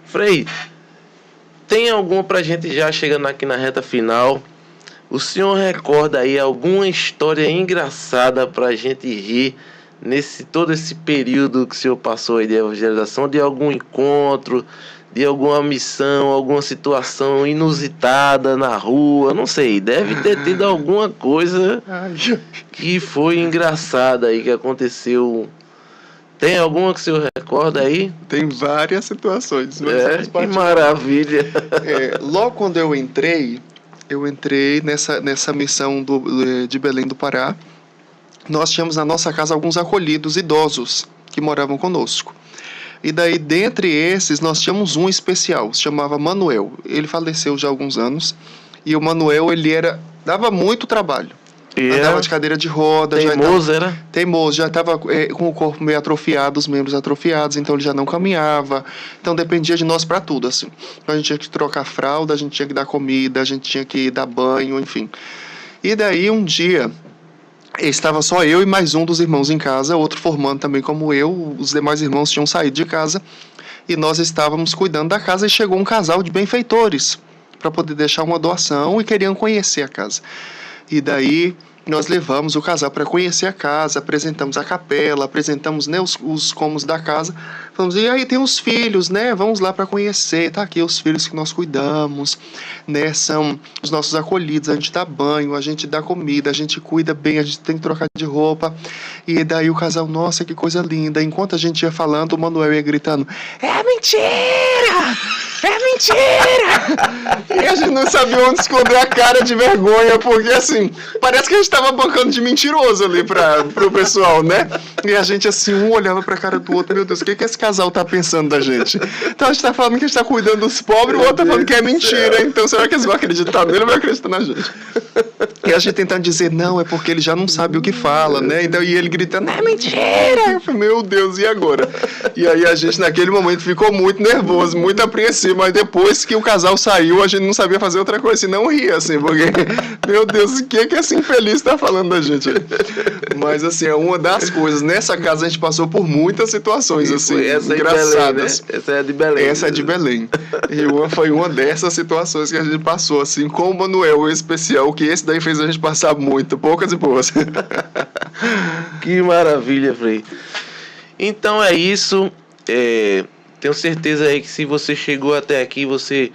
[SPEAKER 1] Frei, tem alguma pra gente já chegando aqui na reta final? O senhor recorda aí alguma história engraçada pra gente rir todo esse período que o senhor passou aí de evangelização, de algum encontro, de alguma missão, alguma situação inusitada na rua, não sei, deve ter tido alguma coisa que foi engraçada aí, que aconteceu. Tem alguma que o senhor recorda aí?
[SPEAKER 2] Tem várias situações.
[SPEAKER 1] Que maravilha.
[SPEAKER 2] Logo quando eu entrei nessa missão de Belém do Pará. Nós tínhamos na nossa casa alguns acolhidos idosos que moravam conosco. E daí, dentre esses, nós tínhamos um especial, se chamava Manuel. Ele faleceu já há alguns anos. E o Manuel, dava muito trabalho. Andava de cadeira de roda.
[SPEAKER 1] Teimoso, era?
[SPEAKER 2] Teimoso, já estava com o corpo meio atrofiado, os membros atrofiados, então ele já não caminhava. Então dependia de nós para tudo, assim. Então a gente tinha que trocar fralda, a gente tinha que dar comida, a gente tinha que dar banho, enfim. E daí um dia, estava só eu e mais um dos irmãos em casa, outro formando também como eu, os demais irmãos tinham saído de casa, e nós estávamos cuidando da casa e chegou um casal de benfeitores para poder deixar uma doação e queriam conhecer a casa. E daí nós levamos o casal para conhecer a casa, apresentamos a capela, apresentamos, né, os cômodos da casa. Falamos, e aí tem os filhos, né? Vamos lá para conhecer. Tá aqui os filhos que nós cuidamos, né? São os nossos acolhidos, a gente dá banho, a gente dá comida, a gente cuida bem, a gente tem que trocar de roupa. E daí o casal, nossa, que coisa linda. Enquanto a gente ia falando, o Manuel ia gritando, é mentira! É mentira! E a gente não sabia onde esconder a cara de vergonha, porque assim, parece que a gente tava bancando de mentiroso ali pro pessoal, né? E a gente assim, um olhava pra cara do outro, meu Deus, o que esse casal tá pensando da gente? Então a gente tá falando que a gente tá cuidando dos pobres, o outro tá falando que é mentira, então será que eles vão acreditar nele ou vão acreditar na gente? E a gente tentando dizer, não, é porque ele já não sabe o que fala, né? Então, e ele gritando, é mentira! Eu falei, meu Deus, e agora? E aí a gente naquele momento ficou muito nervoso, muito apreensivo, mas depois que o casal saiu, a gente não sabia fazer outra coisa, senão rir, assim, porque, meu Deus, o que esse infeliz tá falando da gente? Mas, assim, é uma das coisas, nessa casa a gente passou por muitas situações, assim,
[SPEAKER 1] essa
[SPEAKER 2] engraçadas.
[SPEAKER 1] Belém, né? Essa é de Belém.
[SPEAKER 2] Essa é de Belém. E foi uma dessas situações que a gente passou, assim, com o Manuel em especial, que esse daí fez a gente passar muito, poucas e boas.
[SPEAKER 1] Que maravilha, Frei. Então é isso. Tenho certeza aí que se você chegou até aqui, você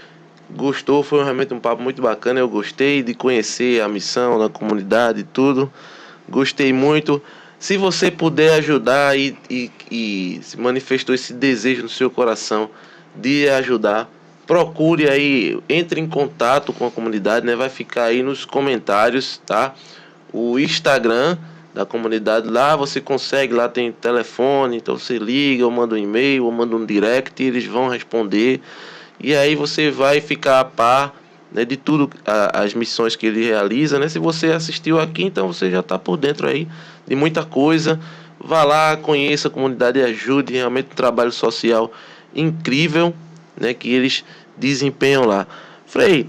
[SPEAKER 1] gostou. Foi realmente um papo muito bacana. Eu gostei de conhecer a missão da comunidade e tudo. Gostei muito. Se você puder ajudar e se manifestou esse desejo no seu coração de ajudar, procure aí, entre em contato com a comunidade, né? Vai ficar aí nos comentários, tá? O Instagram da comunidade, lá você consegue, lá tem telefone, então você liga, ou manda um e-mail, ou manda um direct, e eles vão responder. E aí você vai ficar a par, né, de tudo, as missões que ele realiza, né? Se você assistiu aqui, então você já está por dentro aí de muita coisa. Vá lá, conheça a comunidade e ajude, realmente um trabalho social incrível, né, que eles desempenham lá. Frei,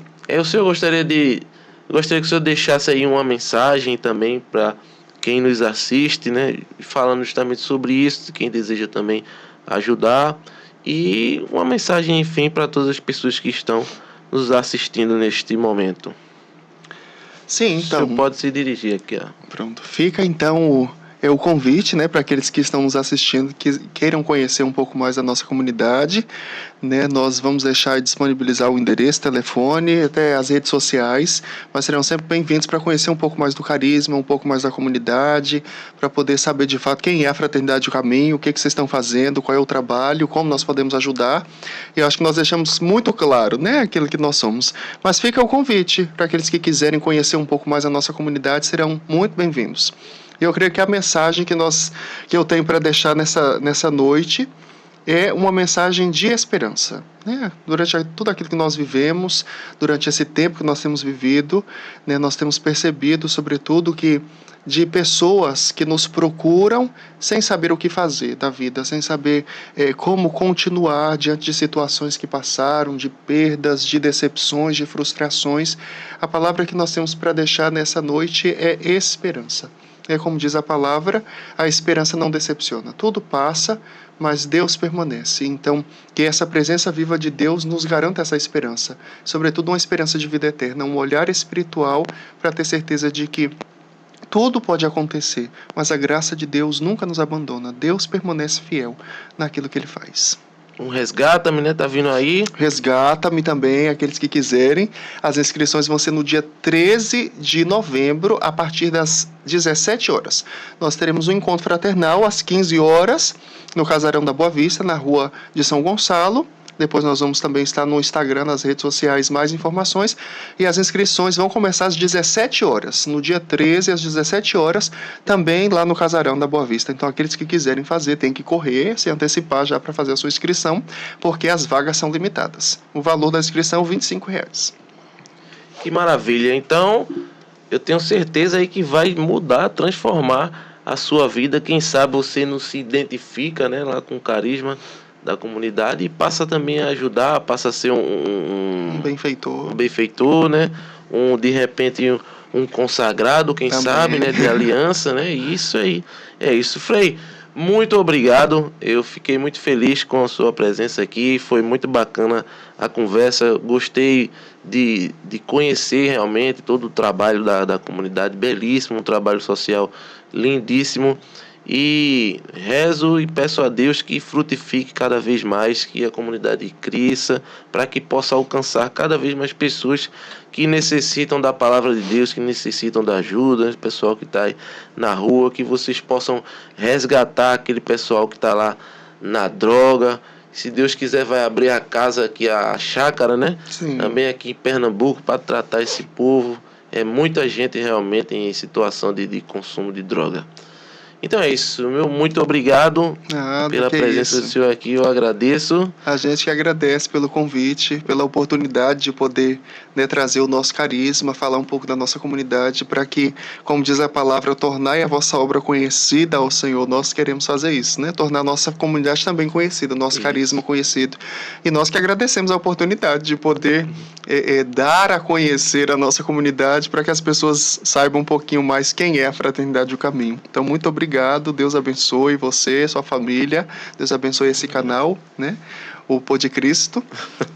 [SPEAKER 1] gostaria que o senhor deixasse aí uma mensagem também para quem nos assiste, né, falando justamente sobre isso, quem deseja também ajudar, e uma mensagem, enfim, para todas as pessoas que estão nos assistindo neste momento.
[SPEAKER 2] Sim, então.
[SPEAKER 1] O senhor pode se dirigir aqui, ó.
[SPEAKER 2] Pronto. Fica então o convite, né, para aqueles que estão nos assistindo, que queiram conhecer um pouco mais da nossa comunidade, né? Nós vamos deixar e disponibilizar o endereço, telefone, até as redes sociais, mas serão sempre bem-vindos para conhecer um pouco mais do carisma, um pouco mais da comunidade, para poder saber de fato quem é a Fraternidade do Caminho, o que vocês estão fazendo, qual é o trabalho, como nós podemos ajudar. E eu acho que nós deixamos muito claro, né, aquilo que nós somos. Mas fica o convite para aqueles que quiserem conhecer um pouco mais a nossa comunidade, serão muito bem-vindos. E eu creio que a mensagem que eu tenho para deixar nessa noite é uma mensagem de esperança, né? Durante tudo aquilo que nós vivemos, durante esse tempo que nós temos vivido, né, nós temos percebido, sobretudo, que de pessoas que nos procuram sem saber o que fazer da vida, sem saber como continuar diante de situações que passaram, de perdas, de decepções, de frustrações. A palavra que nós temos para deixar nessa noite é esperança. É como diz a palavra, a esperança não decepciona. Tudo passa, mas Deus permanece. Então, que essa presença viva de Deus nos garanta essa esperança. Sobretudo uma esperança de vida eterna, um olhar espiritual para ter certeza de que tudo pode acontecer, mas a graça de Deus nunca nos abandona. Deus permanece fiel naquilo que Ele faz.
[SPEAKER 1] Um Resgata-me, né? Tá vindo aí.
[SPEAKER 2] Resgata-me também, aqueles que quiserem. As inscrições vão ser no dia 13 de novembro, a partir das 17 horas. Nós teremos um encontro fraternal às 15 horas, no Casarão da Boa Vista, na rua de São Gonçalo. Depois nós vamos também estar no Instagram, nas redes sociais, mais informações. E as inscrições vão começar às 17 horas. No dia 13, às 17 horas, também lá no Casarão da Boa Vista. Então, aqueles que quiserem fazer, tem que correr, se antecipar já para fazer a sua inscrição, porque as vagas são limitadas. O valor da inscrição é R$ 25.
[SPEAKER 1] Que maravilha. Então, eu tenho certeza aí que vai mudar, transformar a sua vida. Quem sabe você não se identifica, né, lá com o carisma da comunidade e passa também a ajudar, passa a ser
[SPEAKER 2] um benfeitor.
[SPEAKER 1] Um benfeitor, né? De repente um consagrado, quem também sabe, né, de aliança, né? Isso aí. É isso, Frei. Muito obrigado. Eu fiquei muito feliz com a sua presença aqui. Foi muito bacana a conversa. Gostei de conhecer realmente todo o trabalho da comunidade. Belíssimo, um trabalho social lindíssimo. E rezo e peço a Deus que frutifique cada vez mais, que a comunidade cresça, para que possa alcançar cada vez mais pessoas que necessitam da palavra de Deus, que necessitam da ajuda, pessoal que está aí na rua, que vocês possam resgatar aquele pessoal que está lá na droga. Se Deus quiser, vai abrir a casa aqui, a chácara, né?
[SPEAKER 2] Sim.
[SPEAKER 1] Também aqui em Pernambuco, para tratar esse povo. É muita gente realmente em situação de consumo de droga. Então é isso, meu muito obrigado pela presença do senhor aqui, eu agradeço.
[SPEAKER 2] A gente que agradece pelo convite, pela oportunidade de poder, né, trazer o nosso carisma, falar um pouco da nossa comunidade, para que, como diz a palavra, tornai a vossa obra conhecida ao Senhor. Nós queremos fazer isso, né? Tornar a nossa comunidade também conhecida, o nosso carisma conhecido. E nós que agradecemos a oportunidade de poder dar a conhecer a nossa comunidade, para que as pessoas saibam um pouquinho mais quem é a Fraternidade do Caminho. Então, muito obrigado, Deus abençoe você, sua família, Deus abençoe esse canal, né? O Pô de Cristo,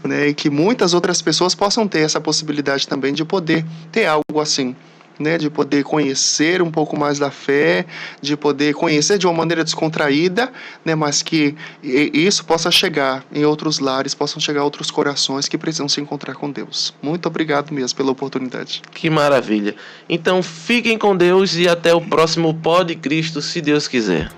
[SPEAKER 2] né? E que muitas outras pessoas possam ter essa possibilidade também de poder ter algo assim, né? De poder conhecer um pouco mais da fé, de poder conhecer de uma maneira descontraída, né? Mas que isso possa chegar em outros lares, possam chegar a outros corações que precisam se encontrar com Deus. Muito obrigado mesmo pela oportunidade.
[SPEAKER 1] Que maravilha. Então fiquem com Deus e até o próximo Pó de Cristo, se Deus quiser.